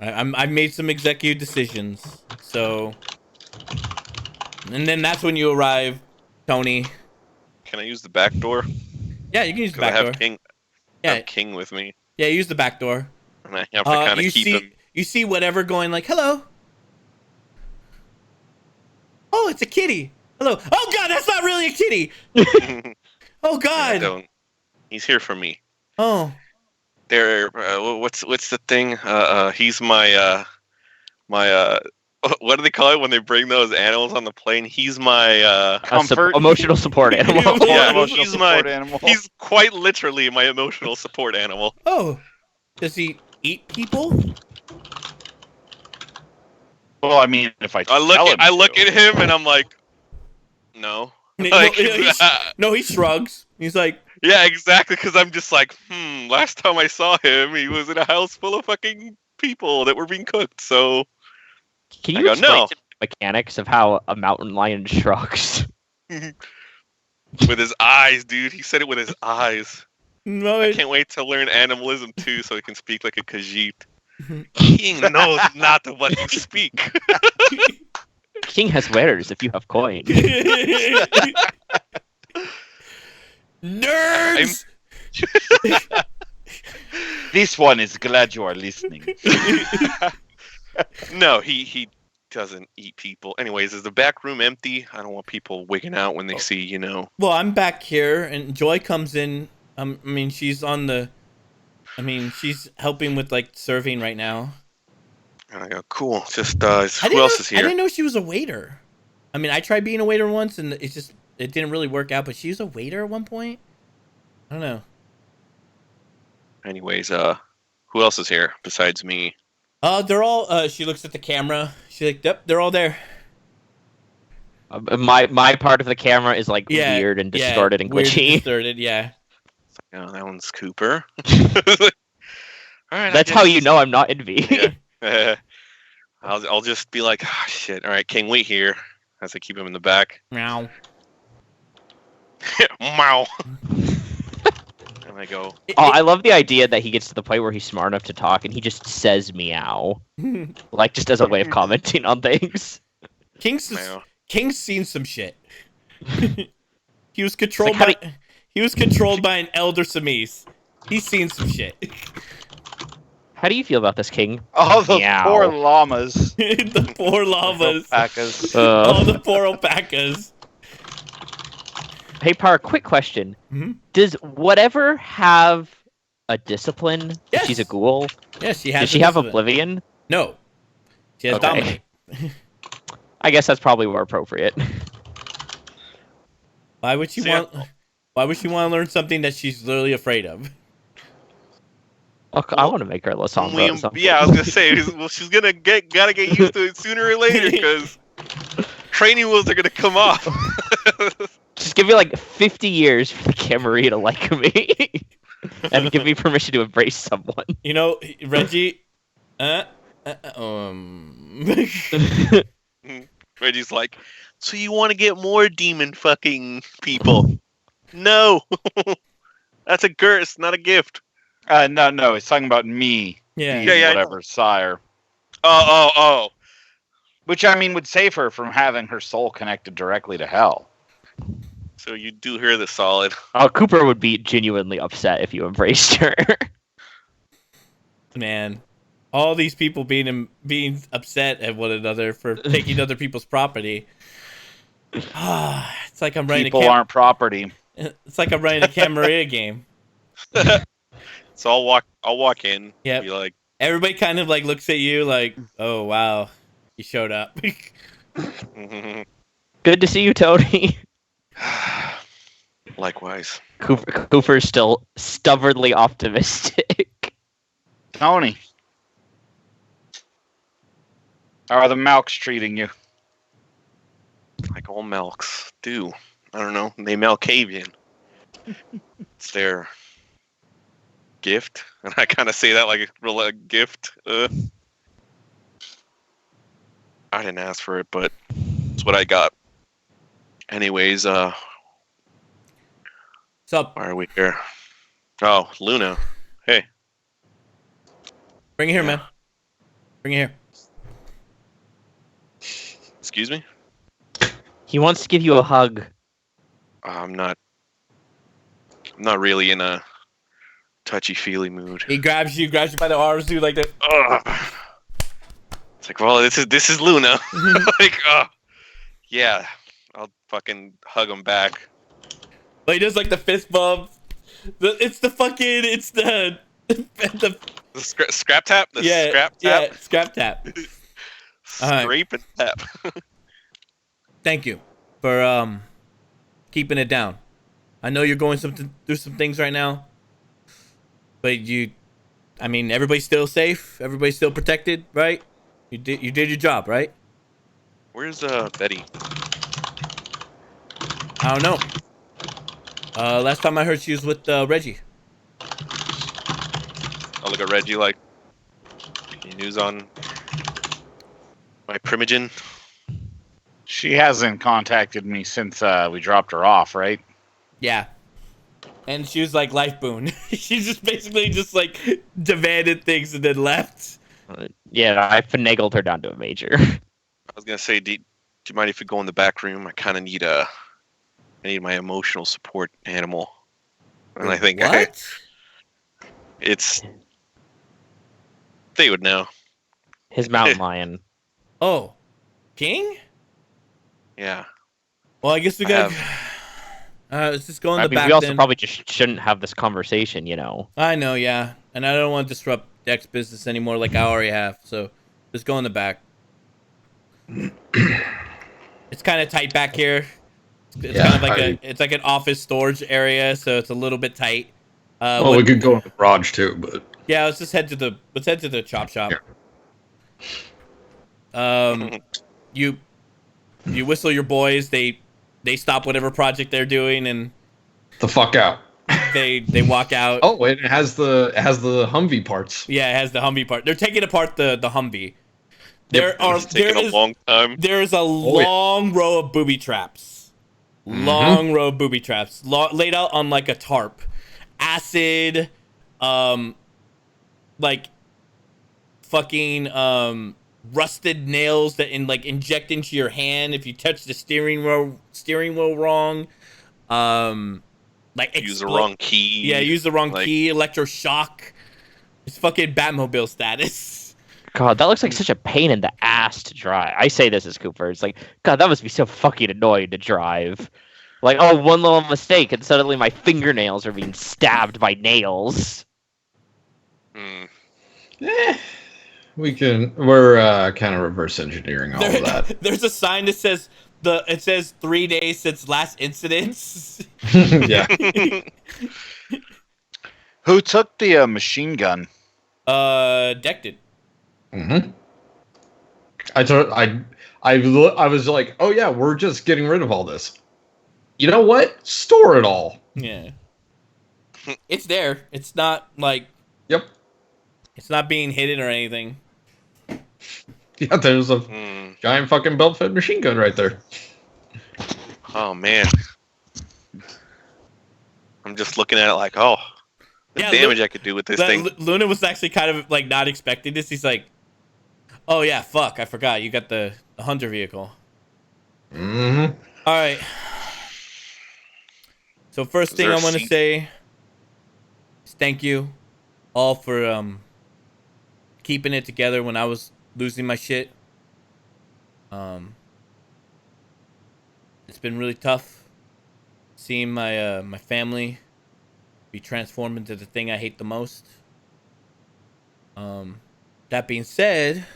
Okay. I've made some executive decisions. So, and then that's when you arrive, Tony. Can I use the back door? Yeah, you can use the Because I back door. have King. I Yeah, have King with me, yeah, use the back door. and I have to kind You of keep see, him. you see whatever going like, hello. Oh, it's a kitty. Hello. Oh God, that's not really a kitty. Oh I God. don't. He's here for me. Oh. There. What's the thing? He's my what do they call it when they bring those animals on the plane? He's my Comfort. Emotional support animal. Yeah, Emotional he's support my- animal. he's quite literally my emotional support animal. Oh. Does he eat people? Well, I mean, if I I look at him and I'm like, no. Like, No, he shrugs. He's like, yeah, exactly. Because I'm just like, last time I saw him, he was in a house full of fucking people that were being cooked. So Can I you go, explain no. to me the mechanics of how a mountain lion shrugs? with his eyes, dude, he said it with his eyes. no, I can't wait to learn animalism too, so he can speak like a Khajiit. King knows not what you speak. King has wares if you have coin. Nerds. This one is glad you are listening. No, he doesn't eat people. Anyways, is the back room empty? I don't want people wigging out when they see, you know. Well, I'm back here, and Joy comes in. I mean, she's on the. I mean, she's helping with like serving right now. And I go, cool. Just I who didn't else know, is I here? didn't know she was a waiter. I mean, I tried being a waiter once, and it didn't really work out. But she was a waiter at one point. I don't know. Anyways, who else is here besides me? They're all. She looks at the camera. She's like, "Yep, they're all there." My part of the camera is like Yeah, weird and yeah, distorted and weird glitchy. distorted, yeah. Oh, that one's Cooper. All right, That's how you know I'm not envy. Yeah. I'll just be like, ah, shit. All right, King, wait here as I keep him in the back. Meow. Meow. And I go, Oh, I love the idea that he gets to the point where he's smart enough to talk and he just says meow, like just as a way of commenting on things. meow. King's seen some shit. He was controlled Like, by he was controlled by an elder Samis. He's seen some shit. How do you feel about this, King? Oh, those Meow. poor llamas. The poor llamas. Alpacas. All the poor alpacas. Hey, Par, quick question. Mhm. Does whatever have a discipline? If Yes. She's a ghoul. Yeah, she has. Does she have Oblivion? No. She has Okay. dominate. I guess that's probably more appropriate. Why would she So, want? Why would she want to learn something that she's literally afraid of? I want to make her La Sombra at some point. yeah, I was gonna say, well, she's gotta get used to it sooner or later because training wheels are gonna come off. Just give me like 50 years for the Camarilla to like me. And give me permission to embrace someone. You know, Reggie. Reggie's like, so you want to get more demon fucking people? No, that's a curse, not a gift. No, he's talking about me. Yeah. being Yeah, I know. whatever, sire. Oh. Which, I mean, would save her from having her soul connected directly to hell. So you do hear the solid. Oh, Cooper would be genuinely upset if you embraced her. Man, all these people being upset at one another for taking other people's property. It's like I'm running People aren't property. It's like I'm running a Camarilla game. So I'll walk in. Yep. Be like, Everybody kind of like looks at you like, oh wow, you showed up. Good to see you, Tony. likewise. Cooper's still stubbornly optimistic. Tony, how are the Malks treating you? Like all Melks do. I don't know. They Malkavian. It's their gift, and I kind of say that like a real gift. I didn't ask for it, but it's what I got. Anyways, What's up? why are we here? Oh, Luna. Hey. Bring it here, Yeah. man. Bring it here. Excuse me? He wants to give you a hug. I'm not really in a touchy-feely mood. He grabs you by the arms, dude, like that. Ugh. It's like, well, this is Luna. Like, yeah, I'll fucking hug him back. Like he does like the fist bump. It's the The scrap tap. The yeah, scrap tap. yeah, scrap tap. Alright. Scrape and tap. Thank you for keeping it down. I know you're going through some things right now, but I mean, everybody's still safe. Everybody's still protected, right? You did your job, right? Where's Betty? I don't know. Last time I heard she was with Reggie. I'll look at Reggie like, any news on my primogen? She hasn't contacted me since we dropped her off, right? Yeah. And she was like life boon. She just basically just like demanded things and then left. Yeah, I finagled her down to a major. I was gonna say, do you mind if we go in the back room? I kind of need I need my emotional support animal, and I think What? it's they would know. His mountain lion. Oh, King? Yeah. Well, I guess we I got. Let's just go in the back we also then. probably just shouldn't have this conversation, you know. I know, yeah, and I don't want to disrupt Deck's business anymore, like I already have. So, just go in the back. It's kind of tight back here. It's kind of like it's like an office storage area, so it's a little bit tight. Well, we could go in the garage too, but Yeah, let's head to the chop shop. You whistle your boys. They stop whatever project they're doing and the fuck out. they walk out. Oh, wait, it has the Humvee parts. Yeah, it has the Humvee part. They're taking apart the Humvee. It's taking a long time. There is a long row of booby traps. Long row of booby traps laid out on like a tarp. Acid, like fucking rusted nails that inject into your hand if you touch the steering wheel wrong. Use the wrong key. Yeah, use the wrong key. Electroshock. It's fucking Batmobile status. God, that looks like such a pain in the ass to drive. I say this as Cooper. It's like, God, that must be so fucking annoying to drive. Like, oh, one little mistake, and suddenly my fingernails are being stabbed by nails. We're kind of reverse engineering all of that. There's a sign that says it says 3 days since last incidents. Yeah. Who took the machine gun? Deck did. Mm-hmm. I was like, oh yeah, we're just getting rid of all this. You know what? Store it all. Yeah. It's there. It's not like. Yep. It's not being hidden or anything. Yeah, there's a giant fucking belt-fed machine gun right there. Oh man. I'm just looking at it like, oh, the damage I could do with this thing. Luna was actually kind of like not expecting this. He's like, oh yeah, fuck, I forgot. You got the hunter vehicle. Mm-hmm. All right. So first thing I want to say is thank you all for keeping it together when I was losing my shit. It's it's been really tough seeing my family be transformed into the thing I hate the most. That being said,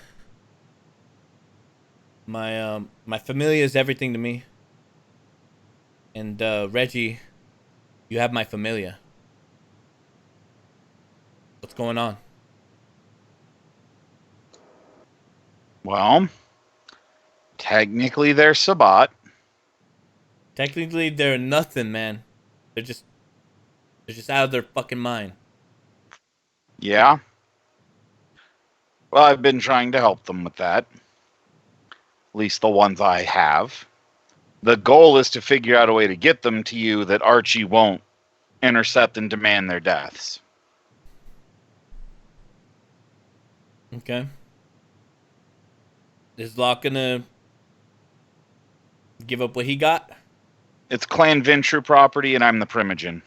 my familia is everything to me. And Reggie, you have my familia. What's going on? Well, technically they're Sabat. Technically, they're nothing, man. They're just out of their fucking mind. Yeah. Well, I've been trying to help them with that. At least the ones I have. The goal is to figure out a way to get them to you that Archie won't intercept and demand their deaths. Okay. Is Locke gonna give up what he got? It's Clan Venture property, and I'm the Primogen.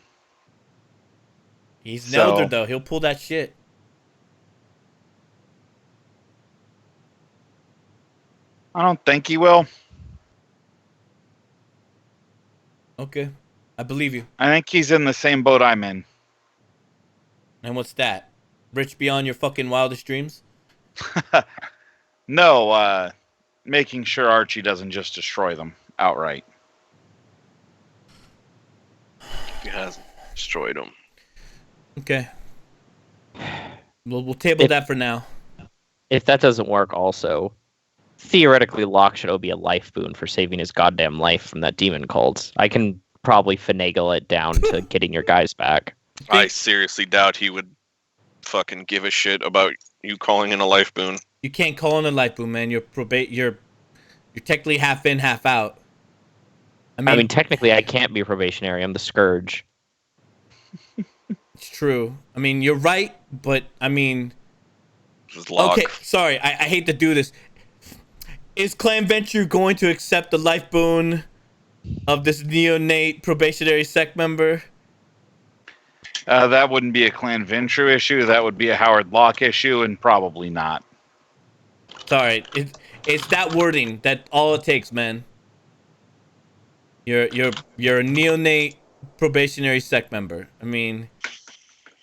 He's So- Nelder, though. He'll pull that shit. I don't think he will. Okay. I believe you. I think he's in the same boat I'm in. And what's that? Rich beyond your fucking wildest dreams? No, making sure Archie doesn't just destroy them outright. He hasn't destroyed him. Okay. We'll table that for now. If that doesn't work, also, theoretically, Locke should be a life boon for saving his goddamn life from that demon cult. I can probably finagle it down to getting your guys back. I seriously doubt he would fucking give a shit about you calling in a life boon. You can't call in a life boom, man. You're technically half in, half out. I mean, technically, I can't be probationary. I'm the Scourge. It's true. I mean, you're right, but I mean, Just Locke. okay. Sorry, I hate to do this. Is Clan Venture going to accept the life boon of this neonate probationary sect member? That wouldn't be a Clan Venture issue. That would be a Howard Locke issue, and probably not. Sorry, it's that wording that all it takes, man. You're a neonate probationary sect member. I mean,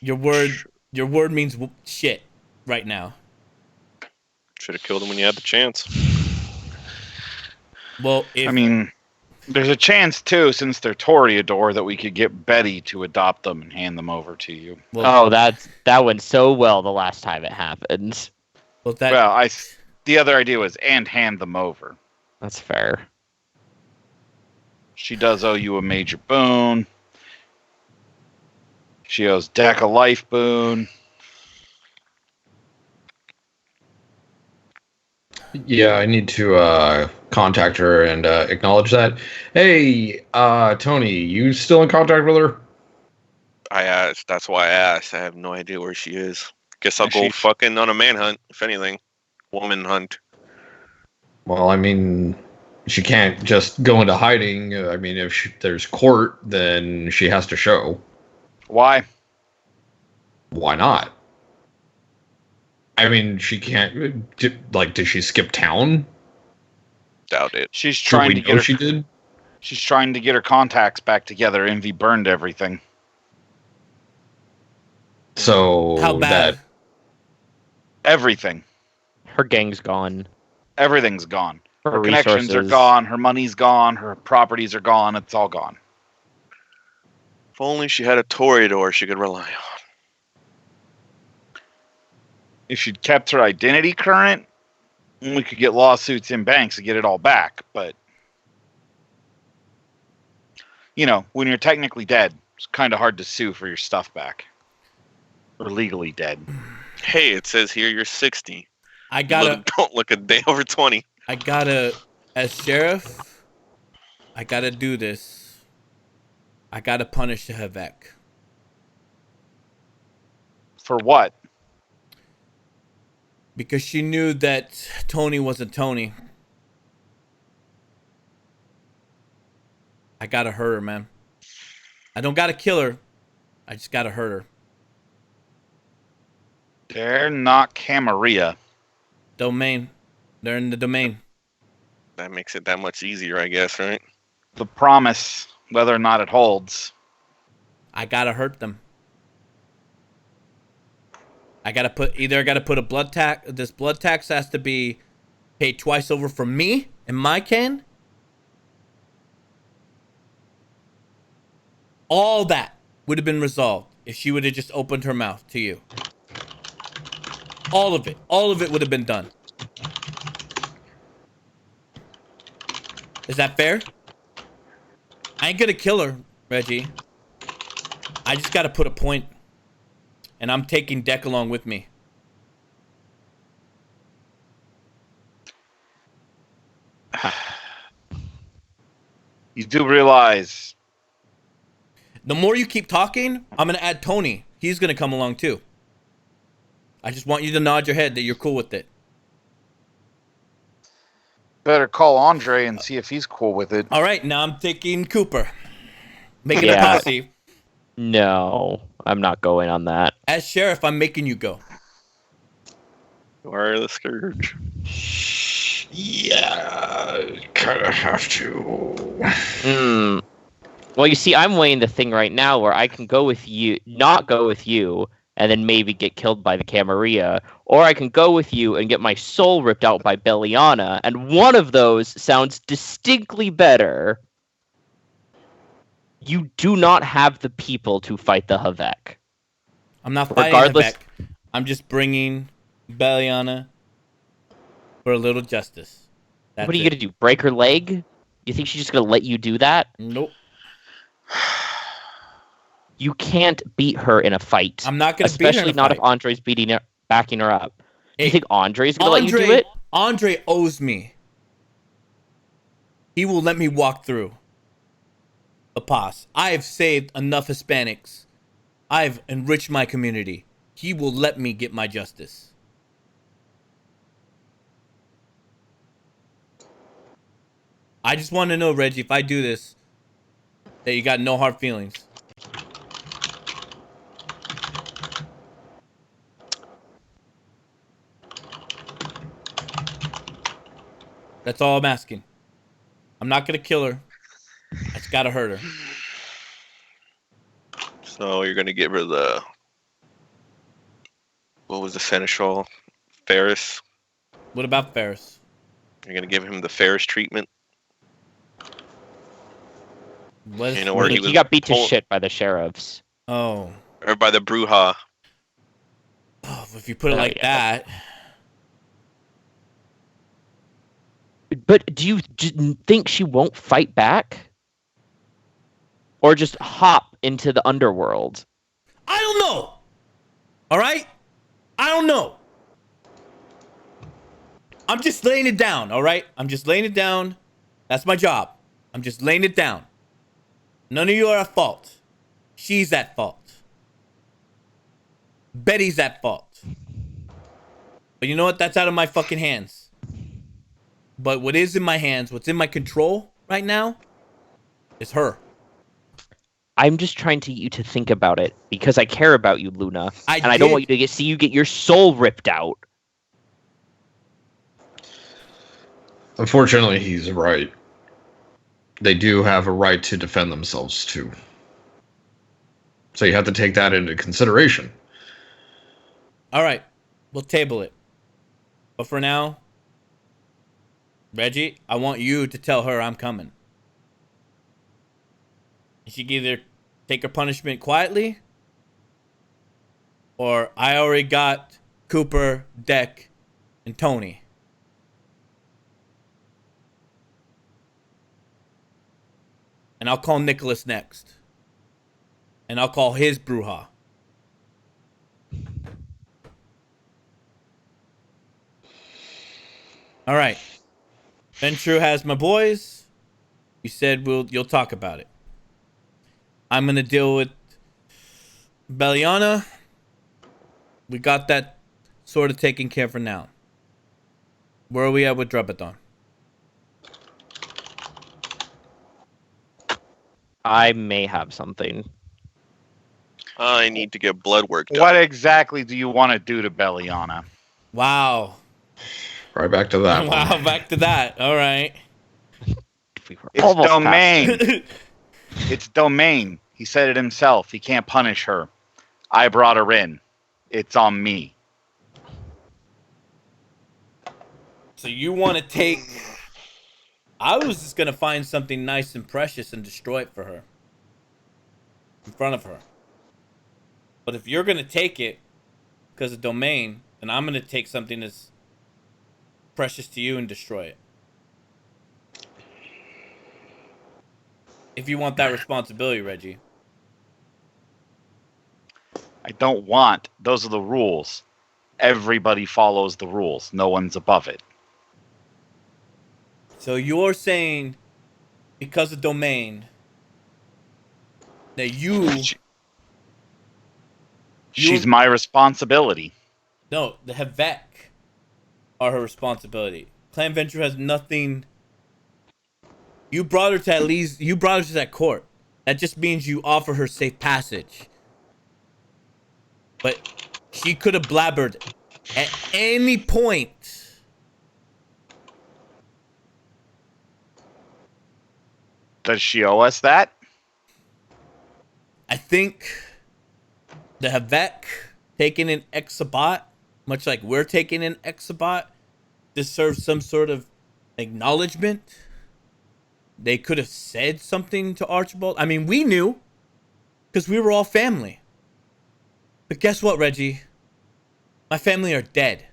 your word means shit right now. Should have killed him when you had the chance. Well, if I mean, there's a chance, too, since they're Toreador, that we could get Betty to adopt them and hand them over to you. well, That went so well the last time it happened. The other idea was, and hand them over. That's fair. She does owe you a major boon. She owes Deck a life boon. Yeah, I need to contact her and acknowledge that. Hey, Tony, you still in contact with her? I asked. That's why I asked. I have no idea where she is. Guess I'll Is go she- fucking on a manhunt, if anything. Woman hunt. Well, I mean, she can't just go into hiding. I mean, if there's court, then she has to show. Why? Why not? I mean, she can't. Did she skip town? Doubt it. She's Do trying we to know get her. she did? She's trying to get her contacts back together. Envy burned everything. So how bad? that Everything. Her gang's gone. Everything's gone. Her Her connections are resources. gone. Her money's gone. Her properties are gone. It's all gone. If only she had a Toreador she could rely on. If she'd kept her identity current, we could get lawsuits in banks to get it all back. But, you know, when you're technically dead, it's kind of hard to sue for your stuff back. Or legally dead. Hey, it says here you're 60. I gotta, Don't look a day over 20. as sheriff, I gotta do this. I gotta punish Havek. For what? Because she knew that Tony wasn't Tony. I gotta hurt her, man. I don't gotta kill her. I just gotta hurt her. They're not Camarilla. Domain. They're in the domain. That makes it that much easier, I guess, right? the promise, whether or not it holds. I gotta hurt them. I gotta put a blood tax. This blood tax has to be paid twice over from me and my kin. All that would have been resolved if she would have just opened her mouth to you. All of it would have been done. Is that fair? I ain't gonna kill her, Reggie. I just gotta put a point. And I'm taking Deck along with me. You do realize The more you keep talking, I'm gonna add Tony. He's gonna come along too. I just want you to nod your head that you're cool with it. better call Andre and see if he's cool with it. All right, now I'm taking Cooper. Making a Yeah. posse. No, I'm not going on that. As sheriff, I'm making you go. You are the scourge. Yeah, kind of have to. Well, you see, I'm weighing the thing right now where I can go with you, not go with you, and then maybe get killed by the Camarilla, or I can go with you and get my soul ripped out by Belliana, and one of those sounds distinctly better. You do not have the people to fight the Havek. I'm not fighting Regardless- Havek. I'm just bringing Belliana for a little justice. That's What are you it. going to do? Break her leg? You think she's just going to let you do that? Nope. You can't beat her in a fight. I'm not gonna beat her in Especially a not if fight. Andre's backing her up. Hey, You think Andre's going to let you do it? Andre owes me. He will let me walk through the pass. I have saved enough Hispanics. I've enriched my community. He will let me get my justice. I just want to know, Reggie, if I do this, that you got no hard feelings. That's all I'm asking. I'm not gonna kill her. I just gotta hurt her. So you're gonna get rid of the what was the seneschal? Ferris. What about Ferris? You're gonna give him the Ferris treatment. What is, You know where He was got beat to pull- shit by the sheriffs. oh. or by the Bruja. Oh, if you put it Oh, like yeah. that. But do you think she won't fight back? Or just hop into the underworld? I don't know. All right? I don't know. I'm just laying it down, all right? I'm just laying it down. That's my job. I'm just laying it down. None of you are at fault. She's at fault. Betty's at fault. But you know what? That's out of my fucking hands. But what is in my hands, what's in my control right now, is her. I'm just trying to get you to think about it because I care about you, Luna, I and I don't did. want you to see you get your soul ripped out. Unfortunately, he's right. They do have a right to defend themselves, too. So you have to take that into consideration. All right, we'll table it. But for now, Reggie, I want you to tell her I'm coming. She can either take her punishment quietly, or I already got Cooper, Deck, and Tony. And I'll call Nicholas next. And I'll call his Bruja. All right. Ventrue has my boys. You said you'll talk about it. I'm gonna deal with Belliana. We got that sort of taken care for now. Where are we at with Drubathon? I may have something. I need to get blood work done. What exactly do you want to do to Belliana? Wow. Right back to that one. Wow, back to that. All right. We were It's almost past domain. it. It's domain. He said it himself. He can't punish her. I brought her in. It's on me. So you want to take... I was just going to find something nice and precious and destroy it for her. In front of her. But if you're going to take it because of domain, then I'm going to take something that's precious to you and destroy it. If you want that responsibility, Reggie. I don't want. Those are the rules. Everybody follows the rules. No one's above it. So you're saying because of domain that She's my responsibility. No, the Havek are her responsibility. Clan Venture has nothing. You brought her to at least. You brought her to that court. That just means you offer her safe passage. But she could have blabbered at any point. Does she owe us that? I think the Havek taking an Exabot, much like we're taking an Exabot, deserves some sort of acknowledgement. They could have said something to Archibald. I mean, we knew because we were all family. But guess what, Reggie? My family are dead.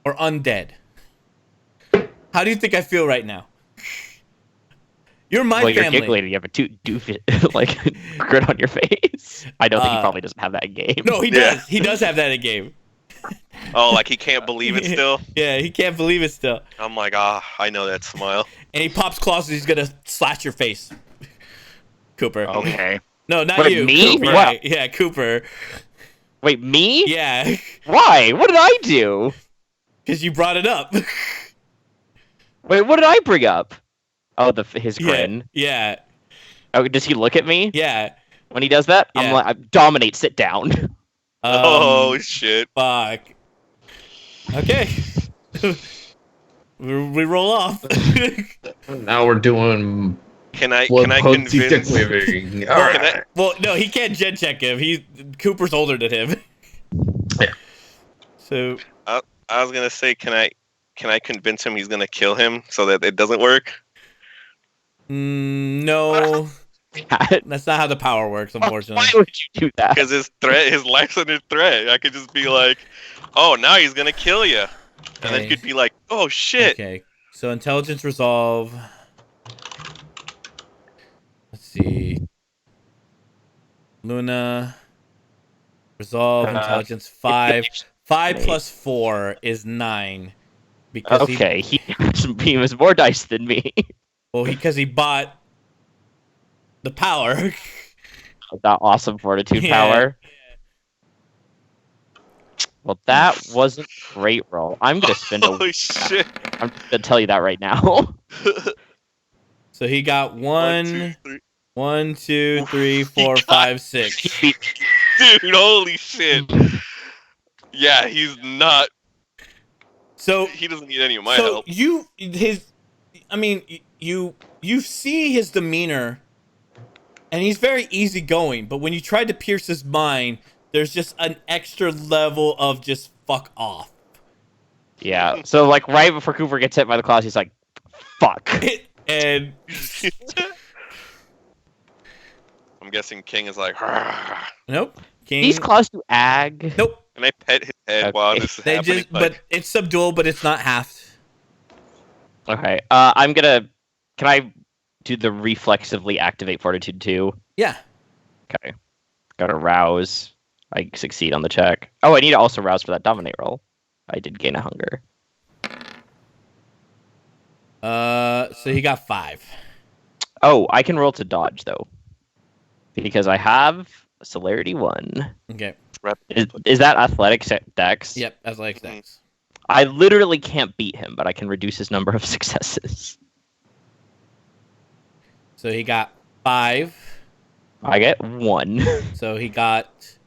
Or undead. How do you think I feel right now? You're my Well, family. you're giggling. You have a doofus like grin on your face. I don't think he probably doesn't have that in game. No, he does. He does have that in game. Oh, like he can't believe it still? Yeah, he can't believe it still. I'm like, I know that smile. And he pops claws and he's gonna slash your face. Cooper. Okay. No, not Wait, you. me? Cooper. What? Yeah, Cooper. Wait, me? Yeah. Why? What did I do? Because you brought it up. Wait, what did I bring up? Oh, his Yeah. grin. Yeah. Oh, does he look at me Yeah. when he does that? Yeah. I'm like, dominate. Sit down. Oh shit! Fuck. Okay. we roll off. Now we're doing Can I blood dick convince? waving. All Can right. I- Well, no, he can't gen check him. Cooper's older than him. Yeah. So I was gonna say, can I convince him he's gonna kill him so that it doesn't work? no, that's not how the power works, unfortunately. Why would you do that? Because his life's under threat. I could just be like, oh, now he's gonna kill you, and then Okay. you could be like, oh shit. Okay, so intelligence resolve. Let's see. Luna. Resolve intelligence 5. 5 plus 4 is 9. Because Okay, he was more dice than me. because he bought the power. That awesome fortitude Yeah. power. Well, that wasn't great roll. I'm gonna spend a. Holy shit! I'm just gonna tell you that right now. So he got 1, 2, 3. 1, 2, 3, 4, 5, 6. He- Dude, holy shit! Yeah, he's not. So He doesn't need any of my so help. you see his demeanor, and he's very easygoing. But when you try to pierce his mind, there's just an extra level of just fuck off. Yeah. So like right before Cooper gets hit by the claws, he's like, "Fuck." And I'm guessing King is like, nope, King. These claws do ag. Nope. and I pet his head while Okay. this is They happening. just, but it's subdual, but it's not halved. Okay. I'm gonna. Can I do the reflexively activate fortitude 2? Yeah. Okay. Gotta rouse. I succeed on the check. Oh, I need to also rouse for that dominate roll. I did gain a hunger. So he got 5. Oh, I can roll to dodge though, because I have celerity 1. Okay. Is that athletic dex? Yep. That's like that. I literally can't beat him, but I can reduce his number of successes. So he got 5. I get 1. So he got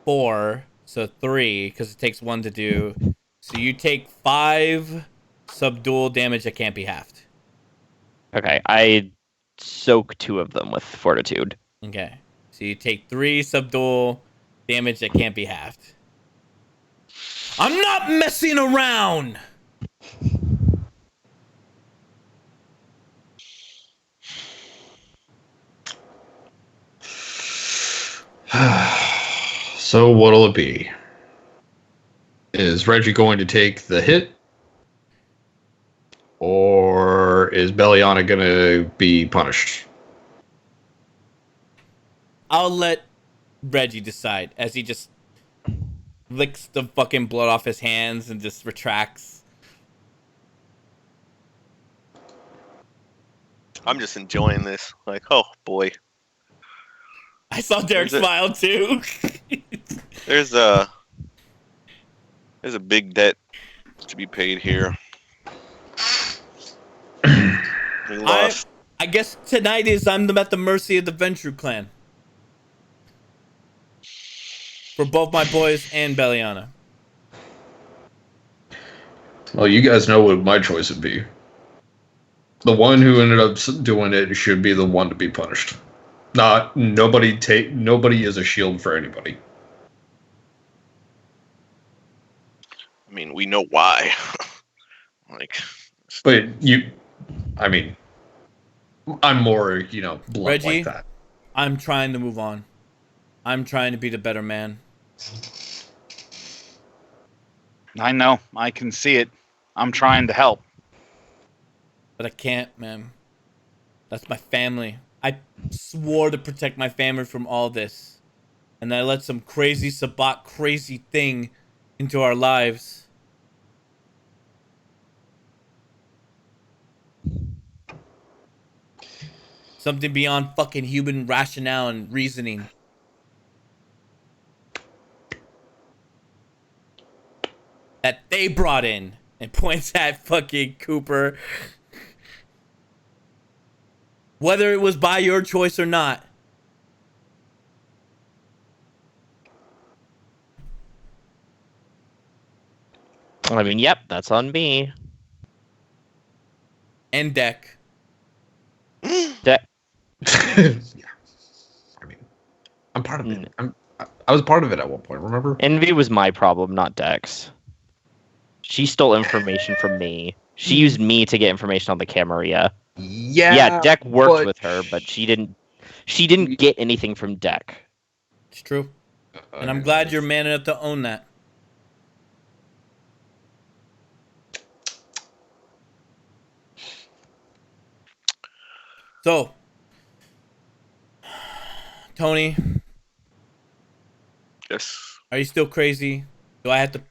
4. So 3, because it takes 1 to do. So you take 5 subdual damage that can't be halved. Okay, I soak 2 of them with fortitude. Okay. So you take 3 subdual damage that can't be halved. I'm not messing around! So what'll it be? Is Reggie going to take the hit? Or is Belliana going to be punished? I'll let Reggie decide as he just licks the fucking blood off his hands and just retracts. I'm just enjoying this. Like, oh boy. I saw Derek smile too. There's a big debt to be paid here. We lost. I guess tonight is I'm at the mercy of the Ventrue clan. For both my boys and Belliana. Well, you guys know what my choice would be. The one who ended up doing it should be the one to be punished. Nobody is a shield for anybody. I mean, we know why. Like, But I'm more, blunt Reggie, like that. I'm trying to move on. I'm trying to be the better man. I know. I can see it. I'm trying to help. But I can't, man. That's my family. I swore to protect my family from all this. And I let some crazy Sabat crazy thing into our lives. Something beyond fucking human rationale and reasoning. That they brought in. And points at fucking Cooper. Whether it was by your choice or not. I mean, yep, that's on me. And Deck. Deck. Yeah. I mean, I'm part of it. I was part of it at one point, remember? Envy was my problem, not Dex. She stole information from me. She used me to get information on the Camarilla. Yeah, Deck worked with her, but she didn't get anything from Deck. It's true. And I'm glad you're man enough to own that. So, Tony, yes. are you still crazy? Do I have to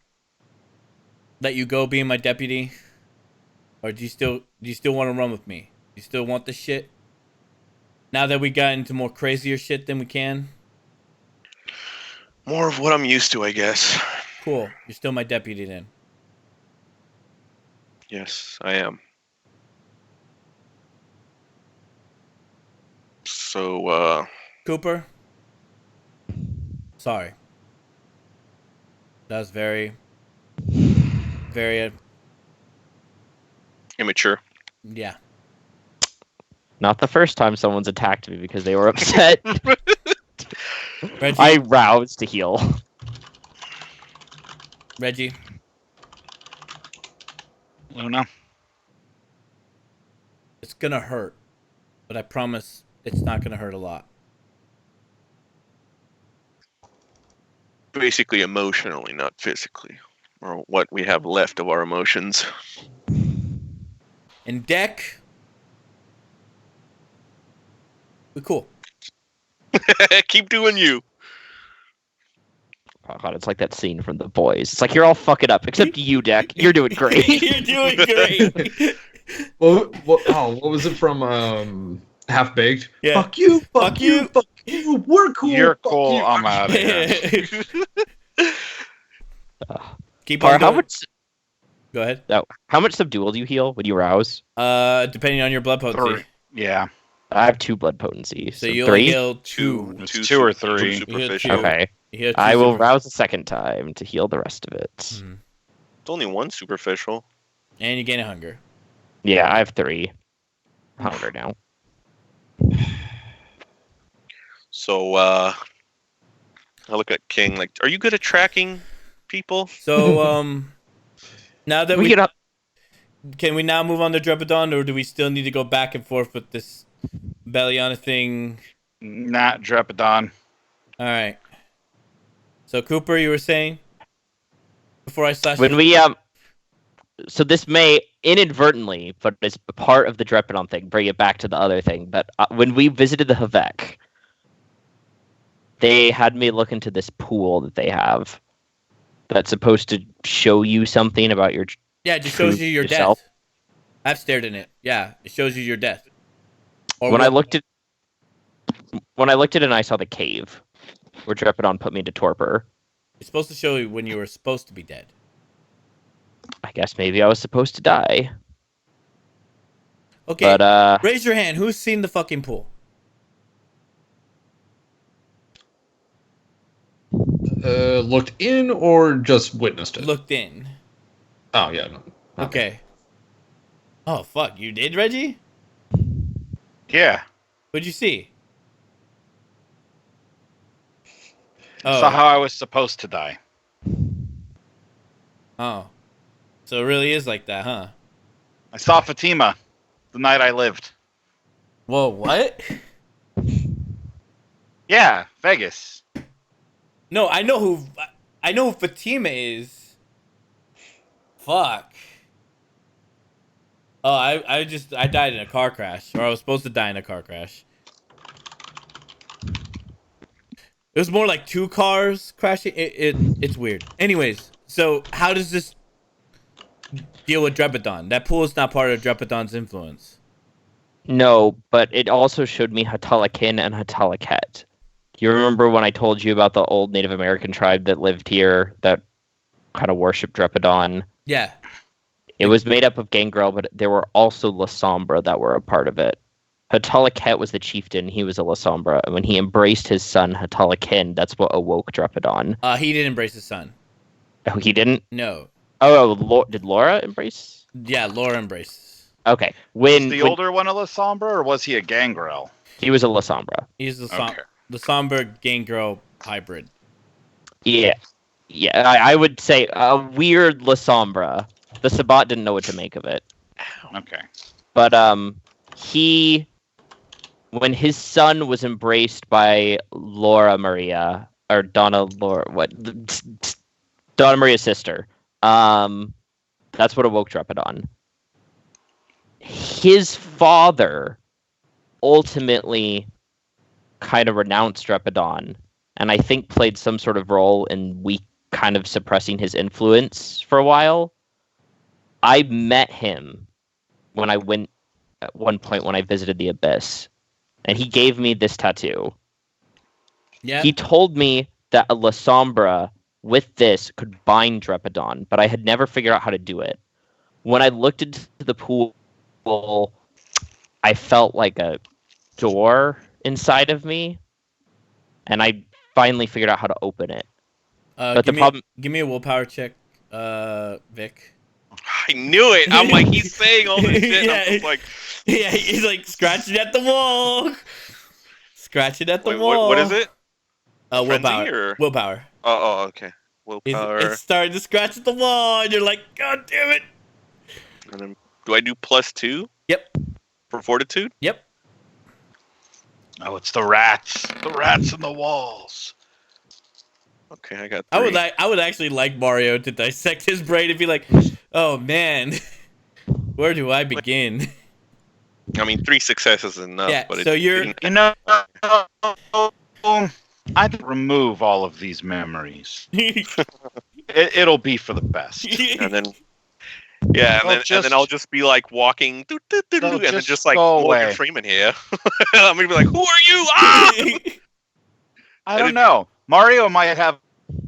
let you go being my deputy? Or do you still want to run with me? You still want this shit? Now that we got into more crazier shit than we can? More of what I'm used to, I guess. Cool. You're still my deputy then. Yes, I am. So, Cooper? Sorry. That was very, very, immature. yeah. Not the first time someone's attacked me because they were upset. Reggie? I roused to heal. Reggie? Luna? It's gonna hurt. But I promise it's not gonna hurt a lot. Basically emotionally, not physically. Or what we have left of our emotions. And Deck? We're cool. Keep doing you. Oh god, it's like that scene from The Boys. It's like you're all fucking up, except you, Deck. You're doing great. You're doing great. What was it from Half Baked? Yeah. Fuck you, Fuck you. fuck you. We're cool. You're fuck cool. you. I'm out of here. Keep on Par, how doing. much? Go ahead. How much subdual do you heal when you rouse? Depending on your blood potency. Yeah. I have 2 blood potencies. So you 3? only heal 2. It's 2 or 3. Superficial. You Okay. You heal 2 I will super- rouse a second time to heal the rest of it. Mhm. It's only 1 superficial. And you gain a hunger. Yeah, I have 3. hunger now. So I look at King like, are you good at tracking people? So now that We we get up. can we now move on to Drepidon, or do we still need to go back and forth with this Belliana thing? Not Drepidon. All right. So Cooper, you were saying before I slash When we so this may inadvertently, but it's part of the Drepidon thing, bring it back to the other thing. But when we visited the Havek, they had me look into this pool that they have that's supposed to show you something about your. Yeah, it just shows you your yourself. death. I've stared in it. Yeah, it shows you your death. Or When I what- looked at it, and I saw the cave where Drepidon put me to torpor. it's supposed to show you when you were supposed to be dead. I guess maybe I was supposed to die. Okay, But raise your hand. Who's seen the fucking pool? Looked in or just witnessed it? Looked in. Oh yeah. No. Okay. Oh fuck, you did, Reggie? Yeah. What'd you see? Saw Oh, how I was supposed to die. oh. So it really is like that, huh? I saw Fatima the night I lived. Whoa, what? Yeah, Vegas. No, I know who Fatima is. Fuck. Oh, I died in a car crash, or I was supposed to die in a car crash. It was more like two cars crashing. It's weird. Anyways, so how does this deal with Drepidon? That pool is not part of Drepidon's influence. no, but it also showed me Hatalakin and Hatalaket. Do you remember when I told you about the old Native American tribe that lived here that kind of worshipped Drepidon? Yeah. It was made up of Gangrel, but there were also La Sombra that were a part of it. Hatalaket was the chieftain. He was a La Sombra. And when he embraced his son, Hatalakin, that's what awoke Drepidon. He didn't embrace his son. Oh, he didn't? No. Did Laura embrace? Yeah, Laura embraces. Okay. Was the older one a La Sombra, or was he a Gangrel? He was a La Sombra. He's the Okay. Somber Gangrel hybrid. Yeah. Yeah, I would say a weird La Sombra. The Sabbat didn't know what to make of it. Okay. But when his son was embraced by Laura Maria, or Donna Maria's sister, that's what awoke Drepidon. His father ultimately kind of renounced Drepidon, and I think played some sort of role in kind of suppressing his influence for a while. I met him when I went at one point when I visited the Abyss, and he gave me this tattoo. Yeah. He told me that a La Sombra with this could bind Drepidon, but I had never figured out how to do it. When I looked into the pool, I felt like a door inside of me, and I finally figured out how to open it. But give me a willpower check, Vic. I knew it. I'm like, he's saying all this shit. Yeah. I'm just like, Yeah, he's like scratching at the wall. Scratching at the wait, wall. what is it? Willpower. Frenzy or- Willpower. Oh, okay. Willpower. It's starting to scratch at the wall, and you're like, God damn it. And then, do I do +2? Yep. For fortitude? Yep. Oh, it's the rats. The rats in the walls. Okay, I got 3. I would actually like Mario to dissect his brain and be like, oh man, where do I begin? I mean, 3 successes is enough. Yeah, but so you're- You know, I can remove all of these memories. It'll be for the best. And then, yeah, and then I'll just be like walking, and then just like go Morgan away. Freeman here. I'm gonna be like, "Who are you?" Ah! I don't know. Mario might have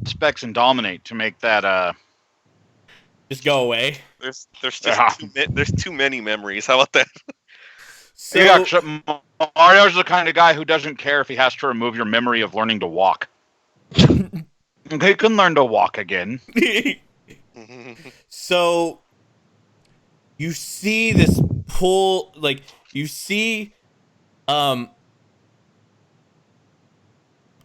specs and dominate to make that. Just go away. There's just Yeah. there's too many memories. How about that? So Mario's the kind of guy who doesn't care if he has to remove your memory of learning to walk. He can learn to walk again. So you see this pull, like, you see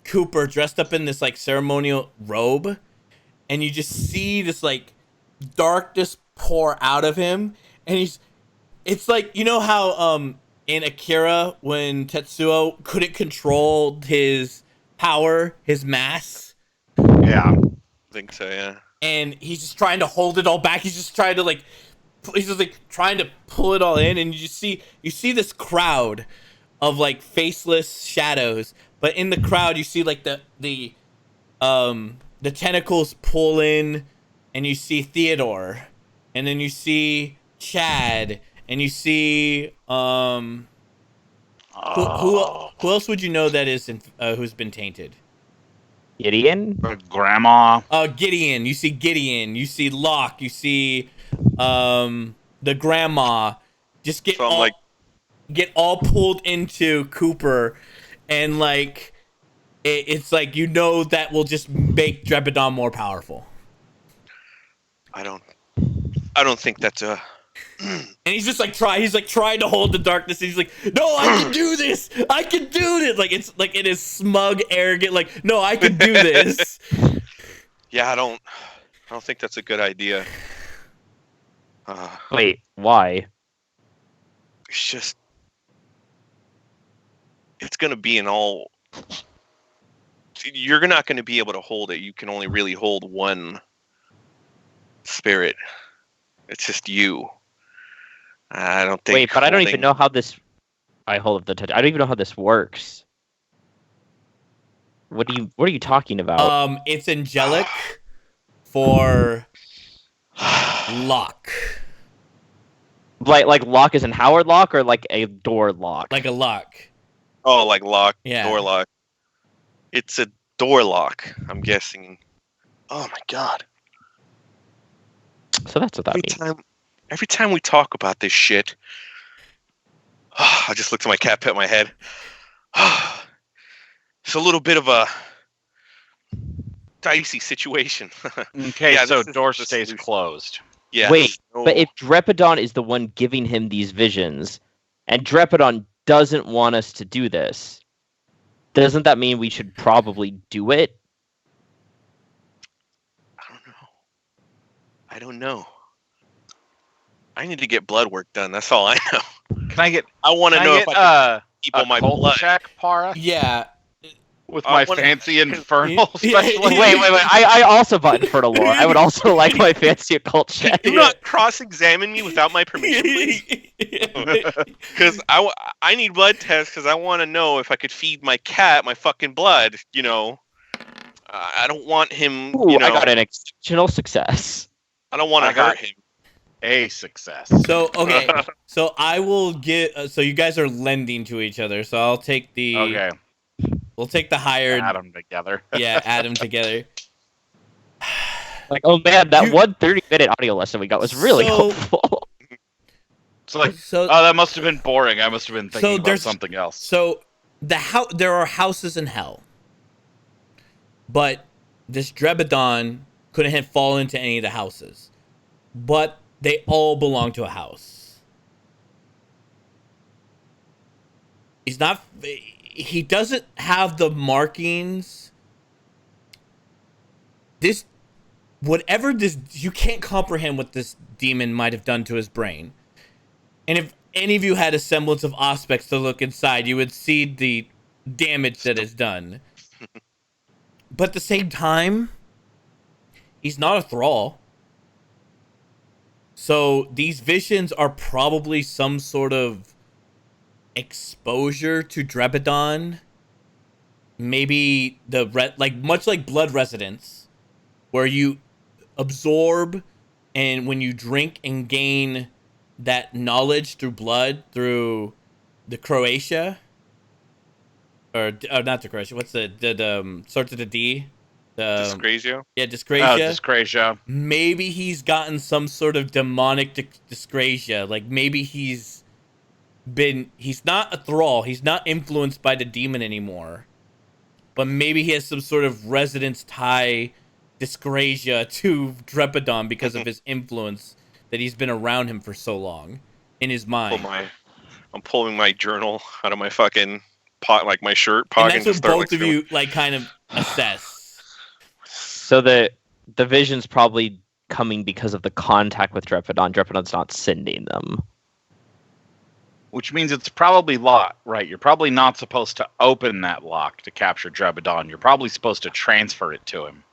Cooper dressed up in this like ceremonial robe, and you just see this like darkness pour out of him, and it's like, you know how in Akira when Tetsuo couldn't control his power, his mass, Yeah. I think so, yeah. and he's just trying to hold it all back. He's just trying to like trying to pull it all in, and you see this crowd of like faceless shadows, but in the crowd you see like the tentacles pull in, and you see Theodore, and then you see Chad, and you see who else would you know that is who's been tainted? Gideon? Grandma. Gideon. You see Gideon. You see Locke. You see the grandma. Just get So I'm all like- get all pulled into Cooper, and like it's like, you know, that will just make Drebadon more powerful. I don't think that's a. And he's just like trying to hold the darkness, and he's like, no, I can do this. I can do this. Like, it's like, it is smug, arrogant. Like, no, I can do this. Yeah, I don't think that's a good idea. Wait, why? It's just, it's gonna be an all. You're not going to be able to hold it. You can only really hold one spirit. It's just you. I don't think. Wait, but I don't even know how this. I hold up the touch. I don't even know how this works. What are you talking about? It's angelic for lock. Like lock is in Howard lock, or like a door lock? Like a lock. Oh, like lock, Yeah. door lock. It's a door lock, I'm guessing. Oh my god. So that's what that means. Every time we talk about this shit, I just looked at my cat, pet my head. It's a little bit of a dicey situation. Okay, Yeah, so this is door the stays solution. closed. Yeah. Wait, no- but if Drebadon is the one giving him these visions, and Drebadon doesn't want us to do this, doesn't that mean we should probably do it? I don't know. I need to get blood work done. That's all I know. Can I get? I want to Can know I if get I can keep a all my cult blood. check, Para, Yeah. with I my wanna- fancy infernal Yeah, special? yeah, Wait. I also bought Infernal Lore. I would also like my fancy occult check. Do not cross-examine me without my permission, please. Because I need blood tests because I want to know if I could feed my cat my fucking blood. You know, I don't want him. Ooh, You know, I got an exceptional success. I don't want I to got- hurt him. A success. So, okay. So I will get. So you guys are lending to each other. So I'll take the. Okay, We'll take the hired. add them together. Yeah, add them together. Like, oh man, that You- 30-minute audio lesson we got was really So- helpful. It's like, So oh, that must have been boring. I must have been thinking about there's- something else. So there are houses in hell, but this Drebadon couldn't fall into any of the houses, but they all belong to a house. He doesn't have the markings. Whatever this, you can't comprehend what this demon might have done to his brain. And if any of you had a semblance of aspects to look inside, you would see the damage that is done. But at the same time, he's not a thrall. So these visions are probably some sort of exposure to Drebadon. Maybe much like blood residence, where you absorb, and when you drink and gain that knowledge through blood, through the Croatia, or not the Croatia. What's the starts with a D? Disgracio? Yeah, Oh, Dyscrasia. Dyscrasia. Maybe he's gotten some sort of demonic dyscrasia. Like maybe he's not a thrall. He's not influenced by the demon anymore. But maybe he has some sort of residence tie dyscrasia to Drebadon because of his influence, that he's been around him for so long. in his mind. I'm pulling my journal out of my fucking pot, like my shirt And pocket. that's just what start, both of you like kind of assess. So the vision's probably coming because of the contact with Drepidon. Drepidon's not sending them. Which means it's probably locked, right? You're probably not supposed to open that lock to capture Drepidon. You're probably supposed to transfer it to him.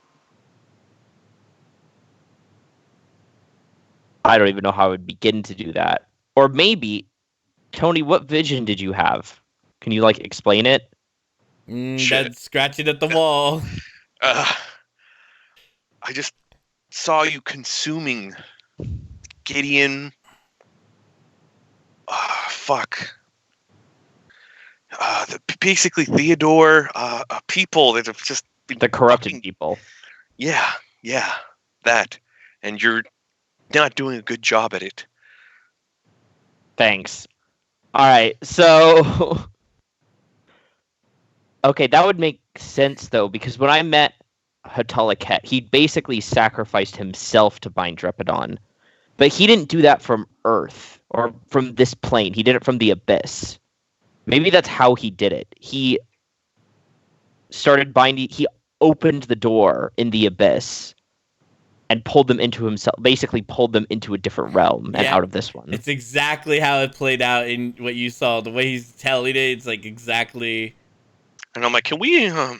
I don't even know how I would begin to do that. Or maybe, Tony, what vision did you have? Can you like explain it? Shit. That's scratching at the wall. I just saw you consuming Gideon. Fuck. Basically Theodore, people that have just been The corrupted fucking- people. Yeah, that. And you're not doing a good job at it. Thanks. All right, so okay, that would make sense though, because when I met Hatalaket, he basically sacrificed himself to bind Drepidon, but he didn't do that from Earth or from this plane. He did it from the Abyss. Maybe that's how he did it. He started binding. He opened the door in the Abyss and pulled them into himself. Basically, pulled them into a different realm and Yeah. out of this one. It's exactly how it played out in what you saw. The way he's telling it, it's like exactly. And I'm like, can we move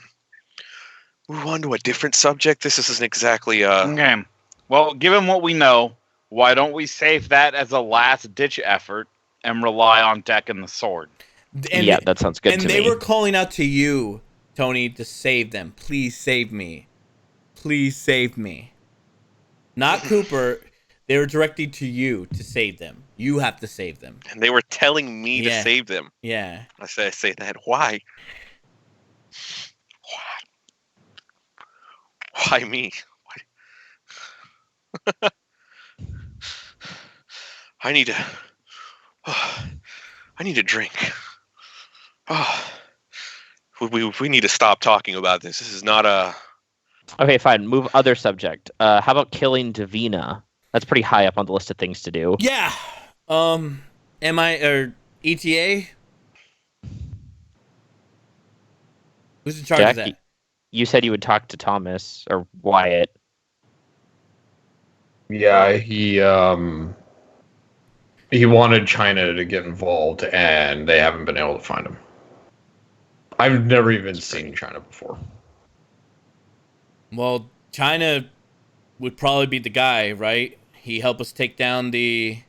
on to a different subject? This isn't exactly Okay. Well, given what we know, why don't we save that as a last-ditch effort and rely on Deck and the sword? And Yeah, that sounds good and to they me. were calling out to you, Tony, to save them. Please save me. Please save me. Not Cooper. They were directing to you to save them. You have to save them. and they were telling me to Yeah. save them. Yeah. I say that. Why? Why me? Why? I need a drink. We need to stop talking about this. This is not a. Okay, fine. Move other subject. How about killing Davina? That's pretty high up on the list of things to do. Yeah. ETA? Who's in charge of Jack, that? you said you would talk to Thomas or Wyatt. Yeah, he wanted China to get involved, and they haven't been able to find him. I've never even seen China before. Well, China would probably be the guy, right? He helped us take down the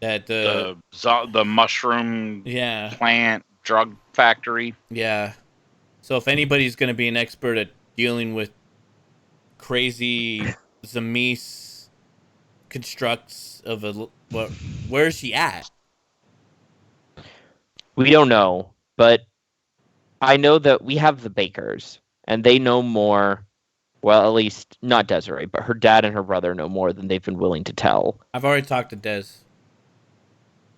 The mushroom yeah. plant drug factory. Yeah. So if anybody's going to be an expert at dealing with crazy Zamis constructs of where is she at? We don't know, but I know that we have the Bakers, and they know more. Well, at least not Desiree, but her dad and her brother know more than they've been willing to tell. I've already talked to Des.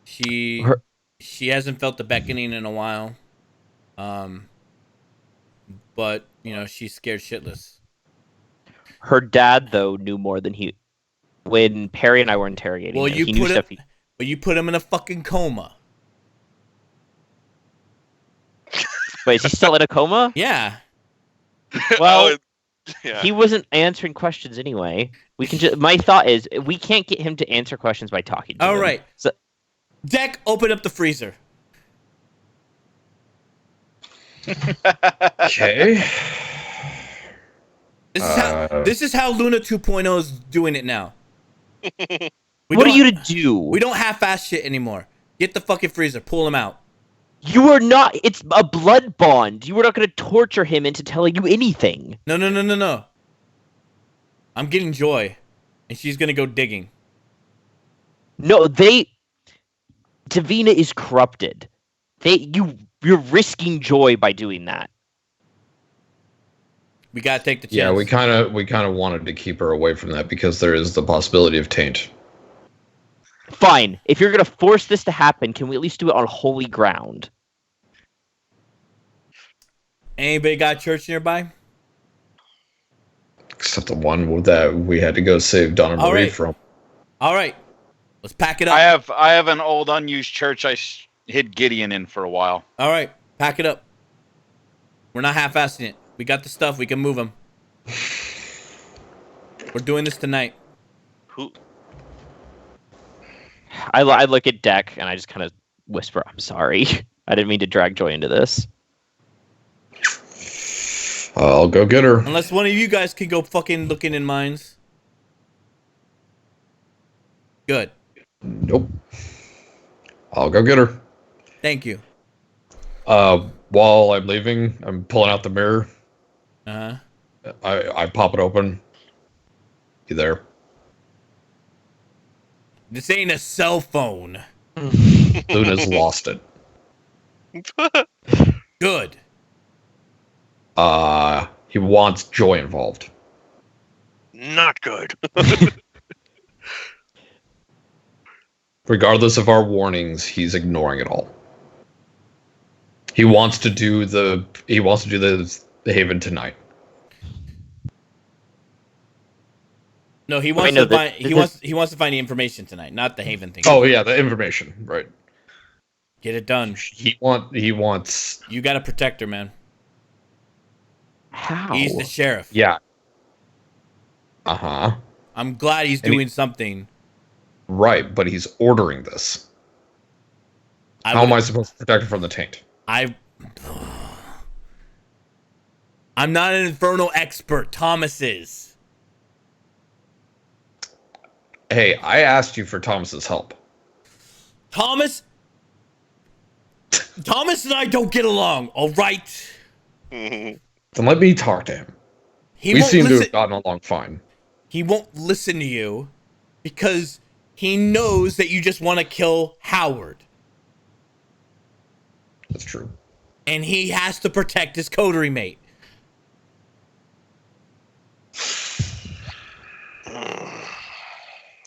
She hasn't felt the beckoning in a while. But she's scared shitless. Her dad, though, knew more than he. When Perry and I were interrogating Well, him, he knew stuff. you put him in a fucking coma. Wait, is he still in a coma? Yeah. Well, Yeah. he wasn't answering questions anyway. We can just. My thought is, we can't get him to answer questions by talking to him. All right. So, Deck, open up the freezer. Okay. This is how Luna 2.0 is doing it now. what are you to do? We don't half-ass shit anymore. Get the fucking freezer. Pull him out. You are not. It's a blood bond. You were not going to torture him into telling you anything. No. I'm getting Joy, and she's gonna go digging. No, Davina is corrupted. You're risking Joy by doing that. We gotta take the chance. Yeah, we kind of wanted to keep her away from that because there is the possibility of taint. Fine. If you're going to force this to happen, can we at least do it on holy ground? Anybody got a church nearby? Except the one that we had to go save Donna All Marie right. from. All right. Let's pack it up. I have an old unused church I hid Gideon in for a while. All right, pack it up. We're not half-assing it. We got the stuff. We can move him. We're doing this tonight. Who? I look at Deck and I just kind of whisper, "I'm sorry. I didn't mean to drag Joy into this." I'll go get her. Unless one of you guys can go fucking looking in mines. Good. Nope. I'll go get her. Thank you. While I'm leaving, I'm pulling out the mirror. Uh-huh. I pop it open. You there? This ain't a cell phone. Luna's lost it. Good. He wants Joy involved. Not good. Regardless of our warnings, he's ignoring it all. He wants to do the Haven tonight. No, he wants no, to find. He wants to find the information tonight, not the Haven thing. Oh yeah, the information, right? Get it done. He wants. You got to protect her, man. How? He's the sheriff. Yeah. Uh-huh. I'm glad he's And he- doing something. Right, but he's ordering this. How am I supposed to protect her from the taint? I'm not an Inferno expert. Thomas is. Hey, I asked you for Thomas's help. Thomas and I don't get along. All right. Then let me talk to him. He We won't seem to listen. have gotten along fine. He won't listen to you because he knows that you just want to kill Howard, That's true. and he has to protect his coterie mate.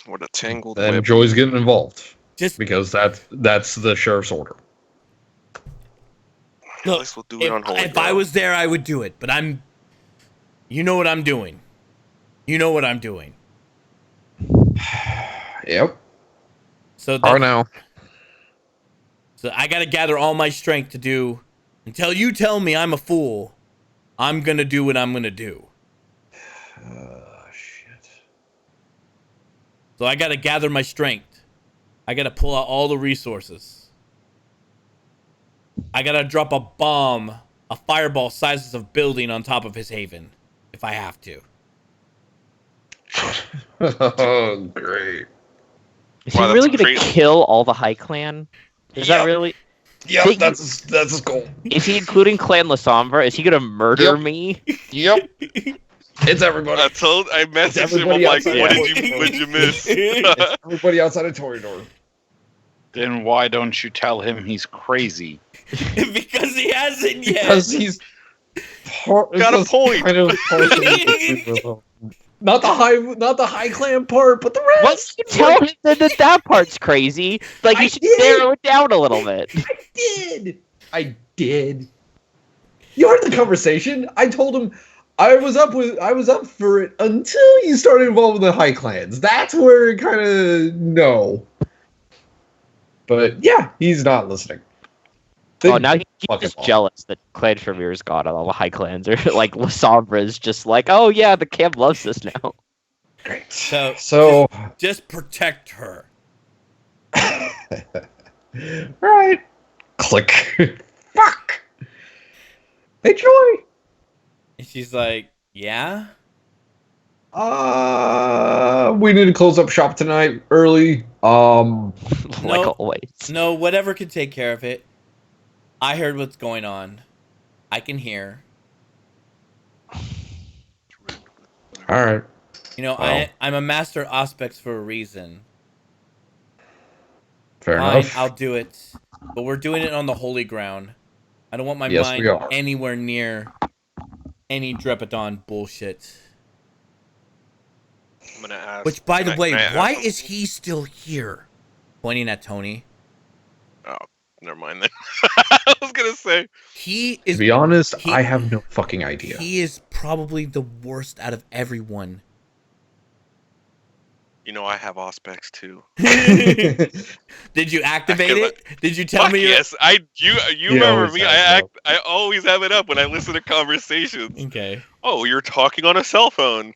What a tangled Then web. Joy's getting involved Just because that's the sheriff's order. At look, least we'll do it on Holy if I Grail. was there, I would do it. But you know what I'm doing. You know what I'm doing. Yep. So Or now. So I gotta gather all my strength to do. Until you tell me I'm a fool, I'm gonna do what I'm gonna do. Shit. So I gotta gather my strength. I gotta pull out all the resources. I gotta drop a bomb, a fireball sizes of building on top of his haven, if I have to. Oh, great. Is Wow, he that's really gonna crazy. kill all the High Clan? Is that Yep. really? Yep, Hey, that's his goal. Is he including Clan Lasombra? Is he gonna murder Yep. me? Yep. It's everybody. I messaged him. I'm everybody like, outside. what Yeah. did you miss? It's everybody outside of Toreador. Then why don't you tell him he's crazy? Because he hasn't yet. Because he's Got a point. Kind of partially- not the high clan part, but the rest. Once you tell him that part's crazy, like I you should did. narrow it down a little bit. I did. You heard the conversation. I told him I was up for it until you started involved with the high clans. That's where it kind of no. But yeah, he's not listening. Oh, now he's Fucking just awful. jealous that Clan Trevor's got all the High Clans are like Lasombra's just like, oh yeah, the camp loves this now. Great. So just protect her. Right. Click. Fuck. Hey, Joy. And she's like, yeah? We need to close up shop tonight early. Like No. always. No, whatever can take care of it. I heard what's going on. I can hear. All right. You know, Well. I'm a master aspects for a reason. Fair Fine, enough. I'll do it. But we're doing it on the holy ground. I don't want my Yes, mind we are. anywhere near any Drepadon bullshit. I'm gonna ask. Which, by the way, can I why ask- is he still here? Pointing at Tony. Oh, never mind then. I was gonna say. He To is be honest, he- I have no fucking idea. he is probably the worst out of everyone. You know I have Auspex too. Did you activate I- it? Did you tell Fuck me? yes, you You remember always me? have it up. I always have it up when I listen to conversations. Okay. Oh, you're talking on a cell phone.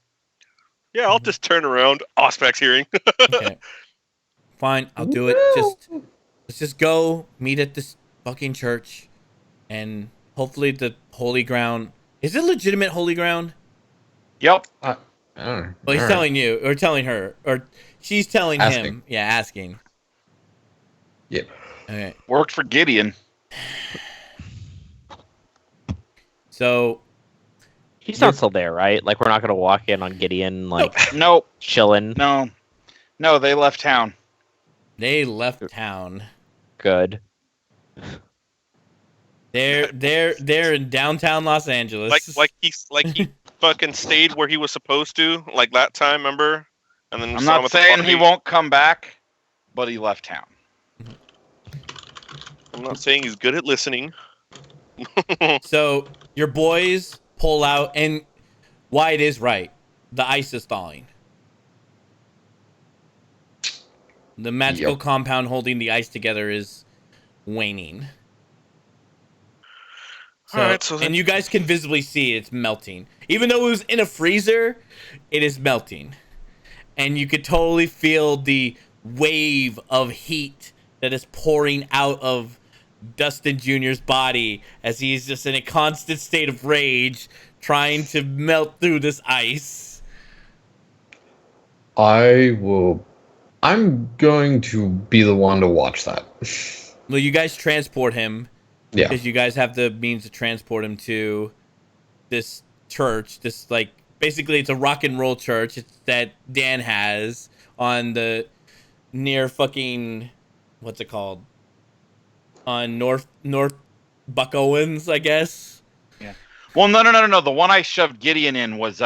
Yeah, I'll just turn around. Auspex hearing. Okay. Fine, I'll do it. Let's just go meet at this fucking church, and hopefully the holy ground. Is it legitimate holy ground? Yep. I don't know. Well, he's All right. telling you, or telling her, or she's telling Asking. him. Yeah, asking. Yep. Okay. Worked for Gideon. So He's not still there, right? Like we're not gonna walk in on Gideon like Nope. chilling. No, they left town. they left town. Good. They're in downtown Los Angeles. like he fucking stayed where he was supposed to, like that time, remember? And then we I'm saw him not at the saying he party. won't come back, but he left town. I'm not saying he's good at listening. So your boys pull out, and Wyatt is right. The ice is thawing. The magical Yep. compound holding the ice together is waning. So, Alright, so then- and you guys can visibly see it's melting. Even though it was in a freezer, it is melting. And you could totally feel the wave of heat that is pouring out of Dustin Jr.'s body as he's just in a constant state of rage trying to melt through this ice. I'm going to be the one to watch that. Well, you guys transport him Yeah. because you guys have the means to transport him to this church. This, like, basically it's a rock and roll church that Dan has on the near fucking, what's it called? On North Buck Owens, I guess. Well, no. The one I shoved Gideon in was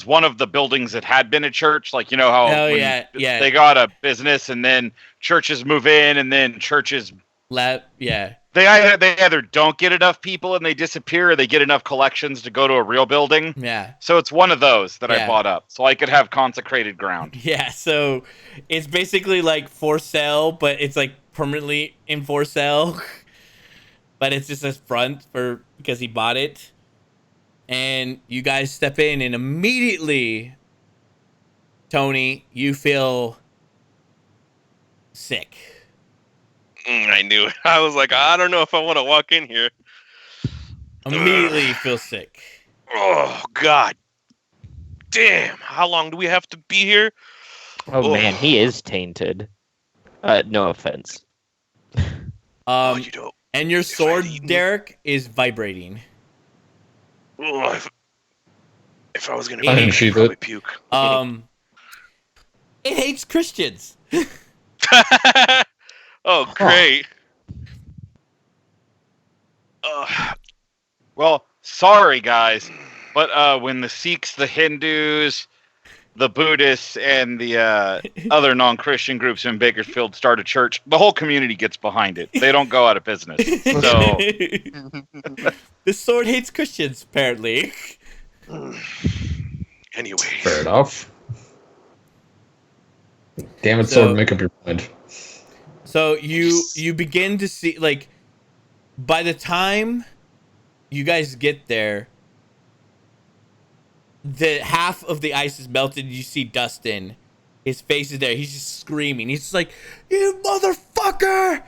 one of the buildings that had been a church. Like, you know how Oh, when yeah. they got a business and then churches move in and then churches Yeah. they either don't get enough people and they disappear, or they get enough collections to go to a real building. Yeah. So it's one of those that Yeah. I bought up, so I could have consecrated ground. Yeah, so it's basically like for sale, but it's like permanently in for sale. But it's just a front for because he bought it. And you guys step in, and immediately, Tony, you feel sick. I knew it. I was like, I don't know if I want to walk in here. Immediately you feel sick. Oh God, damn! How long do we have to be here? Oh Oh. man, he is tainted. No offense. Oh, you don't. And your sword, eaten- Derek, is vibrating. Oh, if I was gonna I puke, sheathe I'd probably it. puke. It hates Christians. Oh, great. Well, sorry guys, but when the Sikhs, the Hindus, the Buddhists, and the other non-Christian groups in Bakersfield start a church, the whole community gets behind it. They don't go out of business. So This sword hates Christians, apparently. Anyway, Fair enough. Damn it, So- sword, make up your mind. So you begin to see, like, by the time you guys get there, the half of the ice is melted. You see Dustin, his face is there. He's just screaming. He's just like, "You motherfucker!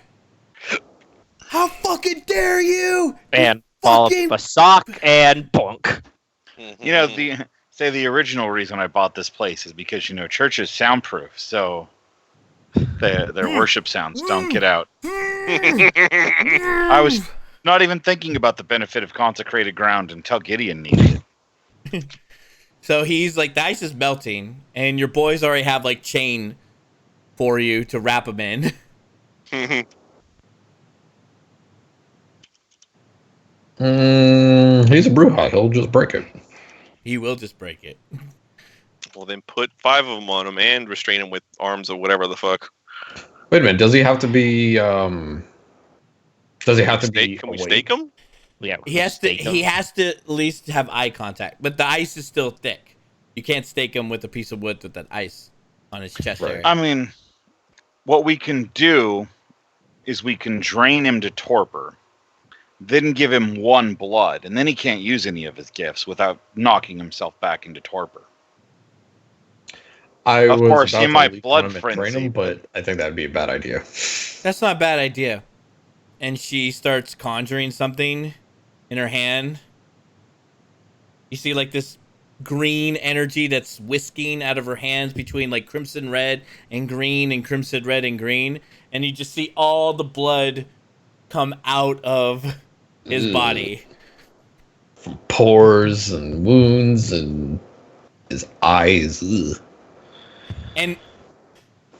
How fucking dare you!" And fall fucking- off a sock and bonk. you know, the original reason I bought this place is because, you know, church is soundproof, so their worship sounds don't get out. I was not even thinking about the benefit of consecrated ground until Gideon needed it. So he's like, the ice is melting, and your boys already have like chain for you to wrap him in. He's a Bruja. He'll just break it. He will just break it. well, then put 5 of them on him and restrain him with arms or whatever the fuck. Wait a minute. Does he have to be? Does he have to be? Can we awake? stake him? Yeah, He has to. stake him. He has to at least have eye contact, but the ice is still thick. You can't stake him with a piece of wood with that ice on his chest Right. area. I mean, what we can do is we can drain him to torpor, then give him 1 blood, and then he can't use any of his gifts without knocking himself back into torpor. I Of was course, about he to might leap blood on him and drain frenzy, him, but I think that'd be a bad idea. That's not a bad idea. And she starts conjuring something in her hand. You see like this green energy that's whisking out of her hands between like crimson red and green and crimson red and green. And you just see all the blood come out of his Ugh. body. From pores and wounds and his eyes. Ugh.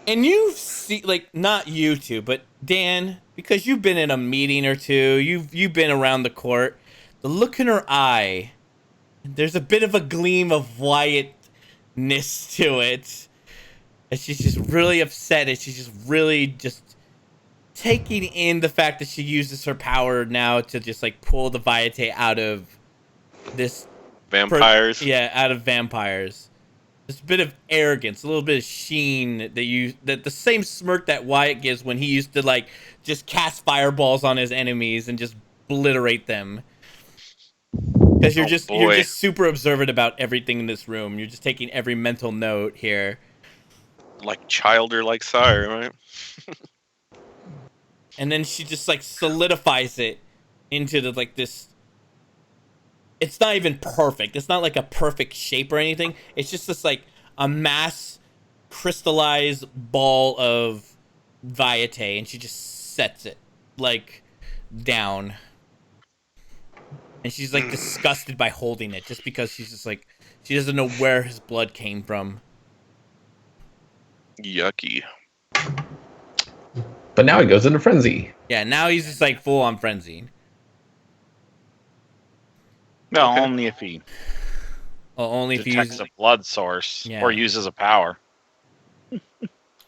And you see, like, not you two, but Dan, because you've been in a meeting or two, you've been around the court. The look in her eye, there's a bit of a gleam of Wyattness to it. And she's just really upset, and she's just really just taking in the fact that she uses her power now to just like pull the Vaiate out of this Vampires. out of vampires. Just a bit of arrogance, a little bit of sheen that the same smirk that Wyatt gives when he used to like just cast fireballs on his enemies and just obliterate them. Because you're just super observant about everything in this room. You're just taking every mental note here. Like child or like sire, right? And then she just like solidifies it into the like this. It's not even perfect. It's not like a perfect shape or anything. It's just this like a mass crystallized ball of Vaiate, and she just sets it like down. And she's like disgusted by holding it, just because she's just like she doesn't know where his blood came from. Yucky. But now he goes into frenzy. Yeah, now he's just like full on frenzied. No, Okay. only if he Only if he detects uses. a blood source Yeah. or uses a power.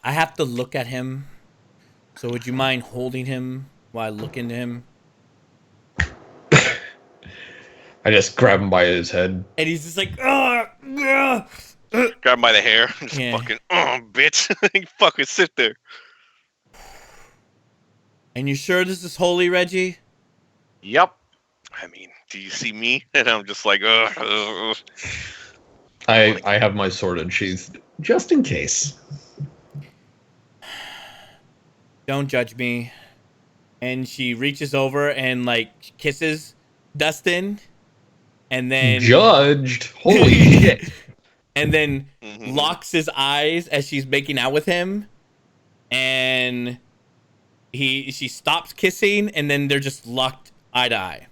I have to look at him. So would you mind holding him while I look into him? I just grab him by his head. And he's just like, ugh, ugh. Grab him by the hair. Just Yeah. fucking, bitch. You fucking sit there. And you sure this is holy, Reggie? Yep. I mean, do you see me? And I'm just like, ugh. I have my sword unsheathed just in case. Don't judge me. And she reaches over and like kisses Dustin. And then Judged. Holy shit. And then Mhm. locks his eyes as she's making out with him. And she stops kissing, and then they're just locked eye to eye.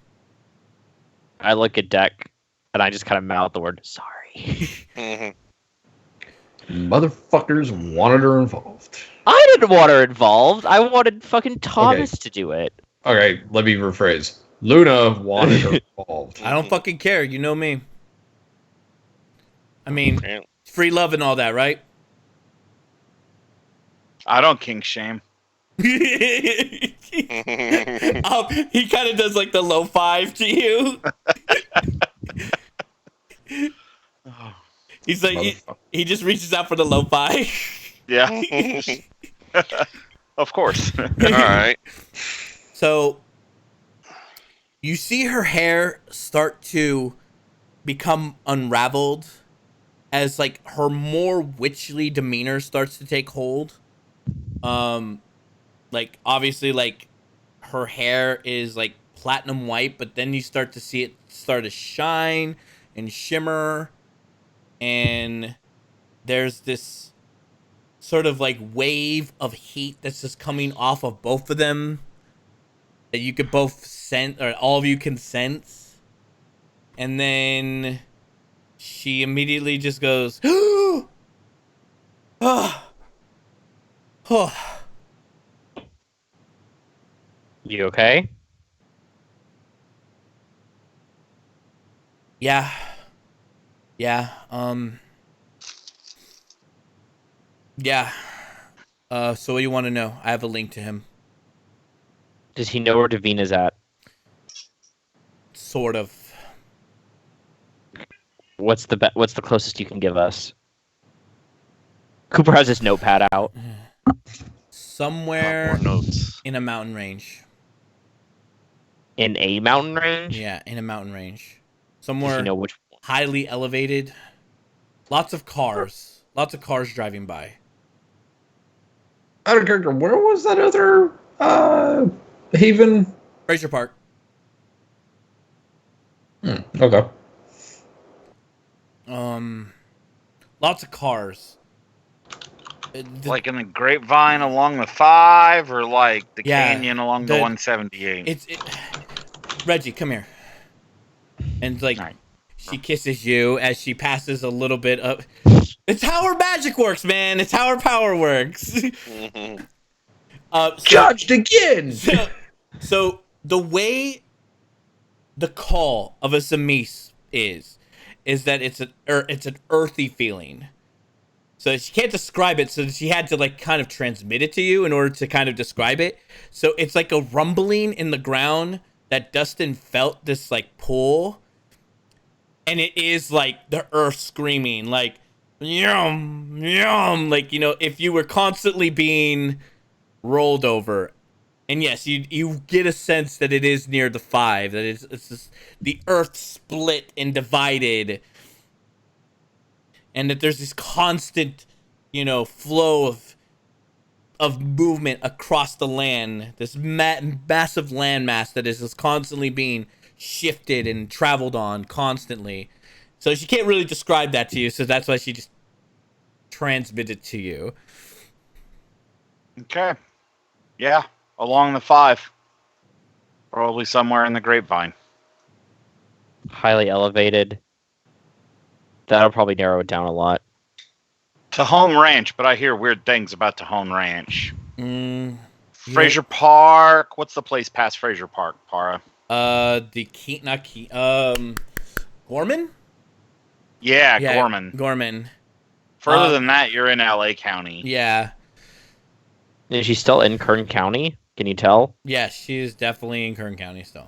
I look at Deck, and I just kind of mouth the word sorry. Mhm. Motherfuckers wanted her involved. I didn't want her involved. I wanted fucking Thomas to do it. Okay, let me rephrase. Luna wanted her involved. I don't fucking care. You know me. I mean, Yeah. free love and all that, right? I don't kink shame. He kind of does like the low five to you. He's like, he just reaches out for the low five. Yeah. Of course. All right. So you see her hair start to become unraveled as like her more witchly demeanor starts to take hold. Like obviously like her hair is like platinum white, but then you start to see it start to shine and shimmer, and there's this sort of like wave of heat that's just coming off of both of them that you could both sense, or all of you can sense. And then she immediately just goes, oh, oh. You okay? Yeah. Yeah. Yeah. So what do you want to know? I have a link to him. Does he know where Davina's at? Sort of. What's the closest you can give us? Cooper has his notepad out. Somewhere More notes. in a mountain range. In a mountain range? Yeah, in a mountain range. Does Somewhere he know which? highly elevated. Lots of cars. Lots of cars driving by. Out of character, where was that other haven? Fraser Park. Okay. Lots of cars. Like in the grapevine along the 5, or like the Yeah, canyon along the 178. Reggie, come here. And like, Right. she kisses you as she passes a little bit of. It's how her magic works, man. It's how her power works. Mhm. Judged again! So the way the call of a Zamis is that it's an earthy feeling. So she can't describe it, so she had to like kind of transmit it to you in order to kind of describe it. So it's like a rumbling in the ground that Dustin felt this like pull, and it is like the earth screaming, like yum yum, like, you know, if you were constantly being rolled over. And yes, you get a sense that it is near the 5, that it's just the earth split and divided, and that there's this constant, you know, flow of movement across the land, this massive landmass that is just constantly being shifted and traveled on constantly. So she can't really describe that to you, so that's why she just transmitted to you. Okay. Yeah, along the 5. Probably somewhere in the grapevine. Highly elevated. That'll probably narrow it down a lot. Tahone Ranch, but I hear weird things about Tahone Ranch. Fraser. Fraser Park. What's the place past Fraser Park, Para? Gorman? Yeah, Gorman. Gorman. Further than that, you're in LA County. Yeah. Is she still in Kern County? Can you tell? Yes, she is definitely in Kern County still.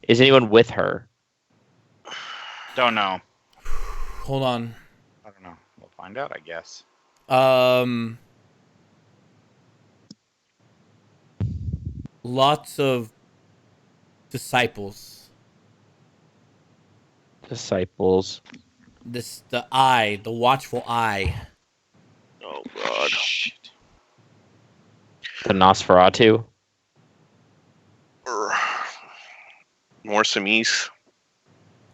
Is anyone with her? Don't know. Hold on. I don't know. We'll find out, I guess. Lots of disciples. Disciples. The watchful eye. Oh god. Shit. The Nosferatu. More Samis.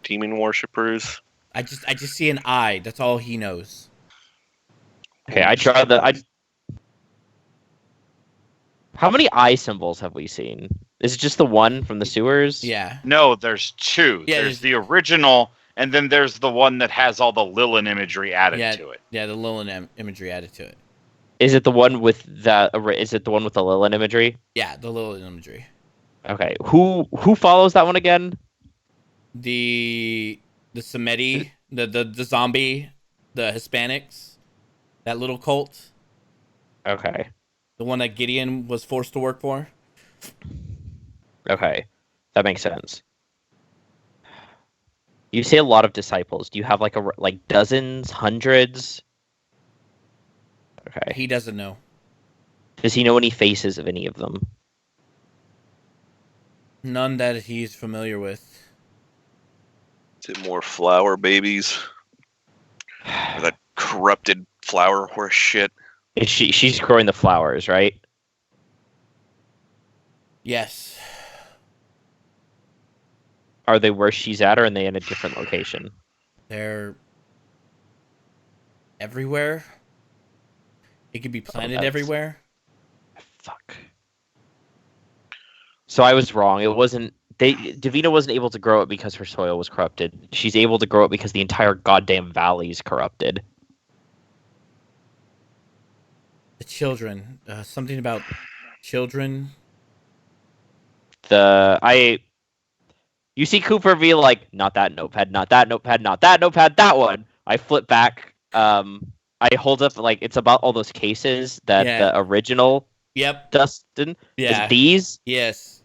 Demon worshippers. I just see an eye. That's all he knows. Okay, How many eye symbols have we seen? Is it just the one from the sewers? Yeah. No, there's 2. Yeah, There's the original, and then there's the one that has all the Lilin imagery added to it. Yeah, the Lilin imagery added to it. Is it the one with the Lilin imagery? Yeah, the Lilin imagery. Okay. Who follows that one again? The Semeti, the zombie, the Hispanics, that little cult. Okay. The one that Gideon was forced to work for. Okay. That makes sense. You say a lot of disciples. Do you have like dozens, hundreds? Okay. He doesn't know. Does he know any faces of any of them? None that he's familiar with. Is it more flower babies? Or that corrupted flower horse shit? She's growing the flowers, right? Yes. Are they where she's at, or are they in a different location? They're everywhere. It could be planted that's- everywhere. Fuck. So I was wrong. It wasn't. Davina wasn't able to grow it because her soil was corrupted. She's able to grow it because the entire goddamn valley is corrupted. The children. Something about children. You see Cooper be like, not that notepad, not that notepad, not that notepad, that one. I flip back. I hold up, like, it's about all those cases that the original Yep. Dustin. Yeah. Is these? Yes.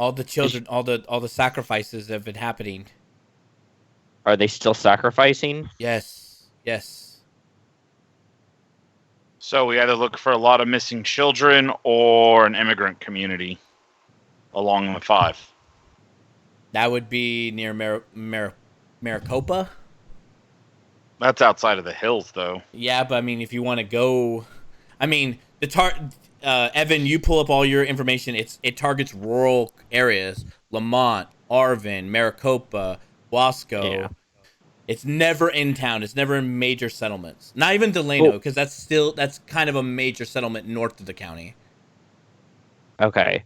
All the children, all the sacrifices have been happening. Are they still sacrificing? Yes. So we either look for a lot of missing children or an immigrant community along the 5. That would be near Maricopa. That's outside of the hills, though. Yeah, but I mean, if you want to go, I mean, Evan, you pull up all your information. It targets rural areas: Lamont, Arvin, Maricopa, Wasco. Yeah. It's never in town. It's never in major settlements. Not even Delano, because that's kind of a major settlement north of the county. Okay.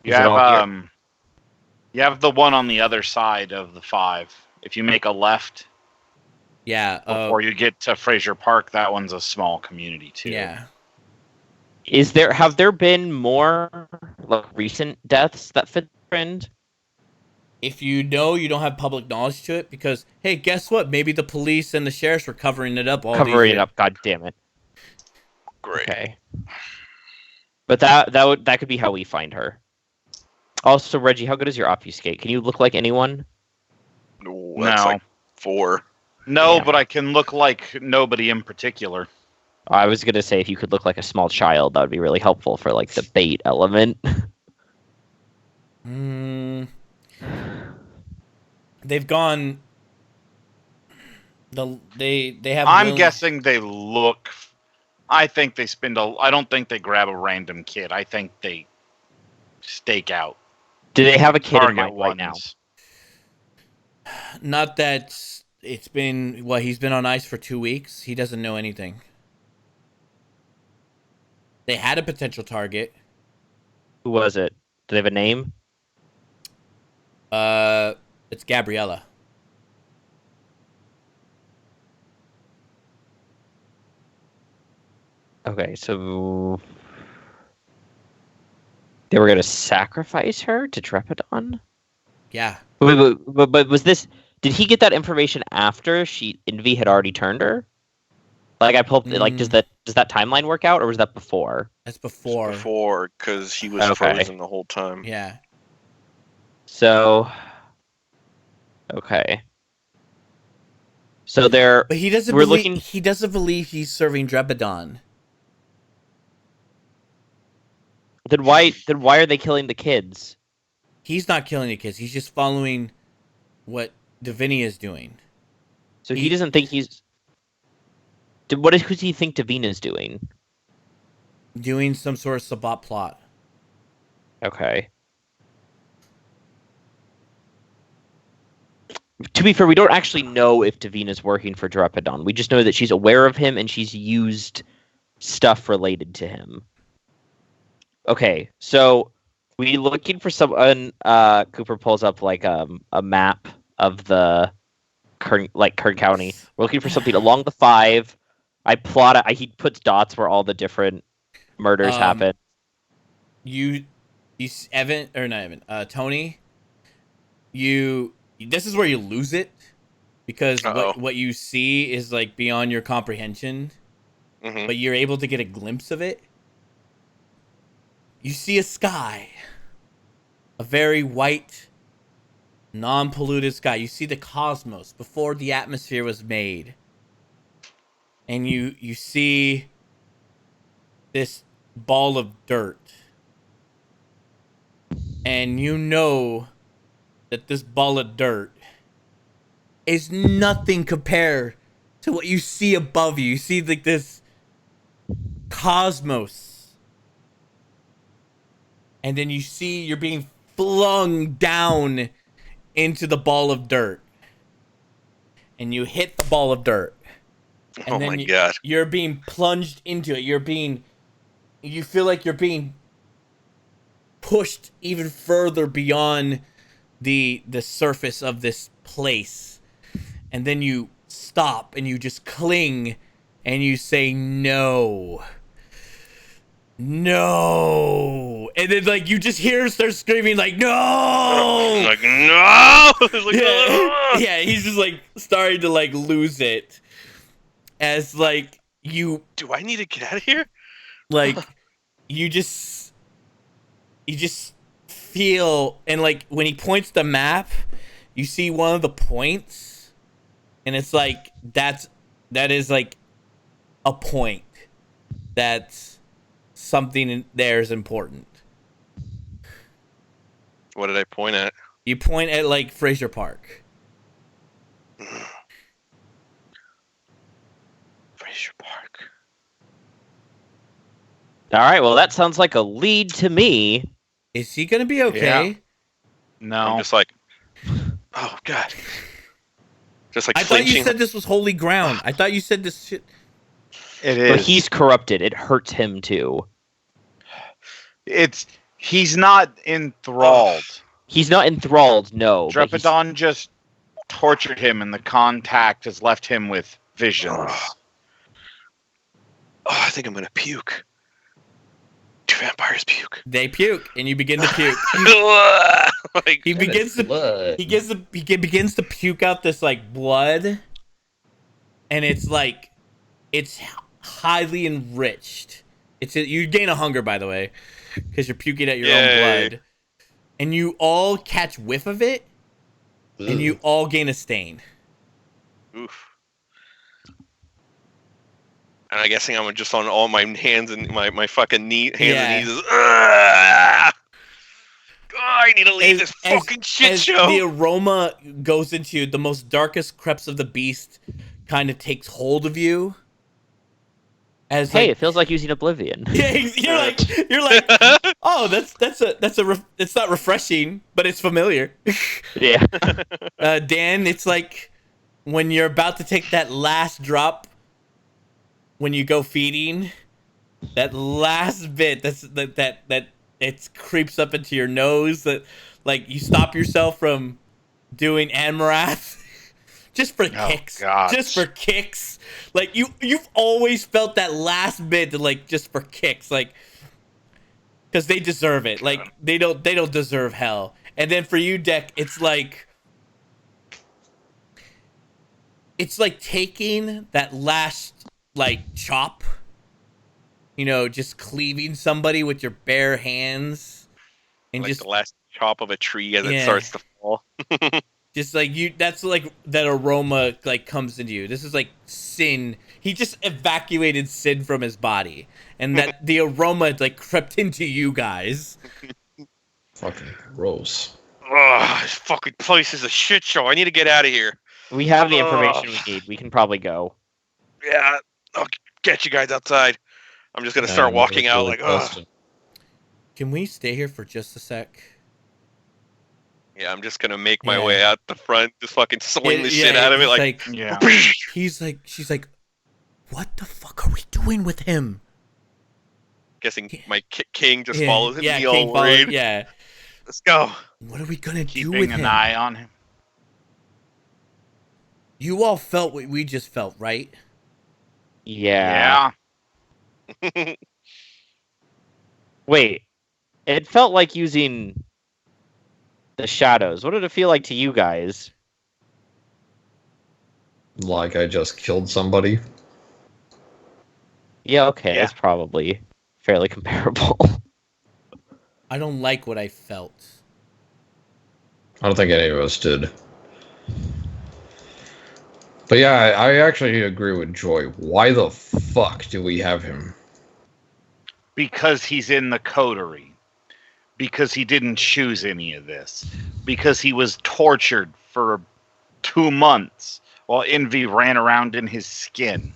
You Is it all have here? you have the one on the other side of the 5. If you make a left Yeah. before you get to Fraser Park, that one's a small community too. Yeah. Have there been more like recent deaths that fit the trend? If you know, you don't have public knowledge to it, because hey, guess what? Maybe the police and the sheriffs were covering it up all these Covering it years. up, god damn it. Great. Okay. But that could be how we find her. Also, Reggie, how good is your obfuscate? Can you look like anyone? Ooh, that's No. like 4. No, Yeah. but I can look like nobody in particular. I was gonna say if you could look like a small child, that would be really helpful for like the bait element. They've gone. They have. I'm guessing they look. I think they spend a. I don't think they grab a random kid. I think they stake out. Do they have a kid in Target mind right now? ones. Not that it's been he's been on ice for 2 weeks. He doesn't know anything. They had a potential target. Who was it? Do they have a name? It's Gabriella. Okay, so they were gonna sacrifice her to Trepidon? Yeah. But was this? Did he get that information after Envy had already turned her? Like I pulled. Like does that timeline work out, or was that before? That's before. Before, because he was Okay. frozen the whole time. Yeah. So, okay. So they're. But he doesn't We're believe looking- he doesn't believe he's serving Drebadon. Then why are they killing the kids? He's not killing the kids. He's just following what Divinia is doing. So he doesn't think he's. What does he think Davina's doing? Doing some sort of Sabbat plot. Okay. To be fair, we don't actually know if Davina's working for Drepidon. We just know that she's aware of him and she's used stuff related to him. Okay, so we looking for someone. Cooper pulls up like a map of the Kern County. We're looking for something along the 5. I plot it. He puts dots where all the different murders happen. Evan or not Evan? Tony. This is where you lose it, because what you see is like beyond your comprehension, but you're able to get a glimpse of it. You see a sky, a very white, non-polluted sky. You see the cosmos before the atmosphere was made. And you see this ball of dirt. And you know that this ball of dirt is nothing compared to what you see above you. You see like this cosmos. And then you see you're being flung down into the ball of dirt. And you hit the ball of dirt. And Oh then my god. You're being plunged into it. You feel like you're being pushed even further beyond the surface of this place. And then you stop and you just cling and you say no. No. And then like you just hear her start screaming like no. Like no. Like, Yeah, he's just like starting to like lose it. As like you do I need to get out of here? like you just feel, and like when he points the map, you see one of the points, and it's like that is like a point. That's something in there is important. What did I point at? You point at like Fraser Park. Fraser Park. All right, well, that sounds like a lead to me. Is he gonna be okay? Yeah. No. I'm just like, oh god. Just like I thought you flinching. said this was holy ground. I thought you said this shit. It But is. he's corrupted. It hurts him too. He's not enthralled. He's not enthralled, no. but he's- Drepidon just tortured him, and the contact has left him with visions. Oh, I think I'm gonna puke. Do vampires puke? They puke, and you begin to puke. Like, He begins to Blood. he begins to puke out this like blood, and it's like it's highly enriched. You gain a hunger, by the way, because you're puking at your own Yay. blood, and you all catch whiff of it, and you all gain a stain. oof. And I'm guessing I'm just on all my hands and my fucking hands and knees. I need to leave this fucking shit as show. the aroma goes into you, the most darkest creeps of the beast kind of takes hold of you. As Hey, like, it feels like using Oblivion. yeah, you're like, oh, it's not refreshing, but it's familiar. Yeah. Dan, it's like when you're about to take that last drop when you go feeding, that last bit that it creeps up into your nose, that like you stop yourself from doing Anmarath just for kicks. God. Just for kicks. Like you've always felt that last bit to like just for kicks, like because they deserve it. Like they don't deserve hell. And then for you, Deck, it's like taking that last like chop, just cleaving somebody with your bare hands, and Like just the last chop of a tree as it Yeah. starts to fall. just like that's like that aroma like comes into you. This is like sin. He just evacuated sin from his body, and that the aroma like crept into you guys. Fucking gross. Ugh, this fucking place is a shit show. I need to get out of here. We have the information we need. We can probably go. Yeah, I'll get you guys outside. I'm just gonna start walking out like, ugh. Can we stay here for just a sec? Yeah, I'm just gonna make my Yeah. way out the front, just fucking swing the shit out of it, he's like, Yeah. she's like, what the fuck are we doing with him? guessing my king just Yeah, follows him. yeah, the King old follows- raid. yeah. Let's go. What are we gonna do with Keeping him? an eye on him. You all felt what we just felt, right? Yeah. Yeah. Wait. It felt like using the shadows. What did it feel like to you guys? Like I just killed somebody. Yeah, okay. Yeah. That's probably fairly comparable. I don't like what I felt. I don't think any of us did. But yeah, I actually agree with Joy. Why the fuck do we have him? Because he's in the coterie. Because he didn't choose any of this. Because he was tortured for 2 months while Envy ran around in his skin.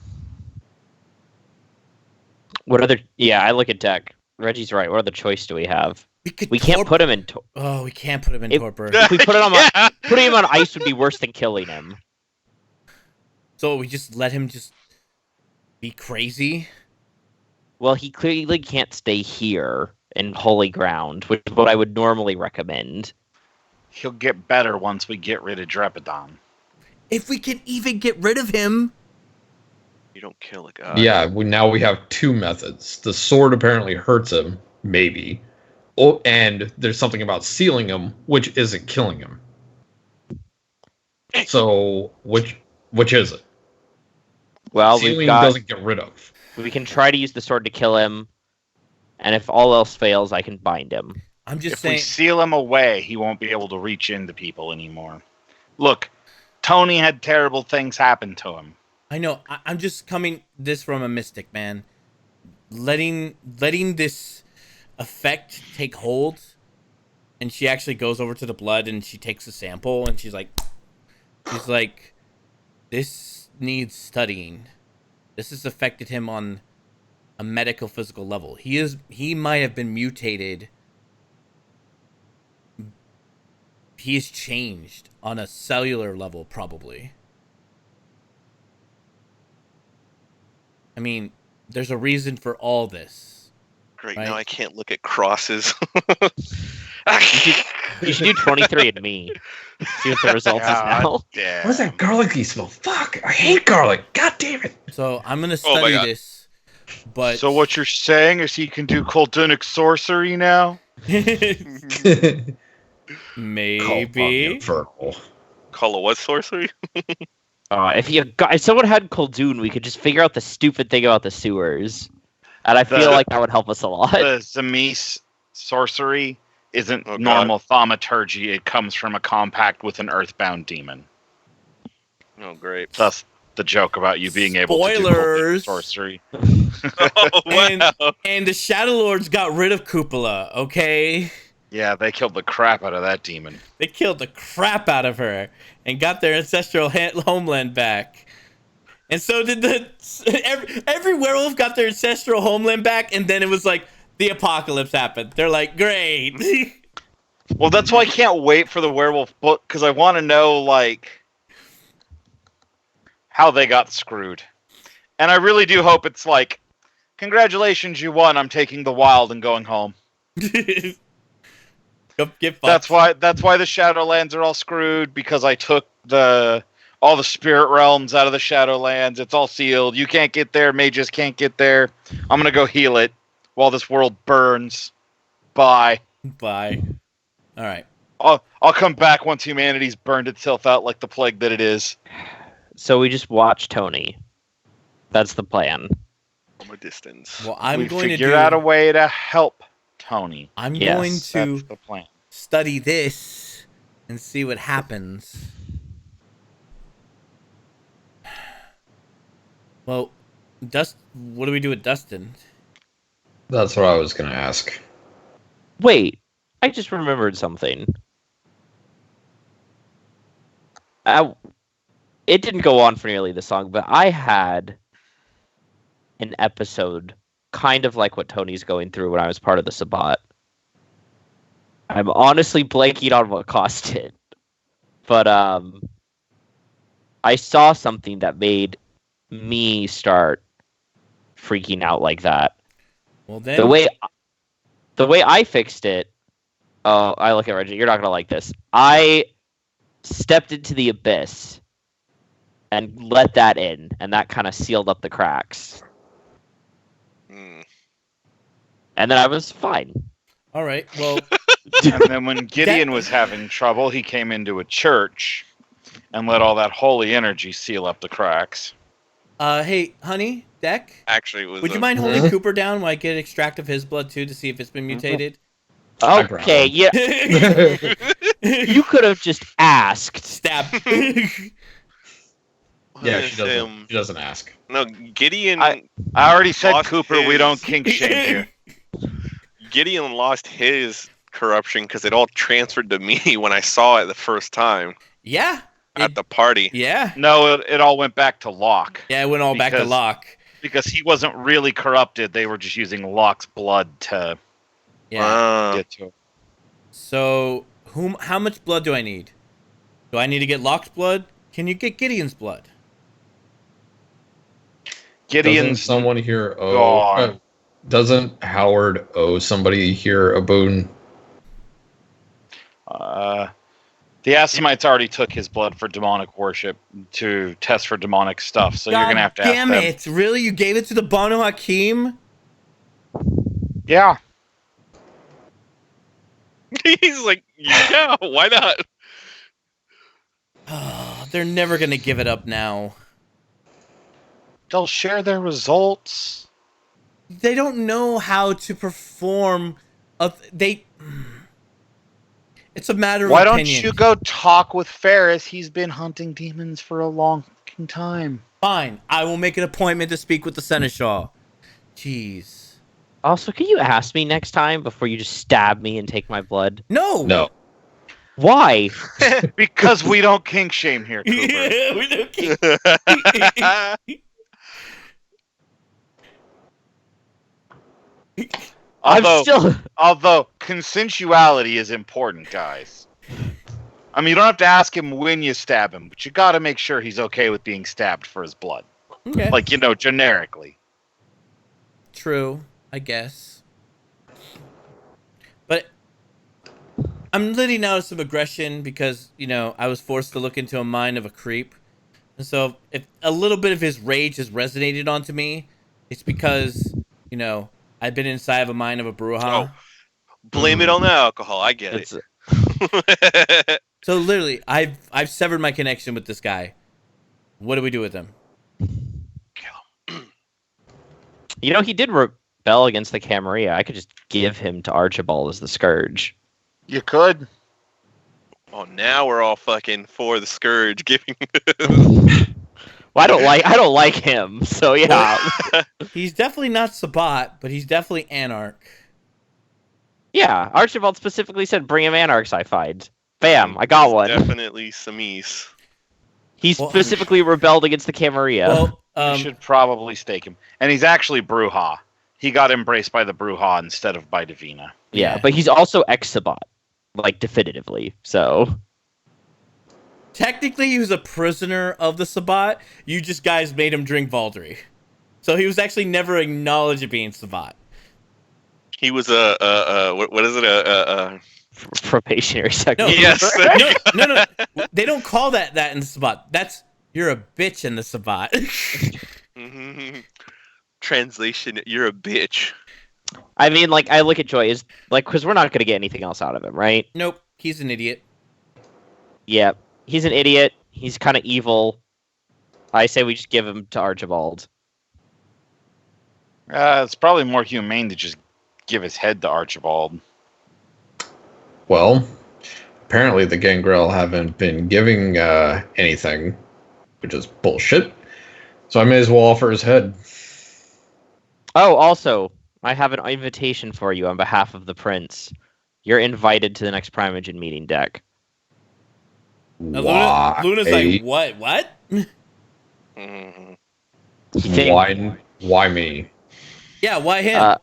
What other... Yeah, I look at Deck. Reggie's right. What other choice do we have? We can't put him in... Oh, we can't put him in If- torpor. If we put it on... Yeah. Putting him on ice would be worse than killing him. So we just let him just be crazy. Well, he clearly can't stay here in holy ground, which is what I would normally recommend. He'll get better once we get rid of Drepidon. If we can even get rid of him. You don't kill a god. Yeah, now we have two methods. The sword apparently hurts him, maybe. Oh, and there's something about sealing him, which isn't killing him. So, which is it? Well, Sealing doesn't get rid of. we can try to use the sword to kill him, and if all else fails, I can bind him. I'm just If we saying. seal him away, he won't be able to reach into people anymore. Look, Tony had terrible things happen to him. I know. I'm just coming this from a mystic, man. Letting this effect take hold, and she actually goes over to the blood and she takes a sample and she's like, this needs studying. This has affected him on a medical physical level. He might have been mutated. He's changed on a cellular level, probably. I mean, there's a reason for all this. Great. Right. Now I can't look at crosses. You should do 23andMe. See what the results is now. Yeah. What's that garlicky smell? Fuck! I hate garlic. God damn it! So I'm gonna Oh my study God. this. But So what you're saying is he can do Coldunic sorcery now? maybe. Infernal. Call it what sorcery? If someone had Kuldoon, we could just figure out the stupid thing about the sewers, and I feel like that would help us a lot. The Zemis sorcery isn't Oh, God. normal thaumaturgy. It comes from a compact with an earthbound demon. Oh, great. Thus the joke about you being able to do Spoilers. Coldunic sorcery. Oh, wow. And the Shadow Lords got rid of Cupola, okay? Yeah, they killed the crap out of that demon. They killed the crap out of her and got their ancestral homeland back. And so did every werewolf got their ancestral homeland back, and then it was like the apocalypse happened. They're like, great. Well, that's why I can't wait for the werewolf book, because I want to know, like, how they got screwed. And I really do hope it's like, congratulations, you won. I'm taking the wild and going home. Go get That's fucked. why the Shadowlands are all screwed, because I took all the spirit realms out of the Shadowlands. It's all sealed. You can't get there. Mages can't get there. I'm gonna go heal it while this world burns. Bye. Bye. All right. I'll come back once humanity's burned itself out like the plague that it is. So we just watch Tony. That's the plan. From a distance. Well, I'm we going to figured do. out a way to help Tony. I'm Yes, going to That's the plan. study this and see what happens. Well, what do we do with Dustin? That's what I was gonna ask. Wait, I just remembered something. It didn't go on for nearly this long, but I had an episode kind of like what Tony's going through when I was part of the Sabbat. I'm honestly blanking on what caused it. But I saw something that made me start freaking out like that. Well, then. The way I fixed it. Oh, I look at Reggie. You're not gonna like this. I stepped into the abyss and let that in, and that kind of sealed up the cracks. Hmm. And then I was fine. All right. Well, And then when Gideon was having trouble, he came into a church and let all that holy energy seal up the cracks. hey, honey, Deck, Actually, it was. would you mind holding Cooper down while I get extract of his blood too to see if it's been mutated? Okay, yeah. You could have just asked. Stab. Yeah, she doesn't. She doesn't ask. No, Gideon. I already said, Lost Cooper, we his- don't kink shame here. Gideon lost his corruption because it all transferred to me when I saw it the first time Yeah. at the party. Yeah. No, it all went back to Locke. Yeah, it went all back to Because- Locke. Because he wasn't really corrupted. They were just using Locke's blood to Yeah. get to him. So, how much blood do I need? Do I need to get Locke's blood? Can you get Gideon's blood? Doesn't Gideon's someone here owe? gone. Doesn't Howard owe somebody here a boon? The Assamites already took his blood for demonic worship to test for demonic stuff, so you're gonna have to ask damn them. it! Really? You gave it to the Banu Hakim? Yeah. He's like, yeah, why not? Oh, they're never gonna give it up now. They'll share their results. They don't know how to perform. It's a matter of Why opinion. don't you go talk with Ferris? He's been hunting demons for a long time. Fine. I will make an appointment to speak with the Seneschal. Jeez. Also, can you ask me next time before you just stab me and take my blood? No. No. Why? Because we don't kink shame here, Cooper. Yeah, we don't keep- Although consensuality is important, guys. I mean, you don't have to ask him when you stab him, but you got to make sure he's okay with being stabbed for his blood. Okay. Like, you know, generically. True, I guess. But I'm letting out some aggression because, you know, I was forced to look into a mind of a creep. And so if a little bit of his rage has resonated onto me, it's because, you know, I've been inside of a mind of a Bruja. Oh, blame it on the alcohol. I get It's, it. So literally, I've severed my connection with this guy. What do we do with him? you know, he did rebel against the Camarilla. I could just give him to Archibald as the Scourge. You could. Oh, now we're all fucking for the Scourge giving. Well, I don't like him, so yeah. He's definitely not Sabat, but he's definitely Anarch. Yeah, Archibald specifically said bring him Anarchs I find. Bam, I got one. Definitely Samis. He Well, specifically rebelled against the Camarilla. Well, You should probably stake him. And he's actually Bruja. He got embraced by the Bruja instead of by Divina. yeah, yeah. but he's also ex-Sabat. Like, definitively, so... technically he was a prisoner of the Sabat. You just guys made him drink Valdry. So he was actually never acknowledged as being Sabat. He was what is it? Probationary sex. No, Yes. no. They don't call that in the Sabat. That's you're a bitch in the Sabat. Translation: you're a bitch. I mean, like, I look at Joy as, like, because we're not going to get anything else out of him, right? Nope, he's an idiot. Yeah, he's an idiot. He's kind of evil. I say we just give him to Archibald. It's probably more humane to just give his head to Archibald. Well, apparently the Gangrel haven't been giving anything, which is bullshit. So I may as well offer his head. Oh, also, I have an invitation for you on behalf of the Prince. You're invited to the next Primogen meeting deck. Why? Luna's like, what? Mhm. Why me? Yeah, why him?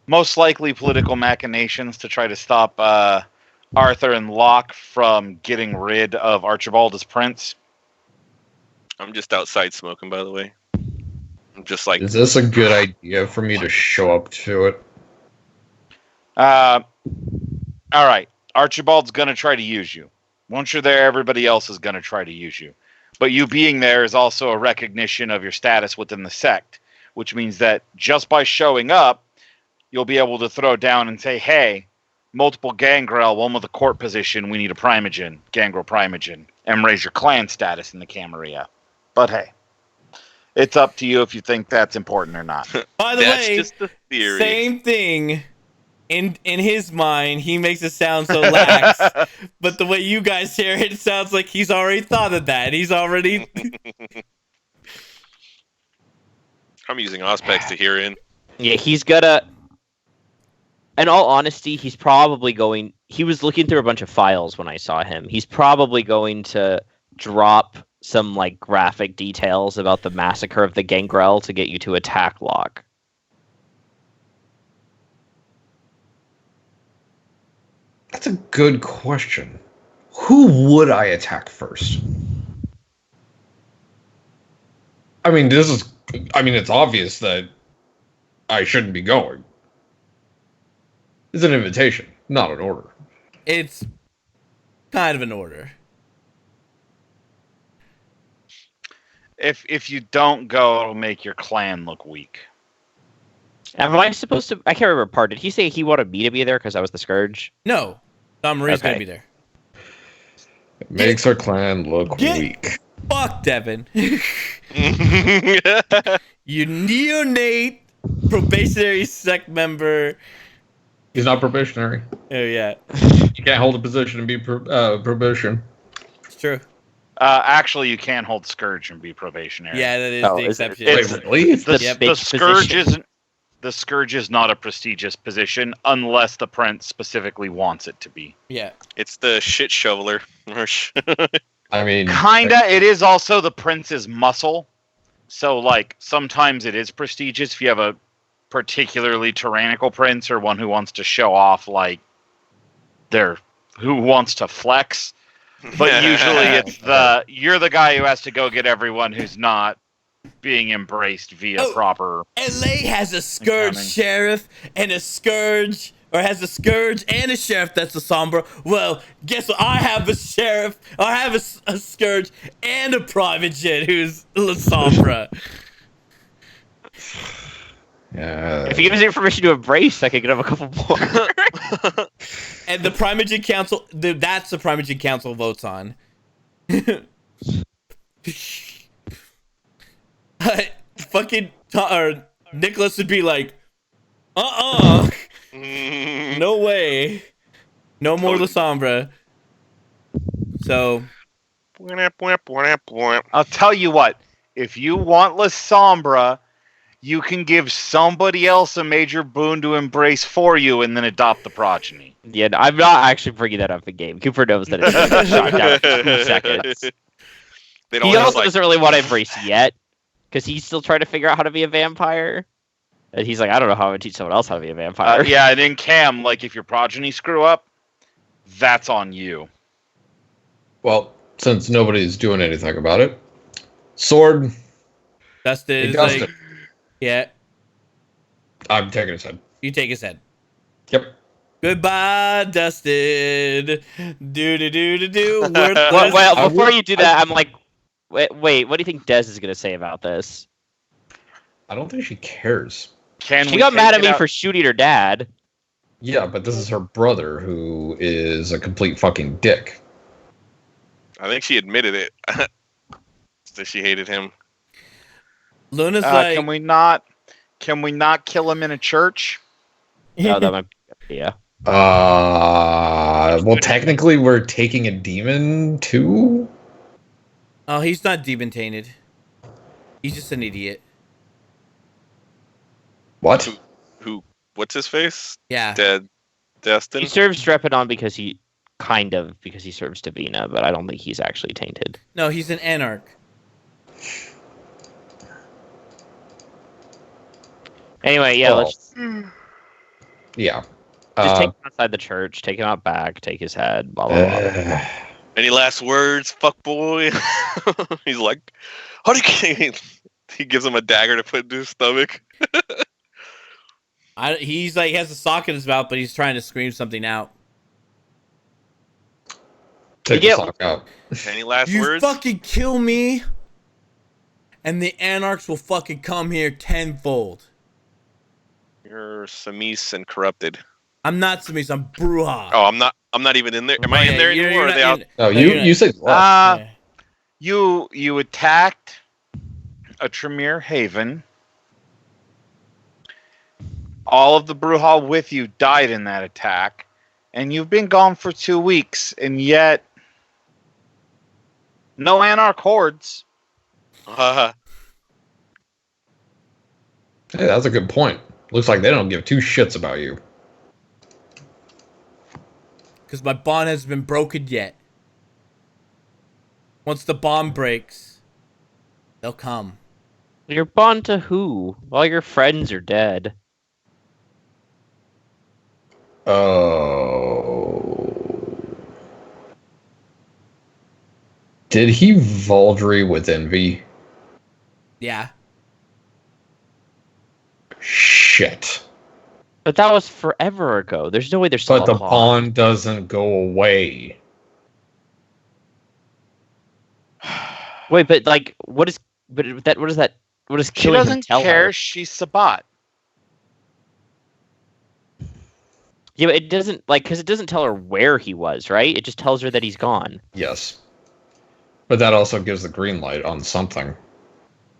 Most likely political machinations to try to stop Arthur and Locke from getting rid of Archibald as prince. I'm just outside smoking, by the way. I'm just like, Is this a good idea for me to show up to it? All right. Archibald's going to try to use you. Once you're there, everybody else is going to try to use you. But you being there is also a recognition of your status within the sect, which means that just by showing up, you'll be able to throw down and say, hey, multiple Gangrel, one with a court position, we need a Primogen, Gangrel Primogen, and raise your clan status in the Camarilla. But hey, it's up to you if you think that's important or not. By the that's way, just the theory. same thing. In his mind, he makes it sound so lax, but the way you guys hear it, it sounds like he's already thought of that. He's already. I'm using Auspex to hear in. Yeah, he's gonna... In all honesty, he's probably going... He was looking through a bunch of files when I saw him. He's probably going to drop some, like, graphic details about the massacre of the Gangrel to get you to attack Locke. That's a good question. Who would I attack first? I mean, it's obvious that I shouldn't be going. It's an invitation, not an order. It's kind of an order. If you don't go, it'll make your clan look weak. Am I supposed to... I can't remember part. Did he say he wanted me to be there because I was the Scourge? No, Camarilla Okay. gonna be there. It makes our clan look Get- weak. Fuck Devin. You neonate probationary sect member. He's not probationary. Oh yeah, You can't hold a position and be probation. it's true. Actually, you can hold Scourge and be probationary. Yeah, that is Oh, the is it- exception. It's- Wait, really? The, Yep. the Bitch Scourge position. isn't. The Scourge is not a prestigious position unless the prince specifically wants it to be. Yeah. It's the shit shoveler. I mean, Kinda. It is also the prince's muscle. So, like, sometimes it is prestigious if you have a particularly tyrannical prince or one who wants to show off, like, who wants to flex. But usually it's you're the guy who has to go get everyone who's not being embraced via Oh. proper. LA has a scourge Incoming. sheriff and a scourge, or has a scourge and a sheriff that's a Sombra. Well, guess what? I have a sheriff, I have a scourge, and a private jet who's La Sombra. yeah. If he gives me permission to embrace, I could get him a couple more. And the Primogen Council, that's the Primogen Council votes on. Fucking Nicholas would be like, no way, no more La Sombra. So I'll tell you what. If you want La Sombra, you can give somebody else a major boon to embrace for you, and then adopt the progeny. Yeah, I'm not actually bringing that up in game. Cooper knows that it's gonna be shot down in 2 seconds. They don't He just, also like, doesn't really want to embrace yet, because he's still trying to figure out how to be a vampire. And he's like, I don't know how to teach someone else how to be a vampire. Yeah, and in Cam, like, if your progeny screw up, that's on you. Well, since nobody's doing anything about it, Sword. Dustin Hey, is Dustin. like, yeah, I'm taking his head. you take his head. Yep. Goodbye, Dustin. Do. Well, before you do that, I'm like, wait, what do you think Des is gonna say about this? I don't think she cares. Can She we got mad take at it me out- for shooting her dad. Yeah, but this is her brother who is a complete fucking dick. I think she admitted it. That she hated him. Luna's like, Can we not kill him in a church? Oh, that might be, yeah. Well, technically, we're taking a demon too. oh, he's not demon tainted. He's just an idiot. What? Who? What's his face? Yeah. Dead. Destin. He serves Strepidon because he serves Davina, but I don't think he's actually tainted. No, he's an anarch. Anyway, yeah, Well, let's Yeah. just take him outside the church, take him out back, take his head, blah blah blah. Any last words, fuck boy? He's like, how do you? He gives him a dagger to put into his stomach. He's like, he has a sock in his mouth, but he's trying to scream something out. Take You the get- sock out. Any last You words? fucking kill me, and the anarchs will fucking come here tenfold. You're Samis and corrupted. I'm not Samis, I'm Bruja. Oh, I'm not even in there. Am I in there anymore? Or are they out? No, you're you said left. You attacked a Tremere Haven. All of the Bruja with you died in that attack, and you've been gone for 2 weeks, and yet no Anarch hordes. Hey, that's a good point. Looks like they don't give 2 shits about you. Because my bond hasn't been broken yet. Once the bond breaks, they'll come. You're bond to who? All your friends are dead. Oh. Did he Valdry with envy? Yeah. Shit. But that was forever ago. There's no way they're still But the alive. bond doesn't go away. Wait, but like, what is? But that what is that? What does She killing him doesn't tell care. her? She's Sabat. Yeah, but it doesn't like because it doesn't tell her where he was, right? It just tells her that he's gone. Yes. But that also gives the green light on something.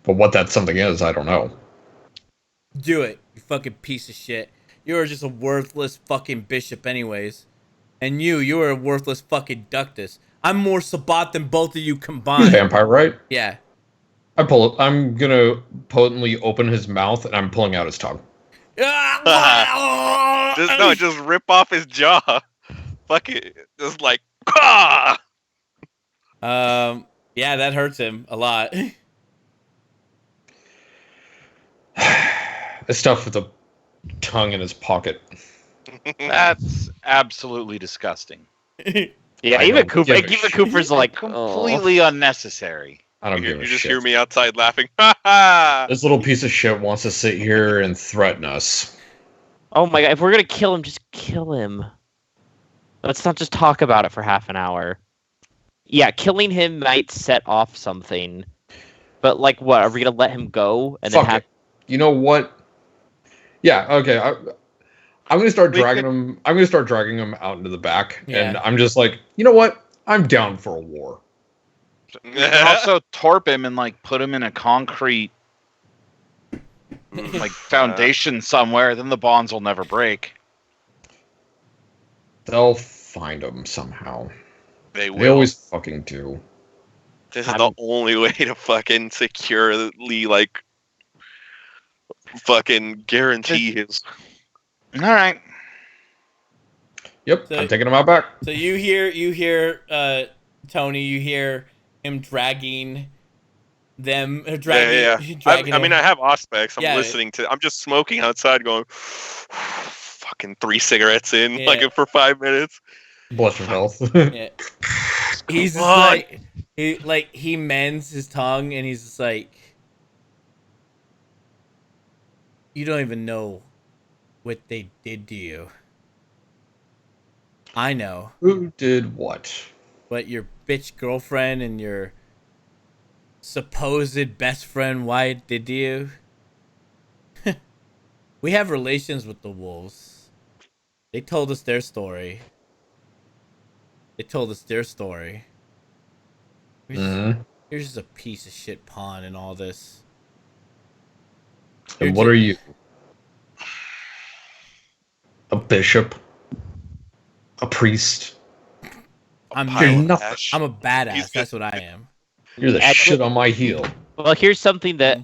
But what that something is, I don't know. Do it, you fucking piece of shit. You're just a worthless fucking bishop anyways. And you're a worthless fucking ductus. I'm more Sabat than both of you He's combined. a vampire, right? Yeah. I'm gonna potently open his mouth and I'm pulling out his tongue. Just rip off his jaw. Fuck it. Just like, ah! Yeah, that hurts him a lot. It's stuff with the tongue in his pocket. That's absolutely disgusting. Yeah, I even don't Cooper. give a Even shit. Cooper's like Completely unnecessary. I don't You give a just shit. hear me outside laughing. Ha ha! This little piece of shit wants to sit here and threaten us. Oh my god! If we're gonna kill him, just kill him. Let's not just talk about it for half an hour. Yeah, killing him might set off something, but like, what? Are we gonna let him go and Fuck then have? it. You know what? Yeah, okay. I'm gonna start We dragging could- him. I'm gonna start dragging him out into the back, and Yeah. I'm just like, you know what? I'm down for a war. You can also torp him and like put him in a concrete like foundation somewhere. Then the bonds will never break. They'll find him somehow. They will. They always fucking do. This is the only way to fucking securely, like, fucking guarantee his. All right. Yep, So- I'm taking him out back. So you hear Tony, you hear him dragging them, dragging. Dragging I mean, him. I have Auspex. I'm Yeah. listening to. I'm just smoking outside, going, fucking 3 cigarettes in, Yeah. like for 5 minutes. Bless your health. Yeah. He's just on. he mends his tongue and he's just like, you don't even know what they did to you. I know Who did what? what your bitch girlfriend and your supposed best friend Wyatt did to you. We have relations with the wolves. They told us their story. You're Mhm. you're just a piece of shit pawn in all this. And what are you? A bishop? A priest? I'm Pile You're of nothing. ash. I'm a badass. He's That's what I am. You're the Actually- shit on my heel. Well, here's something that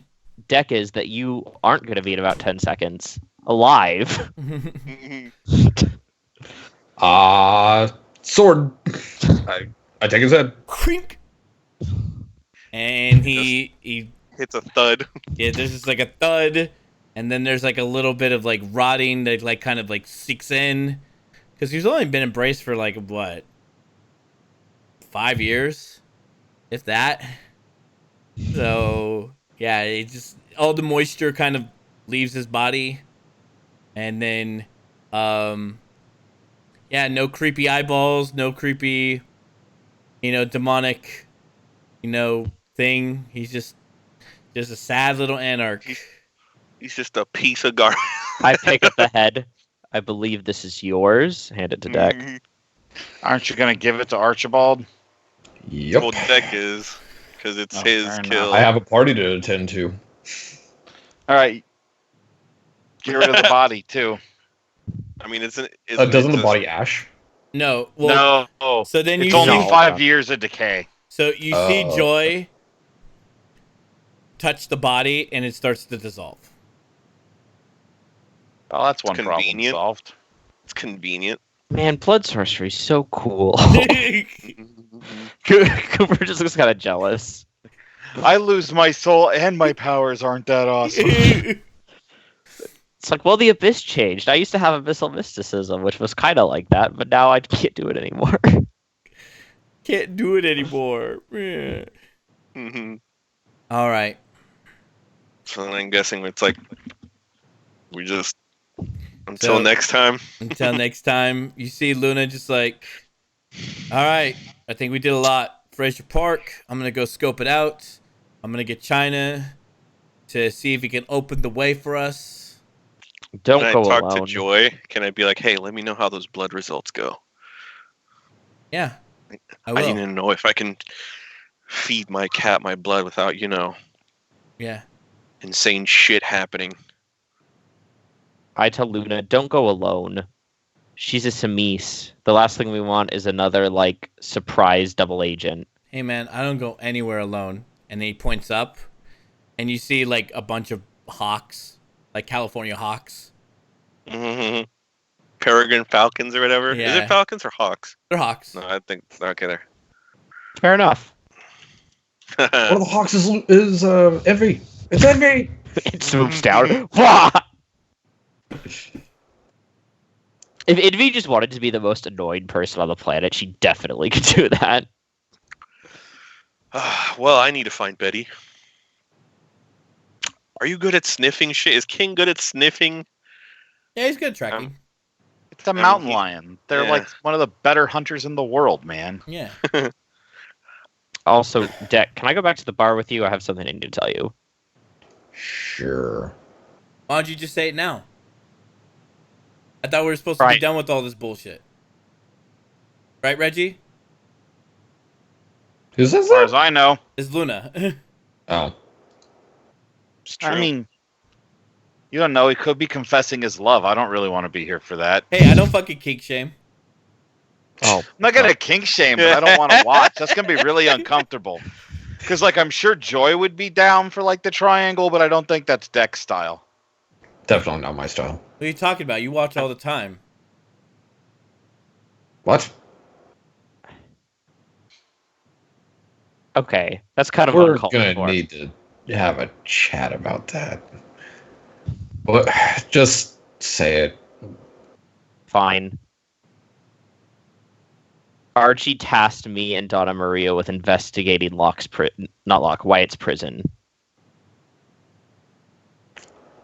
Deck is that you aren't gonna be in about 10 seconds alive. Sword. I take his head. Crink. And he Hits a thud. yeah, there's just like a thud, and then there's like a little bit of like rotting that like kind of like sinks in, because he's only been embraced for like what, 5 years, if that. So yeah, it just all the moisture kind of leaves his body, and then yeah, no creepy eyeballs, no creepy, demonic, thing. He's just a sad little anarch. He's just a piece of garbage. I pick up the head. I believe this is yours. Hand it to Deck. Aren't you gonna give it to Archibald? Yep. Well, Deck is, because it's Oh, his fair kill. I have a party to attend to. All right. Get rid of the body too. I mean, Doesn't it the just- body ash? No, well, No. so then It's you only see, 5 years of decay. so you see Oh. Joy touch the body and it starts to dissolve. Oh, that's one problem convenient. solved. It's convenient. Man, blood sorcery is so cool. Cooper just looks kind of jealous. I lose my soul and my powers aren't that awesome. It's like, well, the Abyss changed. I used to have Abyssal Mysticism, which was kind of like that, but now I can't do it anymore. Can't do it anymore. Yeah. Mhm. All right. So then I'm guessing it's like we just until So- next time. Until next time, you see Luna just like, all right, I think we did a lot. Fraser Park, I'm going to go scope it out. I'm going to get China to see if he can open the way for us. Don't When I go talk alone. to Joy, can I be like, hey, let me know how those blood results go? Yeah, I I will. need to know if I can feed my cat my blood without, Yeah. insane shit happening. I tell Luna, don't go alone. She's a Samis. The last thing we want is another, like, surprise double agent. Hey man, I don't go anywhere alone. And then he points up, and you see like a bunch of hawks, like California hawks. Mm-hmm. Peregrine falcons or whatever. Is Yeah. it falcons or hawks? They're hawks. No, I think okay there. Fair enough. One of the hawks is Envy. It's Envy. It swoops down. Wah! If Envy just wanted to be the most annoying person on the planet, she definitely could do that. Well, I need to find Betty. Are you good at sniffing shit? Is King good at sniffing? Yeah, he's good at tracking. It's a mean, mountain lion. They're yeah. like one of the better hunters in the world, man. Yeah. Also, Deck, can I go back to the bar with you? I have something I need to tell you. Sure. Why don't you just say it now? I thought we were supposed to be Right. done with all this bullshit. Right, Reggie? Is this As far as it? I know. It's Luna. Oh. It's true. I mean, you don't know. He could be confessing his love. I don't really want to be here for that. Hey, I don't fucking kink shame. Oh, I'm not gonna kink shame, but I don't want to watch. That's gonna be really uncomfortable. Because, like, I'm sure Joy would be down for like the triangle, but I don't think that's Deck's style. Definitely not my style. What are you talking about? You watch all the time. What? okay. That's kind of We're uncalled gonna for. need to have a chat about that. What? Just say it. Fine. Archie tasked me and Donna Maria with investigating Wyatt's prison.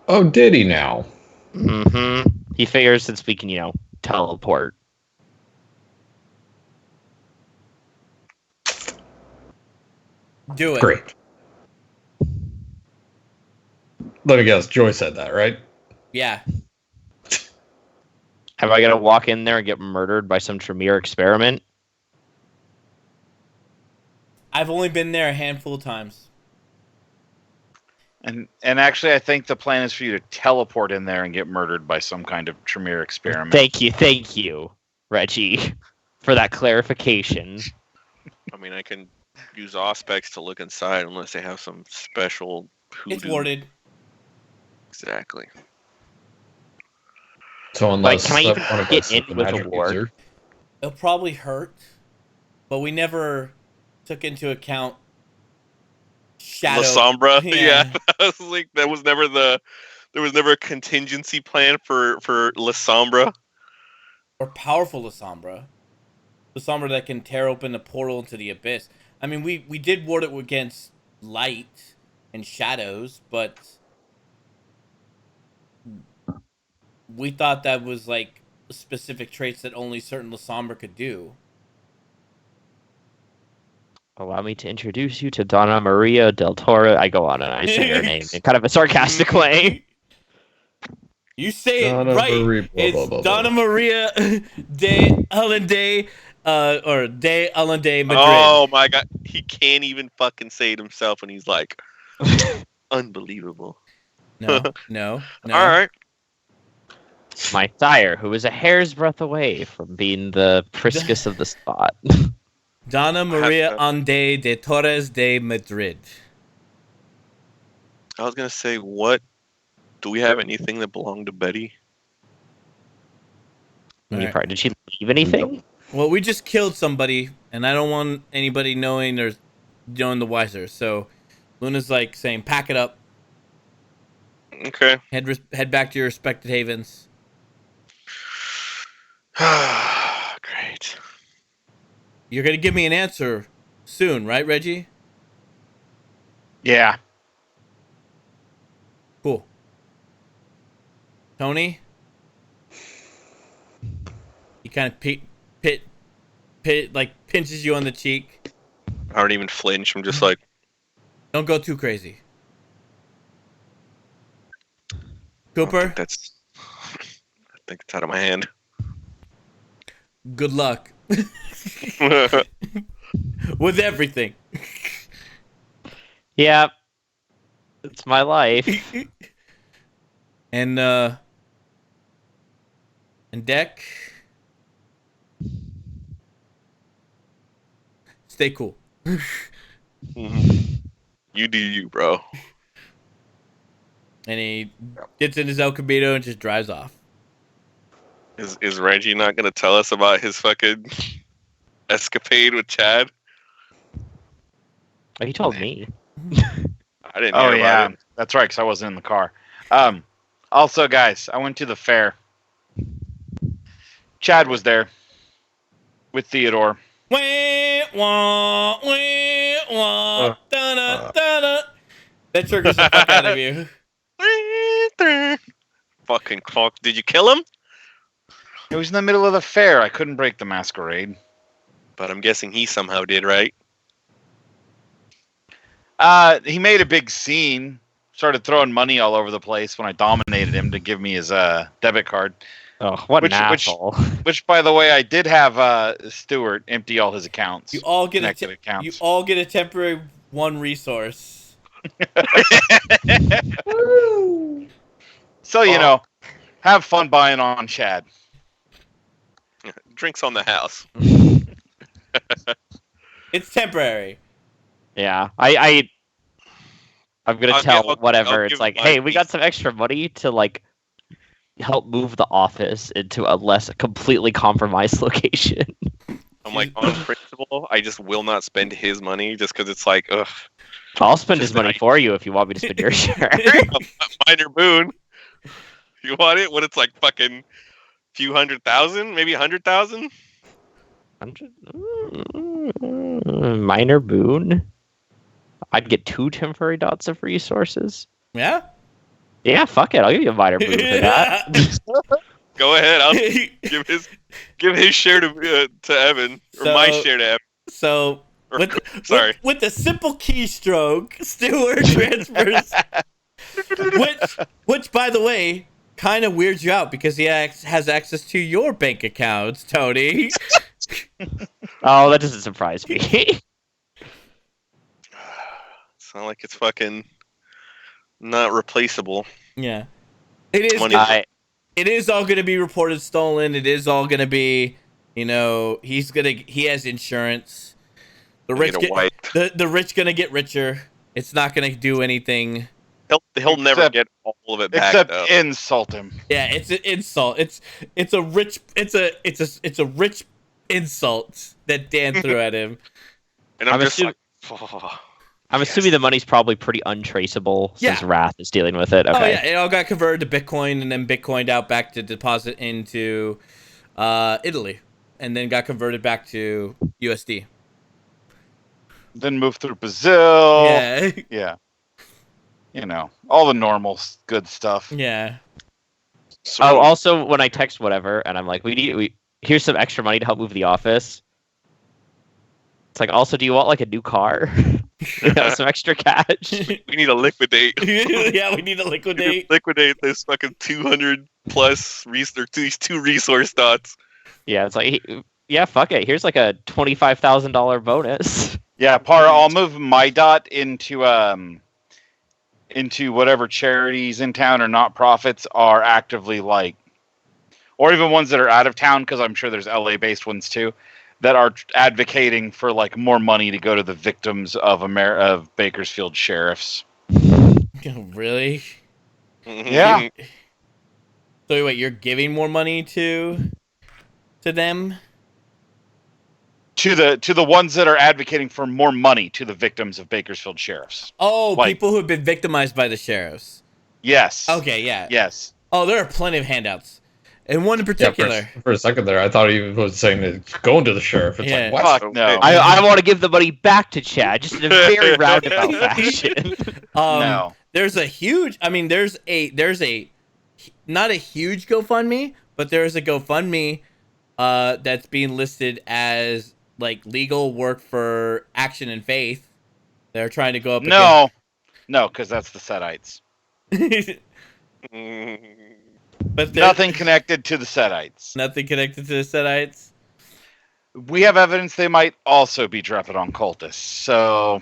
Oh, did he now? Mm-hmm. He figures since we can, teleport. Do it. Great. Let me guess. Joy said that, right? Yeah. Have I got to walk in there and get murdered by some Tremere experiment? I've only been there a handful of times. And actually, I think the plan is for you to teleport in there and get murdered by some kind of Tremere experiment. Thank you, Reggie, for that clarification. I mean, I can use Auspex to look inside unless they have some special hoodoo. It's warded. Exactly. So unless can I even one of get us in is the with a magic ward? user- It'll probably hurt, but we never took into account shadow. La Sombra. Yeah. Yeah. I was like, there was never a contingency plan for La Sombra. Or powerful Lasombra. Lasombra that can tear open a portal into the abyss. I mean, we did ward it against light and shadows, but we thought that was like specific traits that only certain Lasombra could do. Allow me to introduce you to Donna Maria del Toro. I go on and I say her name in kind of a sarcastic way. You say Donna it right. Maria, blah, It's blah, blah, Donna blah. Maria de Allende, or de Allende Madrid. Oh my god, he can't even fucking say it himself, and he's like, unbelievable. No. All right. My sire, who is a hair's breadth away from being the Priscus of the spot. Donna Maria to- Ande de Torres de Madrid. I was gonna say, what? Do we have anything that belonged to Betty? Alright. Did she leave anything? Well, we just killed somebody, and I don't want anybody knowing or knowing the wiser. So, Luna's like saying, "Pack it up, Okay. head back to your respected havens." Great. You're gonna give me an answer soon, right, Reggie? Yeah. Cool. Tony, he kind of pinches you on the cheek. I don't even flinch. I'm just like, Don't go too crazy. I don't Cooper, think that's. I think it's out of my hand. good luck with everything. Yeah. It's my life. And And deck. Stay cool. Mhm. You do you, bro. And he gets in his El Camino and just drives off. Is Reggie not gonna tell us about his fucking escapade with Chad? Oh, he told me. I didn't Oh hear yeah, about it. that's right. Because I wasn't in the car. Also, guys, I went to the fair. Chad was there with Theodore. Wah, wah, wah, wah, da-da, da-da. That triggers the fuck out of you. Fucking fuck. Did you kill him? It was in the middle of the fair. I couldn't break the masquerade. But I'm guessing he somehow did, right? He made a big scene. Started throwing money all over the place when I dominated him to give me his debit card. Oh, what Which- an which- asshole. Which, by the way, I did have Stuart empty all his accounts. You all get Connected a accounts. you all get a temporary one resource. So, have fun buying on Chad. Drinks on the house. It's temporary. Yeah, I'm gonna I'll tell give- I'll whatever. give It's like, my hey, we got piece. some extra money to like help move the office into a less completely compromised location. I'm like, on principle, I just will not spend his money just because it's like, ugh, I'll spend his Just money nice. for you if you want me to spend your share. a minor boon. You want it? What it's like, fucking few 100,000, maybe 100,000. Minor boon. I'd get 2 temporary dots of resources. Yeah. Yeah, fuck it. I'll give you a minor boon for that. Go ahead. I'll give his share to Evan, or my So- share to Evan. So Or, with, sorry. with a simple keystroke, Stewart transfers, which by the way, kind of weirds you out because he has access to your bank accounts, Tony. Oh, that doesn't surprise me. It's not like it's fucking not replaceable. Yeah, it is. Money. It is all going to be reported stolen. It is all going to be, he has insurance. The rich Get a wipe. the rich gonna get richer. It's not gonna do anything. He'll never Except- get all of it back. Except though. insult him. Yeah, it's an insult. It's a rich rich insult that Dan threw at him. And I'm I'm just assuming- like, oh, I'm assuming the money's probably pretty untraceable since Yeah. Wrath is dealing with it. Okay. Oh yeah, it all got converted to Bitcoin and then Bitcoined out back to deposit into Italy, and then got converted back to USD. Then move through Brazil. Yeah, Yeah. All the normal good stuff. yeah. so Oh, also when I text whatever and I'm like, here's some extra money to help move the office. It's like, also, do you want like a new car? Some extra cash. we need to liquidate. Yeah, we need to We need liquidate. to liquidate this fucking 200 plus these 2 resource dots. Yeah, it's like, yeah, fuck it. Here's like a $25,000 bonus. Yeah, Para, I'll move my dot into whatever charities in town or not profits are actively or even ones that are out of town, because I'm sure there's LA based ones too, that are advocating for more money to go to the victims of of Bakersfield sheriffs. Really? Yeah. So wait, you're giving more money to them? To the ones that are advocating for more money to the victims of Bakersfield sheriffs. Oh, Like- people who have been victimized by the sheriffs. Yes. Okay, yeah. Yes. Oh, there are plenty of handouts. And one in particular. For a second there, I thought he was saying that going to the sheriff. It's Yeah. like, what? Fuck no. I want to give the money back to Chad, just in a very roundabout fashion. No. There's a huge, there's a not a huge GoFundMe, but there's a GoFundMe that's being listed as legal work for Action and Faith. They're trying to go up No, because that's the Setites. against but there's Nothing connected to the Setites. nothing connected to the Setites. We have evidence they might also be Drepidon cultists. So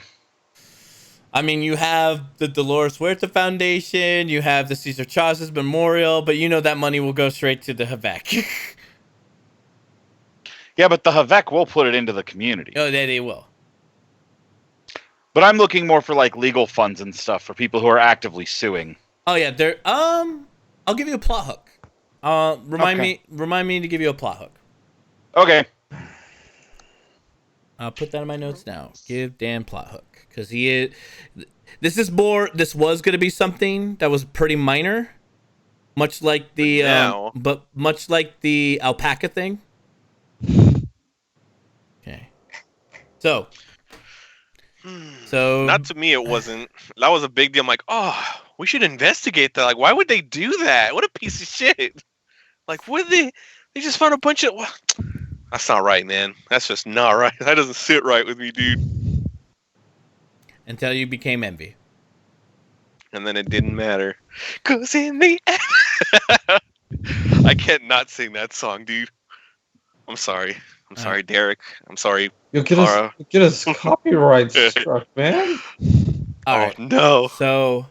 I mean, you have the Dolores Huerta Foundation, you have the Cesar Chavez Memorial, but you know that money will go straight to the Havek. Yeah, but the Havek will put it into the community. Oh, they will. But I'm looking more for like legal funds and stuff for people who are actively suing. Oh yeah, there. I'll give you a plot hook. Remind me to give you a plot hook. Okay. I'll put that in my notes now. Give Dan plot hook because he is. This is more. This was going to be something that was pretty minor, much like the but much like the alpaca thing. Okay. So. Not to me, it wasn't. That was a big deal. I'm like, oh, we should investigate that. Like, why would they do that? What a piece of shit. Like, what did they just found a bunch of. Well, that's not right, man. That's just not right. That doesn't sit right with me, dude. Until you became envy. And then it didn't matter. 'Cause in the end. I can't not sing that song, dude. I'm sorry. I'm sorry, Derek. I'm sorry, You'll Clara. get us copyright struck, man. All right. No. So,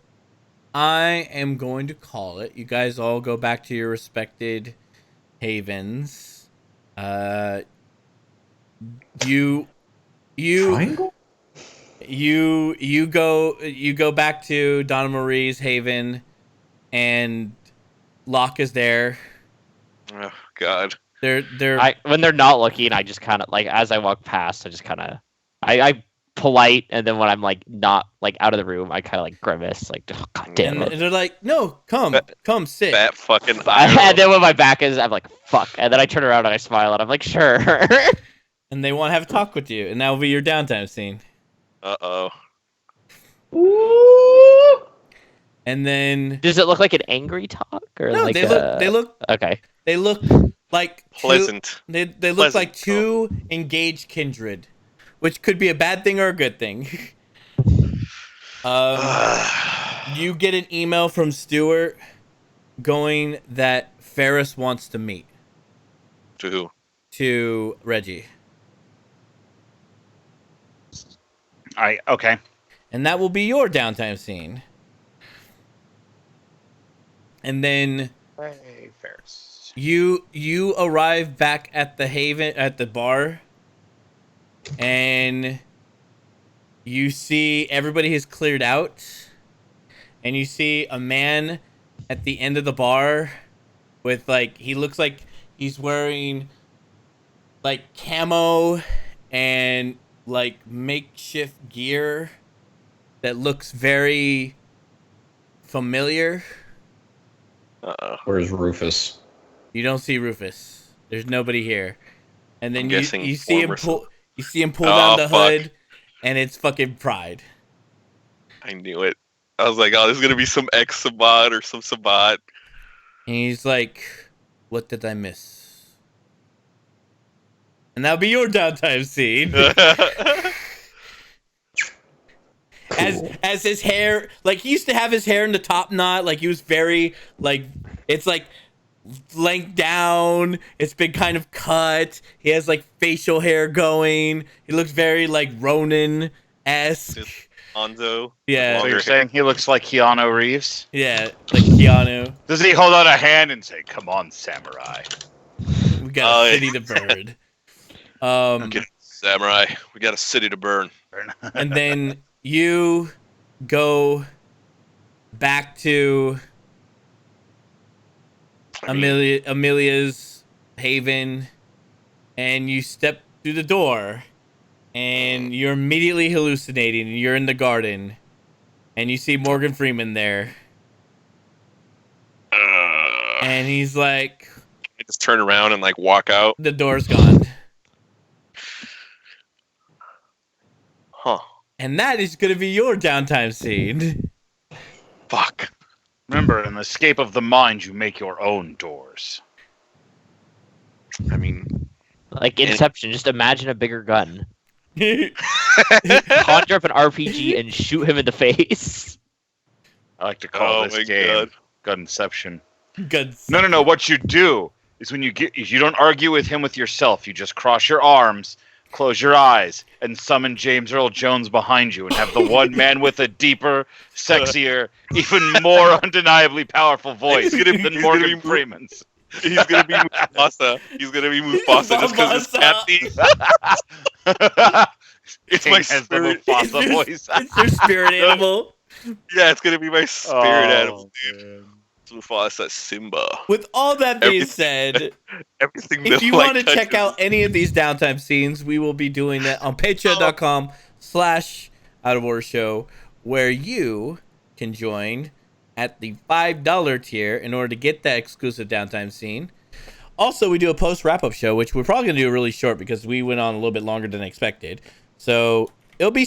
I am going to call it. You guys all go back to your respected havens. You Triangle? you go back to Donna Marie's haven, and Locke is there. Oh, God. They're When they're not looking, I just kind of like as I walk past, I just kind of I polite, and then when I'm like not like out of the room, I kind of like grimace, like oh, God damn and it. they're like, no, come sit. Fat fucking And then when my back is, I'm like fuck, and then I turn around and I smile, and I'm like sure. And they want to have a talk with you, and that will be your downtime scene. Uh-oh. Ooh. And then Does it look like an angry talk or no, like they look okay? they look like Pleasant. They look Pleasant. like two engaged kindred, which could be a bad thing or a good thing. You get an email from Stuart going that Ferris wants to meet. To who? To Reggie. Okay. And that will be your downtime scene. And then Hey, Ferris. you arrive back at the haven at the bar, and you see everybody has cleared out, and you see a man at the end of the bar with like he looks like he's wearing like camo and like makeshift gear that looks very familiar. Uh-oh. Where's Rufus? You don't see Rufus. There's nobody here. And then I'm you guessing see him former pull down the fuck. hood, and it's fucking Pride. I knew it. I was like, oh, this is going to be some ex-Sabat or some Sabat. And he's like, "What did I miss?" And that'll be your downtime scene. As his hair, like he used to have his hair in the top knot, like he was very like it's like length down. It's been kind of cut. He has like facial hair going. He looks very like Ronin-esque. Anzo. Yeah. So you're saying he looks like Keanu Reeves? Yeah, like Keanu. Does he hold out a hand and say, "Come on, samurai"? We got a yeah. city to burn. Get it, samurai. We got a city to burn. And then you go back to Amelia's haven, and you step through the door, and you're immediately hallucinating. You're in the garden, and you see Morgan Freeman there, and he's like, I just turn around and like walk out. the door's gone. Huh. And that is going to be your downtime scene. Fuck. Remember, in the escape of the mind, you make your own doors. I mean, Like Inception, just imagine a bigger gun. Conjure up an RPG and shoot him in the face. I like to call Oh this my game Gunception. Good. No. What you do is when you don't argue with him with yourself. You just cross your arms, close your eyes and summon James Earl Jones behind you and have the one man with a deeper, sexier, even more undeniably powerful voice He's gonna than Morgan be Freeman's. He's gonna be Mufasa. He's gonna be Mufasa just because it's Mufasa. Kathy. It's King my has the spirit. Mufasa voice. It's your spirit animal. Yeah, it's gonna be my spirit animal, dude. Man. It's Mufasa, Simba. With all that being Everything- said, Everything if that you light want to check touches. out any of these downtime scenes, we will be doing that on patreon.com/Out of Order Show, where you can join at the $5 tier in order to get that exclusive downtime scene. Also, we do a post wrap-up show, which we're probably gonna do really short because we went on a little bit longer than expected. So it'll be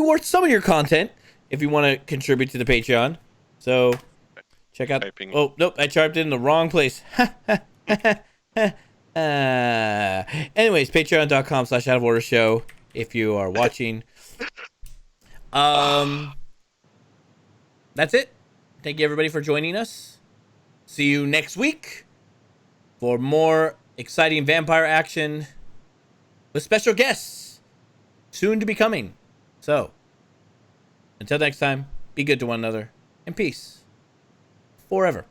worth some of your content if you want to contribute to the Patreon. So check out. Typing. Oh nope, I typed it in the wrong place. Anyways, patreon.com/Out of Order Show if you are watching. That's it. Thank you everybody for joining us. See you next week for more exciting vampire action with special guests soon to be coming. So, until next time, be good to one another and peace forever.